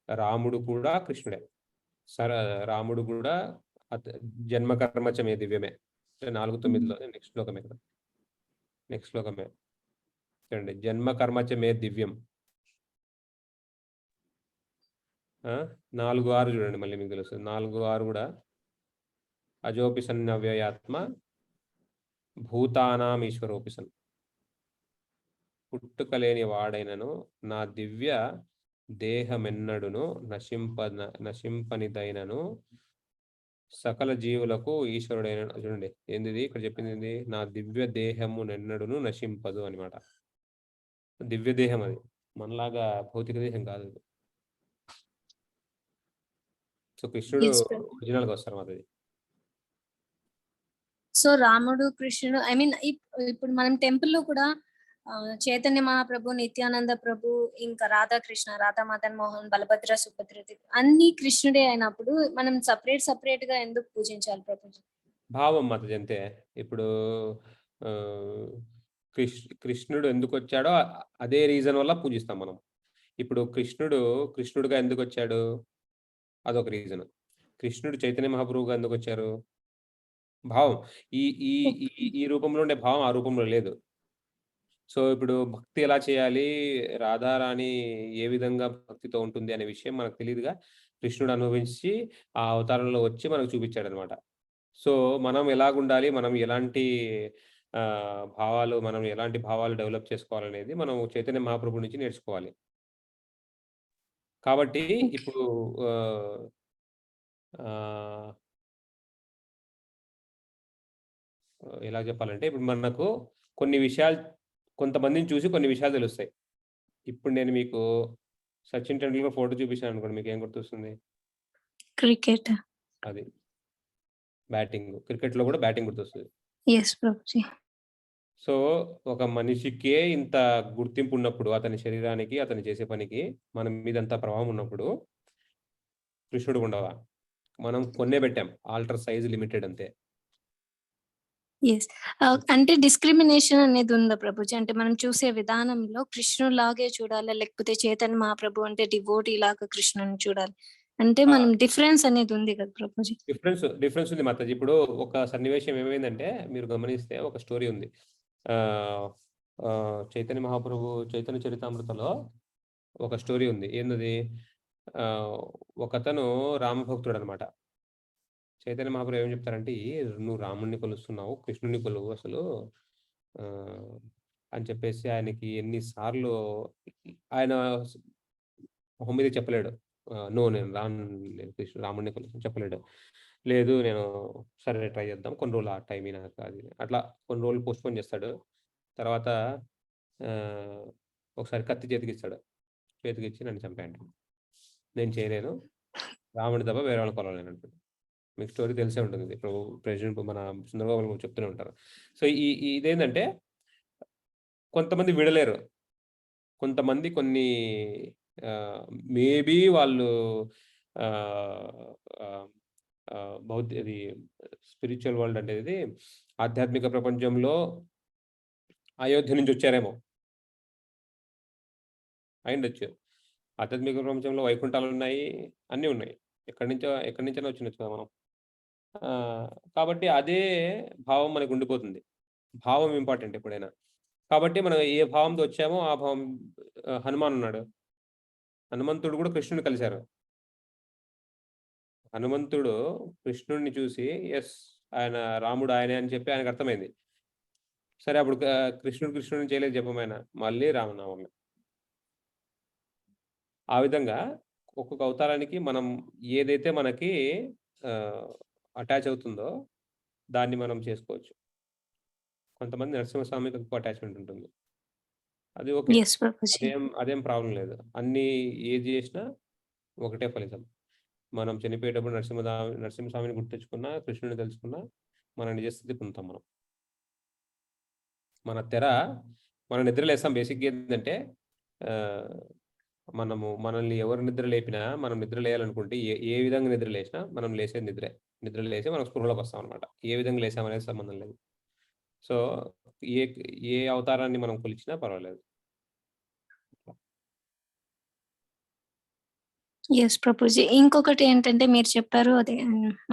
రాముడు కూడా కృష్ణుడే. రాముడు కూడా జన్మ కర్మచమే దివ్యమే. 4:9లో నెక్స్ట్ శ్లోకమే కదా. నెక్స్ట్ శ్లోకమే చూడండి, జన్మ కర్మచమే దివ్యం. 4:6 చూడండి, మళ్ళీ మీకు తెలుస్తుంది. 4:6 కూడా అజోపి సన్నవ్యయాత్మ భూతానాం ఈశ్వరోపిసన్. పుట్టుకలేని వాడైనను నా దివ్య దేహమెన్నడును నశింపనిదైనను సకల జీవులకు ఈశ్వరుడైన. చూడండి ఏంది ఇక్కడ చెప్పింది, నా దివ్య దేహము నెన్నడును నశింపదు అనమాట. దివ్య దేహం అది, మనలాగా భౌతిక దేహం కాదు. సో కృష్ణుడు ఒరిజినల్గా వస్తారు మాది. సో రాముడు కృష్ణుడు ఇప్పుడు మనం టెంపుల్లో కూడా చైతన్య మహాప్రభు, నిత్యానంద ప్రభు, ఇంకా రాధాకృష్ణ, రాధా మదన్ మోహన్, బలభద్ర, సుభద్ర అన్ని కృష్ణుడే అయినప్పుడు మనం సపరేట్ గా ఎందుకు పూజించాలి ప్రభుజీ? భావం మాతది అంతే. ఇప్పుడు కృష్ణుడు ఎందుకు వచ్చాడో అదే రీజన్ వల్ల పూజిస్తాం మనం. ఇప్పుడు కృష్ణుడుగా ఎందుకు వచ్చాడు, అదొక రీజన్. కృష్ణుడు చైతన్య మహాప్రభుగా ఎందుకు వచ్చారు, భావం. ఈ రూపంలో ఉండే భావం ఆ రూపంలో లేదు. సో ఇప్పుడు భక్తి ఎలా చేయాలి, రాధారాణి ఏ విధంగా భక్తితో ఉంటుంది అనే విషయం మనకు తెలియదుగా. కృష్ణుడు అనుభవించి ఆ అవతారంలో వచ్చి మనకు చూపించాడు అనమాట. సో మనం ఎలాగుండాలి, మనం ఎలాంటి భావాలు డెవలప్ చేసుకోవాలనేది మనం చైతన్య మహాప్రభు నుంచి నేర్చుకోవాలి. కాబట్టి ఇప్పుడు ఎలా చెప్పాలంటే, ఇప్పుడు మనకు కొన్ని విషయాలు, కొంతమందిని చూసి కొన్ని విషయాలు తెలుస్తాయి. ఇప్పుడు నేను మీకు సచిన్ టెండూల్కర్ ఫోటో చూపించాను అనుకోండి, మీకు ఏం గుర్తొస్తుంది? క్రికెట్. అది బ్యాటింగ్. క్రికెట్ లో కూడా బ్యాటింగ్ గుర్తొస్తుంది. సో ఒక మనిషికే ఇంత గుర్తింపు ఉన్నప్పుడు, అతని శరీరానికి, అతను చేసే పనికి మన మీద అంత ప్రభావం ఉన్నప్పుడు, కృష్ణుడు ఉండవా? మనం కొన్నే పెట్టాం, ఆల్టర్ సైజ్ లిమిటెడ్ అంతే. అంటే డిస్క్రిమినేషన్ అనేది ఉందా ప్రభుజీ? అంటే మనం చూసే విధానంలో కృష్ణుడు లాగే చూడాలి, లేకపోతే చైతన్య మహాప్రభు అంటే డివోటీ లాగా కృష్ణుని చూడాలి అంటే మనం డిఫరెన్స్ అనేది ఉంది కదా ప్రభుజీ? డిఫరెన్స్ ఉంది మాతాజీ. ఇప్పుడు ఒక సన్నివేశం ఏమైందంటే, మీరు గమనిస్తే ఒక స్టోరీ ఉంది. చైతన్య మహాప్రభు చైతన్య చరితామృతలో ఒక స్టోరీ ఉంది. ఏంటది? ఒకతను రామభక్తుడు అనమాట. చైతన్య మహాప్రభు ఏం చెప్తారంటే, నువ్వు రాముడిని కొలుస్తున్నావు, కృష్ణుని కొలువు అసలు అని చెప్పేసి ఆయనకి ఎన్నిసార్లు ఆయన మొహం మీద చెప్పలేడు, నేను రాముడిని కొలుస్తాను చెప్పలేడు. లేదు నేను సరే ట్రై చేద్దాం, కొన్ని రోజులు ఆ టైం నాకు అది అట్లా కొన్ని రోజులు పోస్ట్పోన్ చేస్తాడు. తర్వాత ఒకసారి కత్తి చేతికిస్తాడు. చేతికిచ్చి నన్ను చంపేయండి, నేను చేయలేను, రాముడి తప్ప వేరే వాళ్ళని కొలవలేను అంటాడు. మీకు స్టోరీ తెలిసే ఉంటుంది, ఇప్పుడు ప్రెసిడెంట్ మన సుందరబాబు గారు చెప్తూనే ఉంటారు. సో ఇదేంటంటే కొంతమంది విడలేరు, కొంతమంది కొన్ని మేబీ వాళ్ళు అది స్పిరిచువల్ వరల్డ్ అంటే ఇది ఆధ్యాత్మిక ప్రపంచంలో అయోధ్య నుంచి వచ్చారేమో, అయిండొచ్చు. ఆధ్యాత్మిక ప్రపంచంలో వైకుంఠాలు ఉన్నాయి, అన్నీ ఉన్నాయి, ఎక్కడి నుంచైనా వచ్చినచ్చు కదా మనం. కాబట్టి అదే భావం మనకు ఉండిపోతుంది. భావం ఇంపార్టెంట్ ఎప్పుడైనా. కాబట్టి మనం ఏ భావంతో వచ్చామో ఆ భావం. హనుమాన్ ఉన్నాడు, హనుమంతుడు కూడా కృష్ణుని కలిశారు. హనుమంతుడు కృష్ణుడిని చూసి ఎస్ ఆయన రాముడు ఆయనే అని చెప్పి ఆయనకు అర్థమైంది. సరే అప్పుడు కృష్ణుడిని చేయలేదు జపమైన, మళ్ళీ రామనామమే. ఆ విధంగా ఒక్కొక్క అవతారానికి మనం ఏదైతే మనకి అటాచ్ అవుతుందో దాన్ని మనం చేసుకోవచ్చు. కొంతమంది నరసింహస్వామికి ఎక్కువ అటాచ్మెంట్ ఉంటుంది, అది ఓకే, Yes, Prabhuji. అదేం ప్రాబ్లం లేదు. అన్ని ఏది చేసినా ఒకటే ఫలితం. మనం చనిపోయేటప్పుడు నరసింహస్వామిని గుర్తించుకున్నా, కృష్ణుని తెలుసుకున్నా మన నిజస్థితి పొందుతాం. మన నిద్రలేస్తాం. బేసిక్గా ఏంటంటే మనల్ని ఎవరు నిద్ర లేపినా, మనం నిద్ర లేయాలనుకుంటే ఏ విధంగా నిద్ర లేసినా మనం లేసేది నిద్ర లేసి మనం స్పృహలోకి వస్తాం అనమాట. ఏ విధంగా లేసామనేది సంబంధం లేదు. సో ఏ అవతారాన్ని మనం కొలిచినా పర్వాలేదు. ఎస్ ప్రభుజీ. ఇంకొకటి ఏంటంటే మీరు చెప్పారు అదే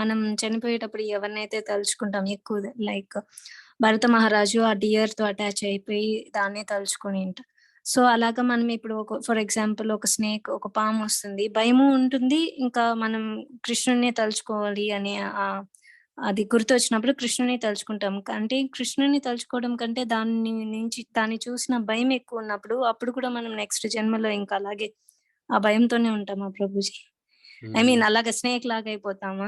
మనం చనిపోయేటప్పుడు ఎవరినైతే తలుచుకుంటాం ఎక్కువ, లైక్ భరత మహారాజు ఆ డియర్‌తో అటాచ్ అయిపోయి దాన్నే తలుచుకొని ఉంటా. సో అలాగా మనం ఇప్పుడు ఫర్ ఎగ్జాంపుల్ ఒక స్నేక్, ఒక పాము వస్తుంది, భయము ఉంటుంది. ఇంకా మనం కృష్ణుడినే తలుచుకోవాలి అని అది గుర్తొచ్చినప్పుడు కృష్ణుడిని తలుచుకుంటాం. అంటే కృష్ణుడిని తలుచుకోవడం కంటే దాన్ని చూసిన భయం ఎక్కువ ఉన్నప్పుడు అప్పుడు కూడా మనం నెక్స్ట్ జన్మలో ఇంకా అలాగే ఆ భయంతోనే ఉంటామా ప్రభుజీ? ఐ మీన్ అలాగా స్నేక్ లాగా అయిపోతామా?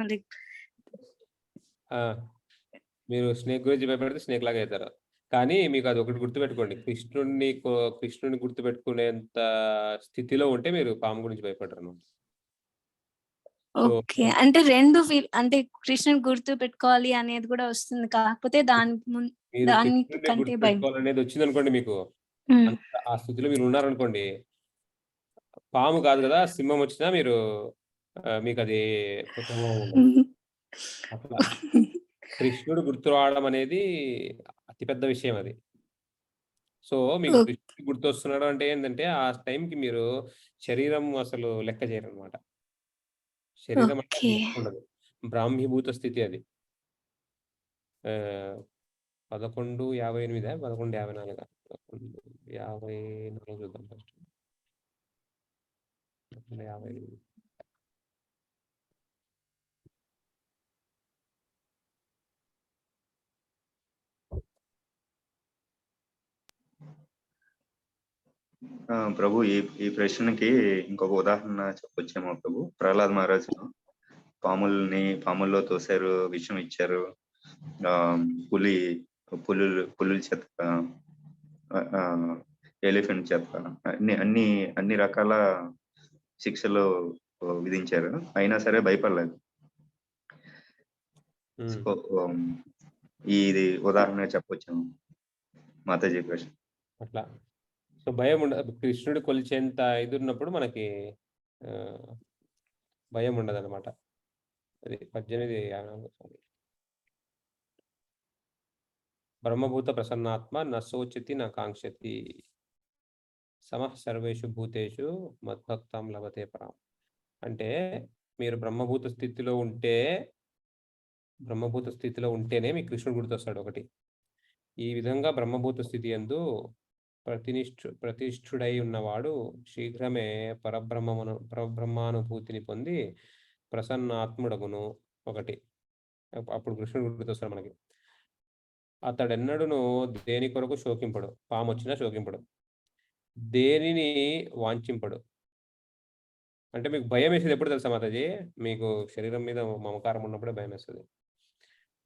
మీరు స్నేక్ గురించి భయపడితే స్నేక్ లాగా అవుతారు. కానీ మీకు అది ఒకటి గుర్తుపెట్టుకోండి, కృష్ణుడిని గుర్తుపెట్టుకునేంత స్థితిలో ఉంటే మీరు పాము గురించి భయపడరు. ఓకే. అంటే 2 అంటే కృష్ణుని గుర్తు పెట్టుకోవాలి అనేది కూడా వస్తుంది. కాకపోతే దానికంటే భయం అనేది వచ్చిందనుకోండి మీకు, ఆ స్థితిలో మీరు ఉన్నారనుకోండి, పాము కాదు కదా సింహం వచ్చినా మీకు అది అట్లా కృష్ణుడు గుర్తు రావడం అనేది అతిపెద్ద విషయం అది. సో మీకు కృష్ణుడు గుర్తు వస్తున్నాడు అంటే ఏంటంటే ఆ టైంకి మీరు శరీరం అసలు లెక్క చేయరు అనమాట. శరీరం అంటే ఉండదు, బ్రాహ్మీభూత స్థితి అది. 11:58 11:54 11:54 చూద్దాం ఫస్ట్. 11:55 ప్రభు ఈ ప్రశ్నకి ఇంకొక ఉదాహరణ చెప్పొచ్చేమో ప్రభు. ప్రహ్లాద్ మహారాజు పాముల్లో తోసారు, విషం ఇచ్చారు, పులుల చేత, ఎలిఫెంట్ చేత అన్ని రకాల శిక్షలు విధించారు, అయినా సరే భయపడలేదు. సో ఇది ఉదాహరణ చెప్పొచ్చాము మాతాజీ ప్రశ్న అట్లా. సో భయం ఉండదు, కృష్ణుడు కొలిచేంత ఇది ఉన్నప్పుడు మనకి భయం ఉండదు అనమాట. అది 18:54. బ్రహ్మభూత ప్రసన్నాత్మ నశోచతి నా కాంక్షతి సమః సర్వేషు భూతేషు మద్భక్తం లభతే పరాం. అంటే మీరు బ్రహ్మభూత స్థితిలో ఉంటేనే మీకు కృష్ణుడు గుర్తొస్తాడు ఒకటి. ఈ విధంగా బ్రహ్మభూత స్థితి యందు ప్రతిష్ఠుడై ఉన్నవాడు శీఘ్రమే పరబ్రహ్మానుభూతిని పొంది ప్రసన్నాత్ముడగును ఒకటి. అప్పుడు కృష్ణుడు గుర్తొస్తాడు మనకి. అతడెన్నడును దేని కొరకు శోకింపడు, పాము వచ్చినా శోకింపడు, దేనిని వాంఛింపడు. అంటే మీకు భయం వేసేది ఎప్పుడు తెలుసా మాతాజీ? మీకు శరీరం మీద మమకారం ఉన్నప్పుడే భయం వేస్తుంది.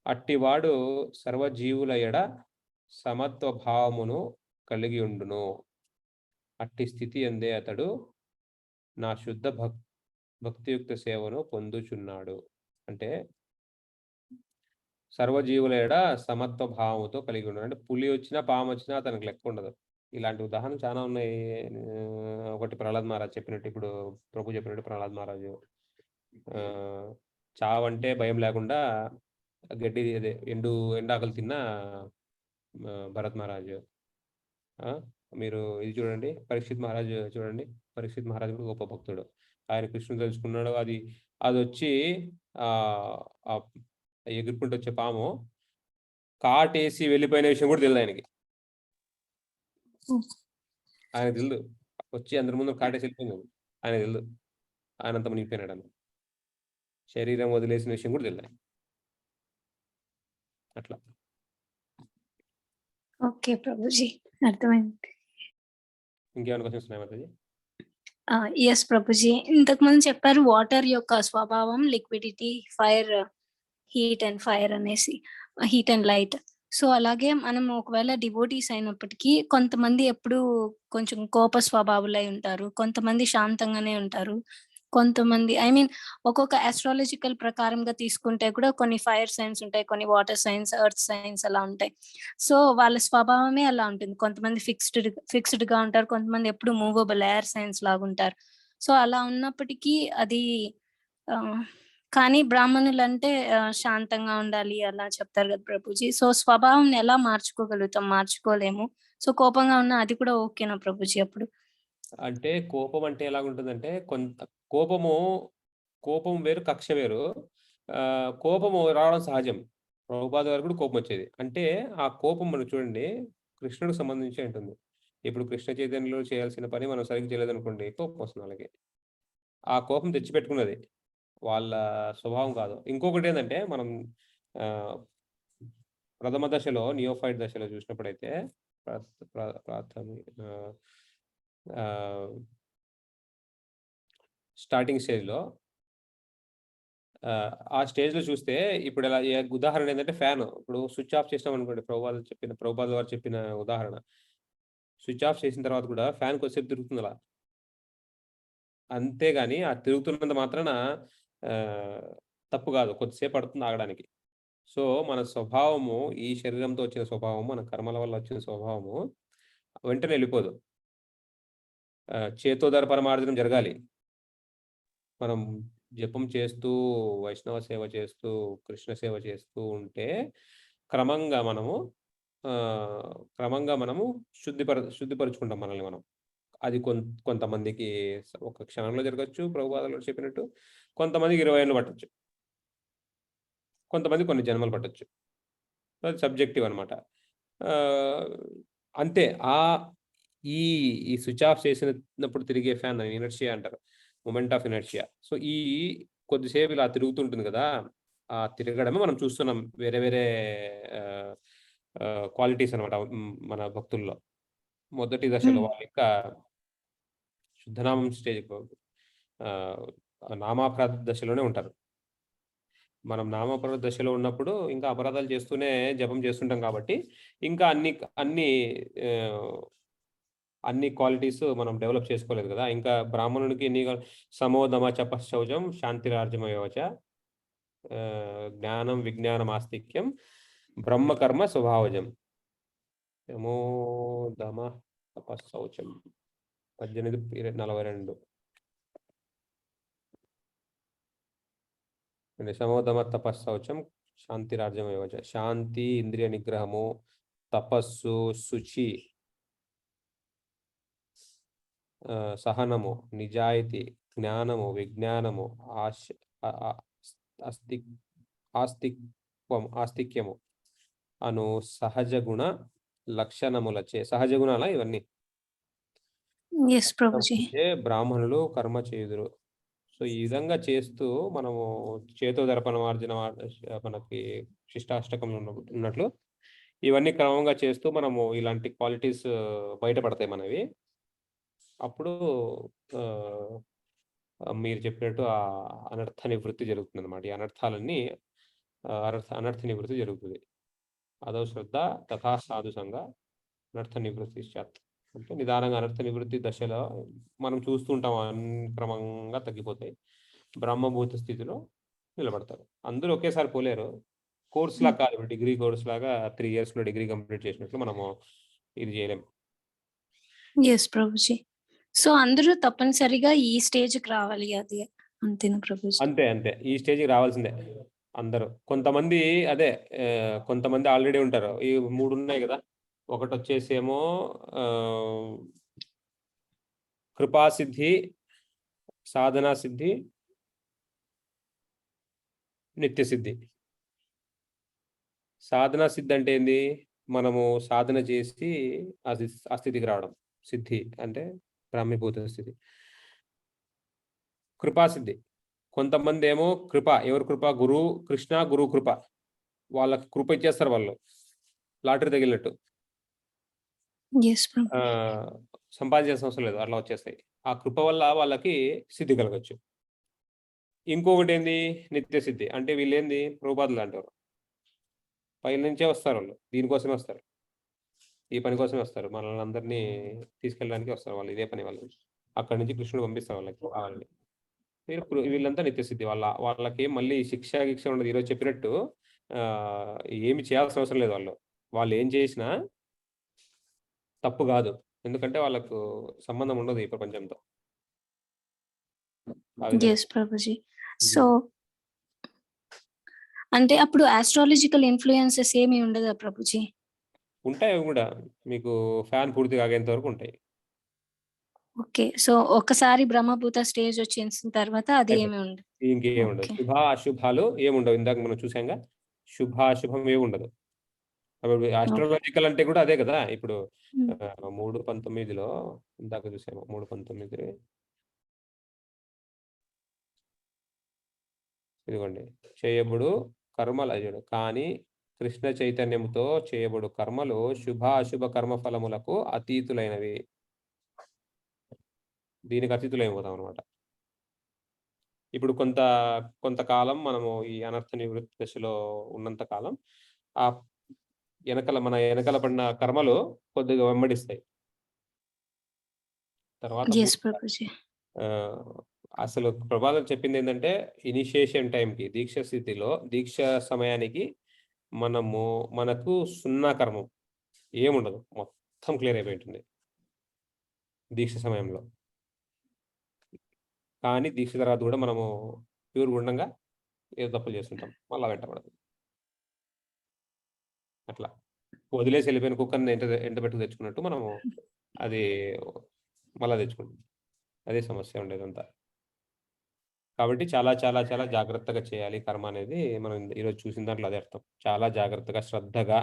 అట్టివాడు సర్వజీవుల ఎడ సమత్వ భావమును కలిగి ఉండును. అట్టి స్థితి అందే అతడు నా శుద్ధ భక్తియుక్త సేవను పొందుచున్నాడు. అంటే సర్వజీవుల ఎడ సమత్వ భావముతో కలిగి ఉన్నాడు. అంటే పులి వచ్చినా పాము వచ్చినా అతనికి లెక్క ఉండదు. ఇలాంటి ఉదాహరణలు చాలా ఉన్నాయి. ఒకటి ప్రహ్లాద్ మహారాజ్ చెప్పినట్టు, ఇప్పుడు ప్రభు చెప్పినట్టు ప్రహ్లాద్ మహారాజు చావంటే భయం లేకుండా గడ్డి అదే ఎండాకులు తిన్న భరత్ మహారాజు. మీరు ఇది చూడండి, పరీక్షిత్ మహారాజు చూడండి. పరీక్షిత్ మహారాజు కూడా గొప్ప భక్తుడు. ఆయన కృష్ణుడు తెలుసుకున్నాడు. అది వచ్చి ఎగురుకుంటూ వచ్చే పాము కాటేసి వెళ్ళిపోయిన విషయం కూడా తెలియదు ఆయనకి. ఆయన తెలియదు, వచ్చి అందరి ముందు కాటేసి వెళ్ళిపోయింది ఆయన తెలియదు. ఆయన అంత మునిగిపోయినాడు అన్న శరీరం వదిలేసిన విషయం కూడా తెలియదు. అట్లా. ఓకే ప్రభుజీ, అర్థమైంది. ఇంకేమైనా క్వశ్చన్స్ ఉన్నాయా మాతాజీ? ఎస్ ప్రభుజీ, ఇంతకు ముందు చెప్పారు వాటర్ యొక్క స్వభావం liquidity, fire heat and fire అనేసి, హీట్ అండ్ లైట్. సో అలాగే మనం ఒకవేళ డివోటీస్ అయినప్పటికీ కొంతమంది ఎప్పుడు కొంచెం కోప స్వభావులై ఉంటారు, కొంతమంది శాంతంగానే ఉంటారు, కొంతమంది ఒక్కొక్క ఆస్ట్రాలజికల్ ప్రకారంగా తీసుకుంటే కూడా కొన్ని ఫైర్ సైన్స్ ఉంటాయి, కొన్ని వాటర్ సైన్స్, ఎర్త్ సైన్స్ అలా ఉంటాయి. సో వాళ్ళ స్వభావమే అలా ఉంటుంది. కొంతమంది ఫిక్స్డ్ గా ఉంటారు, కొంతమంది ఎప్పుడు మూవబుల్ ఎయిర్ సైన్స్ లాగా ఉంటారు. సో అలా ఉన్నప్పటికీ అది కానీ బ్రాహ్మణులు అంటే శాంతంగా ఉండాలి అలా చెప్తారు కదా ప్రభుజీ. సో స్వభావం ఎలా మార్చుకోగలుగుతాం? మార్చుకోలేము. సో కోపంగా ఉన్నా అది కూడా ఓకేనా ప్రభుజీ అప్పుడు? అంటే కోపం అంటే ఎలాగుంటుందంటే, కొంత కోపం వేరు, కక్ష వేరు. కోపము రావడం సహజం. ప్రభుపాద గారు కూడా కోపం వచ్చేది. అంటే ఆ కోపం మనం చూడండి కృష్ణుడికి సంబంధించి ఉంటుంది. ఇప్పుడు కృష్ణ చైతన్యంలో చేయాల్సిన పని మనం సరిగ్గా చేయలేదనుకోండి, కోపం వస్తుంది వాళ్ళకి. ఆ కోపం తెచ్చిపెట్టుకున్నది, వాళ్ళ స్వభావం కాదు. ఇంకొకటి ఏంటంటే, మనం ప్రథమ దశలో నియోఫైట్ దశలో చూసినప్పుడైతే స్టార్టింగ్ స్టేజ్లో ఆ స్టేజ్లో చూస్తే ఇప్పుడు ఎలా ఉదాహరణ ఏంటంటే, ఫ్యాన్ ఇప్పుడు స్విచ్ ఆఫ్ చేసినాం అనుకోండి, ప్రభుపాద వారు చెప్పిన ఉదాహరణ. స్విచ్ ఆఫ్ చేసిన తర్వాత కూడా ఫ్యాన్ కొద్దిసేపు తిరుగుతుంది అలా, అంతేగాని ఆ తిరుగుతున్నంత మాత్రాన తప్పు కాదు, కొద్దిసేపు పడుతుంది ఆగడానికి. సో మన స్వభావము, ఈ శరీరంతో వచ్చిన స్వభావము, మన కర్మల వల్ల వచ్చిన స్వభావము వెంటనే వెళ్ళిపోదు. చేతోదర పరమార్జనం జరగాలి. మనం జపం చేస్తూ, వైష్ణవ సేవ చేస్తూ, కృష్ణ సేవ చేస్తూ ఉంటే క్రమంగా మనము శుద్ధిపరుచుకుంటాం మనల్ని మనం. అది కొంతమందికి ఒక క్షణంలో జరగచ్చు, ప్రభుపాదాలు చెప్పినట్టు. కొంతమందికి 20 ఏళ్ళు పట్టచ్చు, కొంతమంది కొన్ని జన్మలు పట్టచ్చు. అది సబ్జెక్టివ్ అనమాట. అంతే. ఈ స్విచ్ ఆఫ్ చేసినప్పుడు తిరిగే ఫ్యాన్ ఇనర్షియా అంటారు, మూమెంట్ ఆఫ్ ఇనర్షియా. సో ఈ కొద్దిసేపు ఇలా తిరుగుతుంటుంది కదా, ఆ తిరగడమే మనం చూస్తున్నాం. వేరే వేరే క్వాలిటీస్ అనమాట మన భక్తుల్లో. మొదటి దశలో వాళ్ళ యొక్క శుద్ధనామం స్టేజ్, నామాపరాధ దశలోనే ఉంటారు. మనం నామాపరాధ దశలో ఉన్నప్పుడు ఇంకా అపరాధాలు చేస్తూనే జపం చేస్తుంటాం కాబట్టి ఇంకా అన్ని క్వాలిటీస్ మనం డెవలప్ చేసుకోలేదు కదా. ఇంకా బ్రాహ్మణుడికి సమోదమ చపశౌచం శాంతిరార్జమయోచ జ్ఞానం విజ్ఞానం ఆస్తిక్యం బ్రహ్మకర్మ స్వభావజం. సమోదమ తపశౌచం 18:42. సమోదమ తపశౌచం శాంతిరార్జమయోచ. శాంతి, ఇంద్రియ నిగ్రహము, తపస్సు, శుచి, సహనము, నిజాయితీ, జ్ఞానము, విజ్ఞానము, ఆస్తిక్యము అను సహజ గుణ లక్షణములచే, సహజ గుణాల ఇవన్నీ బ్రాహ్మణులు కర్మ చేయుదురు. సో ఈ విధంగా చేస్తూ మనము చేతోదర్పణమార్జన, మనకి శిష్టాష్టకంలో ఉన్నట్లు ఇవన్నీ క్రమంగా చేస్తూ మనము ఇలాంటి క్వాలిటీస్ బయటపడతాయి మనవి. అప్పుడు మీరు చెప్పినట్టు ఆ అనర్థ నివృత్తి జరుగుతుంది అనమాట. ఈ అనర్థాలన్నీ అనర్థ నివృత్తి జరుగుతుంది. అదో శ్రద్ధ తథా సాధు సంఘ అనర్థ నివృత్తి. అంటే నిదానంగా అనర్థ నివృత్తి దశలో మనం చూస్తుంటాం క్రమంగా తగ్గిపోతాయి. బ్రహ్మభూత స్థితిలో నిలబడతారు. అందరూ ఒకేసారి పోలేరు. కోర్స్‌లా కాదు. ఇప్పుడు డిగ్రీ కోర్స్ లాగా 3 ఇయర్స్‌లో డిగ్రీ కంప్లీట్ చేసినట్లు మనము ఇది చేయలేం. యెస్ ప్రభుజీ. సో, అందరూ తప్పనిసరిగా ఈ స్టేజ్‌కి రావాలి అది. అంతేనా ప్రభుజీ? అంతే. అంతే. ఈ స్టేజ్‌కి రావాల్సిందే అందరూ. కొంతమంది అదే కొంతమంది ఆల్రెడీ ఉంటారు. ఈ 3 ఉన్నాయి గదా! ఒకటొచ్చేసేమో ఆహ్, కృపాసిద్ధి, సాధనా సిద్ధి, నిత్య సిద్ధి. సాధనా సిద్ధి అంటే ఏంది? మనము సాధన చేసి ఆ స్థితికి రావడం. సిద్ధి అంటే బ్రహ్మీభూత స్థితి. కృపాసిద్ధి. కొంతమందేమో కృప. ఎవరి కృప? గురువు కృష్ణ, గురువు కృప. వాళ్ళకి కృప ఇచ్చేస్తారు వాళ్ళు. లాటరీ తగిలినట్టు. యెస్ ప్రభు. సంపాదించాల్సిన అవసరం లేదు. అట్లా వచ్చేస్తాయి. ఆ కృప వల్ల వాళ్ళకి సిద్ధి కలగొచ్చు. ఇంకొకటేంది? నిత్య సిద్ధి. అంటే వీళ్ళేంది? ప్రభుపాదులు లాంటివారు. పైనుంచే వస్తారోళ్ళు. దీనికోసమే వస్తారు. ఈ పని కోసమే వస్తారు. మనల్ని అందరినీ తీసుకెళ్ళడానికి వస్తారు వాళ్ళు. ఇదే పని వాళ్ళు. అక్కడి నుంచి కృష్ణుడు పంపిస్తారు వాళ్ళని. వీళ్ళంతా నిత్య సిద్ధి. వాళ్ళకి మళ్ళీ గిక్ష ఉండదు. ఈరోజు చెప్పినట్టు ఏమి చేయాల్సిన అవసరం లేదు వాళ్ళు. వాళ్ళు ఏం చేసినా తప్పు గాదు. ఎందుకంటే వాళ్ళకు సంబంధం ఉండదు ఈ ప్రపంచంతో. ఆ విధంగా. యెస్ ప్రభుజీ. సో, అంటే అప్పుడు ఆస్ట్రాలజికల్ ఇన్‌ఫ్లూయెన్సెస్ ఏమి ఉండదా ప్రభుజీ? ఉంటాయి అవి గూడా. మీకు ఫ్యాన్ పూర్తిగా ఆగేంత వరకు ఉంటాయి. ఓకే. సో, ఒక్కసారి బ్రహ్మభూత స్టేజ్ వచ్చేసిన తర్వాత అది ఏమి ఉండదు. ఇంకేం ఉండదు. ఓకే. శుభ, అశుభాలు ఏముండవు. ఇందాక మనం చూసాంగా. శుభ, అశుభం ఏముండదు. అప్పుడు ఓకే. ఆస్ట్రాలజికల్ అంటే గూడా అదే గదా! ఇప్పుడు హ్మ్. 3:19లో ఇందాక చూసాము. 3:19 ఇదిగోండి. చేయబడు కర్మలు అయ్యుడు. కానీ కృష్ణ చైతన్యముతో చేయబడు కర్మలు శుభ, అశుభ కర్మ ఫలములకు అతీతులైనవి. దీనికి అతీతులైపోతామనమాట. ఇప్పుడు కొంతకాలం మనము ఈ అనర్థ నివృత్తి దశలో ఉన్నంత కాలం మన ఎనకాల పడిన కర్మలు కొద్దిగా వెంబడిస్తాయి. తర్వాత యెస్ ప్రభుజీ. అసలు ప్రభాతం చెప్పిందేంటంటే ఇనిషియేషన్ టైంకి దీక్ష స్థితిలో దీక్ష సమయానికి మనకు సున్నా కర్మం ఏముండదు. మొత్తం క్లియర్ అయిపోయి ఉంటుంది దీక్ష సమయంలో. కానీ దీక్ష తర్వాత కూడా మనము ప్యూర్‌గా ఉండంగా ఏదో తప్పులు చేస్తుంటాం. మళ్ళా వెంటపడదు. అట్లా. వదిలేసి వెళ్ళిపోయిన కుక్కని ఎండబెట్టుకు తెచ్చుకున్నట్టు మనము అది మళ్ళా తెచ్చుకుంటాం. అదే సమస్య ఉండేదంతా. కాబట్టి చాలా, చాలా, చాలా జాగ్రత్తగా చేయాలి కర్మ అనేది మనం ఈరోజు చూసిన దాంట్లో అదే అర్థం. చాలా జాగ్రత్తగా, శ్రద్ధగా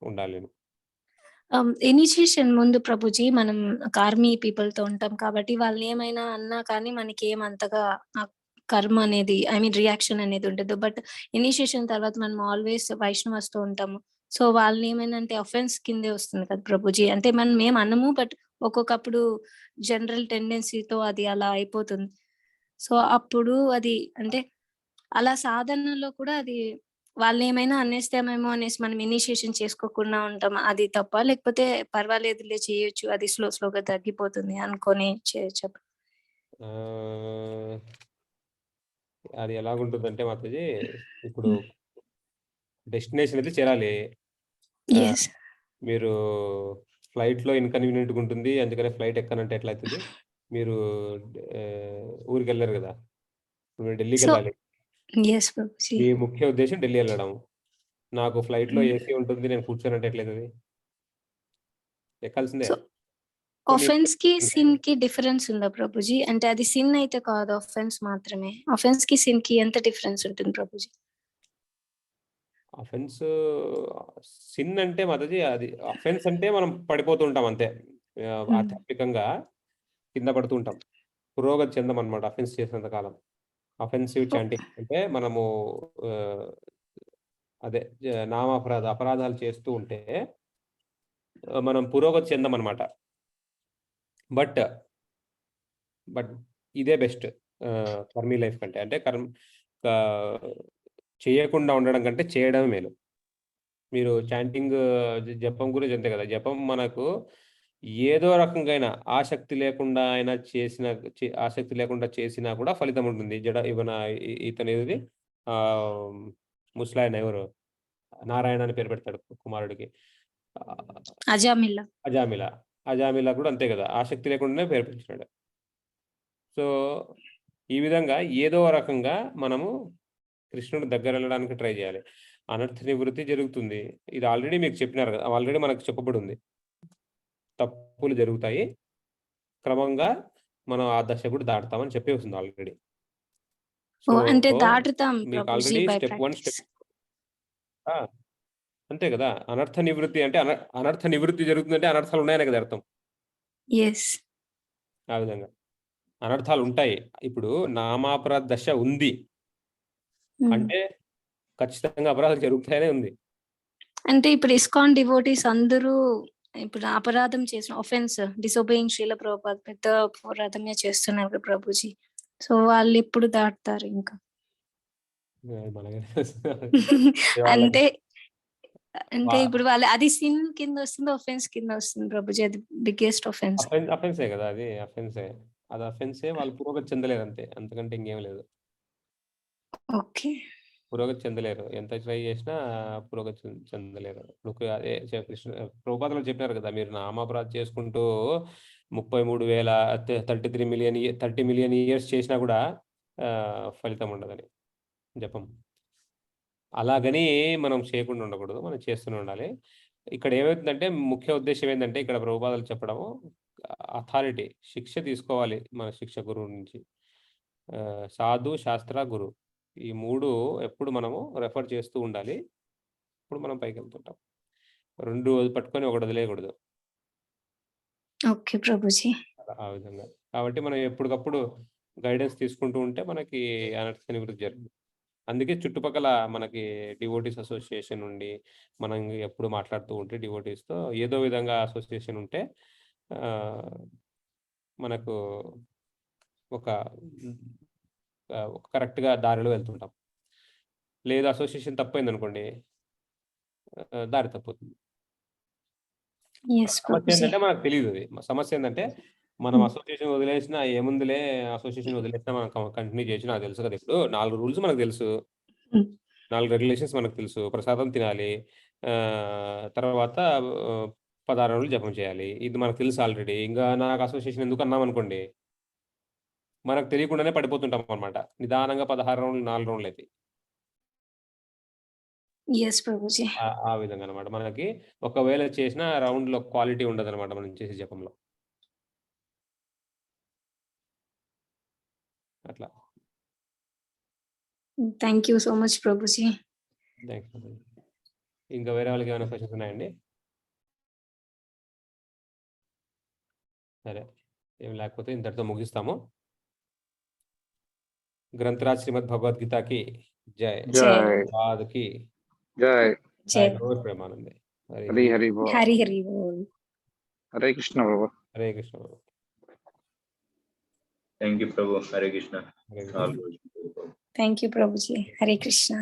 ఉండాలి. ఇనిషియేషన్ ముందు ప్రభుజీ మనం కార్మీ పీపుల్‌తో ఉంటాం కాబట్టి వాళ్ళేమైనా అన్నా కానీ మనకేం అంతగా కర్మ అనేది రియాక్షన్ అనేది ఉండదు. బట్ ఇనిషియేషన్ తర్వాత మనం ఆల్‌వేస్ వైష్ణవస్‌తో ఉంటాము. సో, వాళ్ళనేమైనా అంటే అఫెన్స్ కిందే వస్తుంది కదా ప్రభుజీ. అంటే మనం ఏం అనము. బట్ ఒక్కొక్కప్పుడు జనరల్ టెండెన్సీతో అది అలా అయిపోతుంది. సో, అప్పుడు అది అంటే అలా సాధనలో కూడా అది వాళ్ళేమైనా అనేస్తామేమో అనేసి మనం ఇనిషియేషన్ చేసుకోకుండా ఉంటాం. అది తప్పా? లేకపోతే పర్వాలేదులే చేయొచ్చు. అది స్లోగా తగ్గిపోతుంది అనుకోని చేయొచ్చా? ఆహ్, అది ఎలాగుంటుందంటే మాతాజీ ఇప్పుడు డెస్టినేషన్ అయితే చేరాలి. యెస్. మీరు ఫ్లైట్‌లో ఇన్‌కన్వీనియంట్‌గా ఉంటుంది. అందుకనే ఫ్లైట్ ఎక్కనంటే ఎట్లా అయితది? మీరు ఊరికెళ్లరు గదా! మీరు సో ఢిల్లీకెళ్ళాలి. యెస్ ప్రభుజీ. మీ ముఖ్య ఉద్దేశ్యం ఢిల్లీ ఎళ్ళడం. నాకు ఫ్లైట్‌లో హ్మ్. ఏసీ ఉంటుంది. నేను కూర్చోనంటే ఎట్లయితది? ఎక్కాల్సిందే. సో కొన్ని ఆఫెన్స్‌కి, ఉంటాయి. సిన్‌కి డిఫరెన్స్ ఉందా ప్రభుజీ? అంటే అది సిన్ అయితే కాదు ఆఫెన్స్ మాత్రమే. ఆఫెన్స్‌కి, సిన్‌కి ఎంత డిఫరెన్స్ ఉంటుంది ప్రభుజీ? అఫెన్స్ సిన్ అంటే మాతాజీ అది అఫెన్స్ అంటే మనం పడిపోతూ ఉంటాం అంతే. హ్మ్. ఆధ్యాత్మికంగా కింద పడుతూ ఉంటాం. పురోగతి చెందమనమాట అఫెన్స్ చేసినంత కాలం. అఫెన్సివ్ ఓహ్! చాంటింగ్ అంటే మనము ఆహ్, అదే అపరాధాలు చేస్తూ ఉంటే మనం పురోగతి చెందమనమాట. బట్, బట్ ఇదే బెస్ట్ ఫర్ మీ లైఫ్ కంటే. అంటే ఆహ్, చేయకుండా ఉండడం కంటే చేయడమే మేలు. మీరు చాంటింగ్ జపం గురించి అంతే కదా, జపం మనకు ఏదో రకంగా అయినా ఆసక్తి లేకుండా అయినా ఆసక్తి లేకుండా చేసినా కూడా ఫలితం ఉంటుంది. ఇవన ఇతను ఏది ముసలాయన ఎవరు, నారాయణ అని పేరు పెడతాడు కుమారుడికి, అజామిల్లా. అజామిలా కూడా అంతే కదా, ఆసక్తి లేకుండానే పేరు పెట్టినాడు. సో ఈ విధంగా ఏదో రకంగా మనము కృష్ణుడి దగ్గర వెళ్ళడానికి ట్రై చేయాలి. అనర్థ నివృత్తి జరుగుతుంది. ఇది ఆల్రెడీ మీకు చెప్పినారు కదా, ఆల్రెడీ మనకు చెప్పబడి ఉంది. తప్పులు జరుగుతాయి, క్రమంగా మనం ఆ దశ కూడా దాటుతామని చెప్పి వస్తుంది ఆల్రెడీ. అంటే దాటుతాం మీకు ఆల్రెడీ స్టెప్ 1 స్టెప్ అంతే కదా. అనర్థ నివృత్తి అంటే అనర్థ నివృత్తి జరుగుతుందంటే అనర్థాలు ఉన్నాయనే కదా అర్థం. ఆ విధంగా అనర్థాలు ఉంటాయి. ఇప్పుడు నామాపరాధ దశ ఉంది అంటే ఖచ్చితంగా అపరాధం జరుగుతాయనే ఉంది. అంటే ఇప్పుడు ఇస్కాన్ డివోటీస్ అందరూ ఇప్పుడు అపరాధం చేసిన ఆఫెన్స్ డిసోబేయింగ్ శ్రీల ప్రభుపాద పెద్ద అపరాధమే చేస్తున్నారు ప్రభుజీ. సో వాళ్ళు ఎప్పుడు దాటుతారు ఇంకా? అంటే ఇప్పుడు వాళ్ళు అది సిన్ కింద వస్తుంది, ఆఫెన్స్ కింద వస్తుంది ప్రభుజీ. అది బిగ్గెస్ట్ ఆఫెన్స్. అఫెన్సే కదా, అది అఫెన్సే. అది అఫెన్సే. వాళ్ళు పురోగతి చెందలేరు అంతే, అంతకంటే ఇంకేం లేదు. ఓకే, పురోగతి చెందలేరు. ఎంత ట్రై చేసినా పురోగతి చెందలేరు. ఇప్పుడు అదే కృష్ణ ప్రభుపాదలో చెప్పినారు కదా, మీరు నామాపరాధం చేసుకుంటూ 30 మిలియన్ ఇయర్స్ చేసినా కూడా ఫలితం ఉండదని జపం. అలాగని మనం చేయకుండా ఉండకూడదు, మనం చేస్తూనే ఉండాలి. ఇక్కడ ఏమవుతుందంటే ముఖ్య ఉద్దేశం ఏంటంటే, ఇక్కడ ప్రభుపాదాలు చెప్పడము అథారిటీ, శిక్ష తీసుకోవాలి మన శిక్ష గురువు నుంచి. సాధు, శాస్త్ర, గురు, ఈ 3 ఎప్పుడు మనము రెఫర్ చేస్తూ ఉండాలి. ఇప్పుడు మనం పైకి వెళ్తుంటాం. 2 పట్టుకొని ఒకటి వదిలేయకూడదు. ఓకే ప్రభుజీ. ఆ విధంగా కాబట్టి మనం ఎప్పటికప్పుడు గైడెన్స్ తీసుకుంటూ ఉంటే మనకి అనర్థ నివృత్తి జరుగుతుంది. అందుకే చుట్టుపక్కల మనకి డివోటీస్ అసోసియేషన్ ఉండి మనం ఎప్పుడు మాట్లాడుతూ ఉంటే డివోటీస్తో ఏదో విధంగా అసోసియేషన్ ఉంటే మనకు ఒక కరెక్ట్గా దారిలో వెళ్తుంటాం. లేదా అసోసియేషన్ తప్పైంది అనుకోండి, దారి తప్పుతుంది. సమస్య ఏంటంటే మనకు తెలియదు. అది సమస్య ఏంటంటే మనం అసోసియేషన్ వదిలేసినా ఏముందిలే, అసోసియేషన్ వదిలేసినా మనం కంటిన్యూ చేసి, నాకు తెలుసు కదా, ఇప్పుడు 4 రూల్స్ మనకు తెలుసు, 4 రెగ్యులేషన్స్ మనకు తెలుసు. ప్రసాదం తినాలి, తర్వాత 16 రోజులు జపం చేయాలి, ఇది మనకు తెలుసు ఆల్రెడీ. ఇంకా నాకు అసోసియేషన్ ఎందుకు అన్నాం అనుకోండి, మనకు తెలియకుండానే పడిపోతుంటాం అనమాట. నిదానంగా 16 రౌండ్లు 4 రౌండ్లు అయితే ఆ విధంగా అనమాట. మనకి ఒకవేళ చేసిన రౌండ్లో క్వాలిటీ ఉండదు అనమాట మనం చేసే జపంలో. అట్లా. Thank you so much Prabhuji. ఇంకా వేరే వాళ్ళకి ఏమైనా క్వశ్చన్స్ ఉన్నాయండి? సరే, ఏం లేకపోతే ఇంతటితో ముగిస్తాము. గ్రంథరాజ్ శ్రీమద్ భగవద్గీతకి జై, పాదకి జై, ప్రేమానందే. హరి హరి బోల్. హరి హరి బోల్. హరే కృష్ణ ప్రభు. హరే కృష్ణ ప్రభు. థ్యాంక్ యూ ప్రభు. హరే కృష్ణ. థ్యాంక్ యూ ప్రభుజీ. హరే కృష్ణ.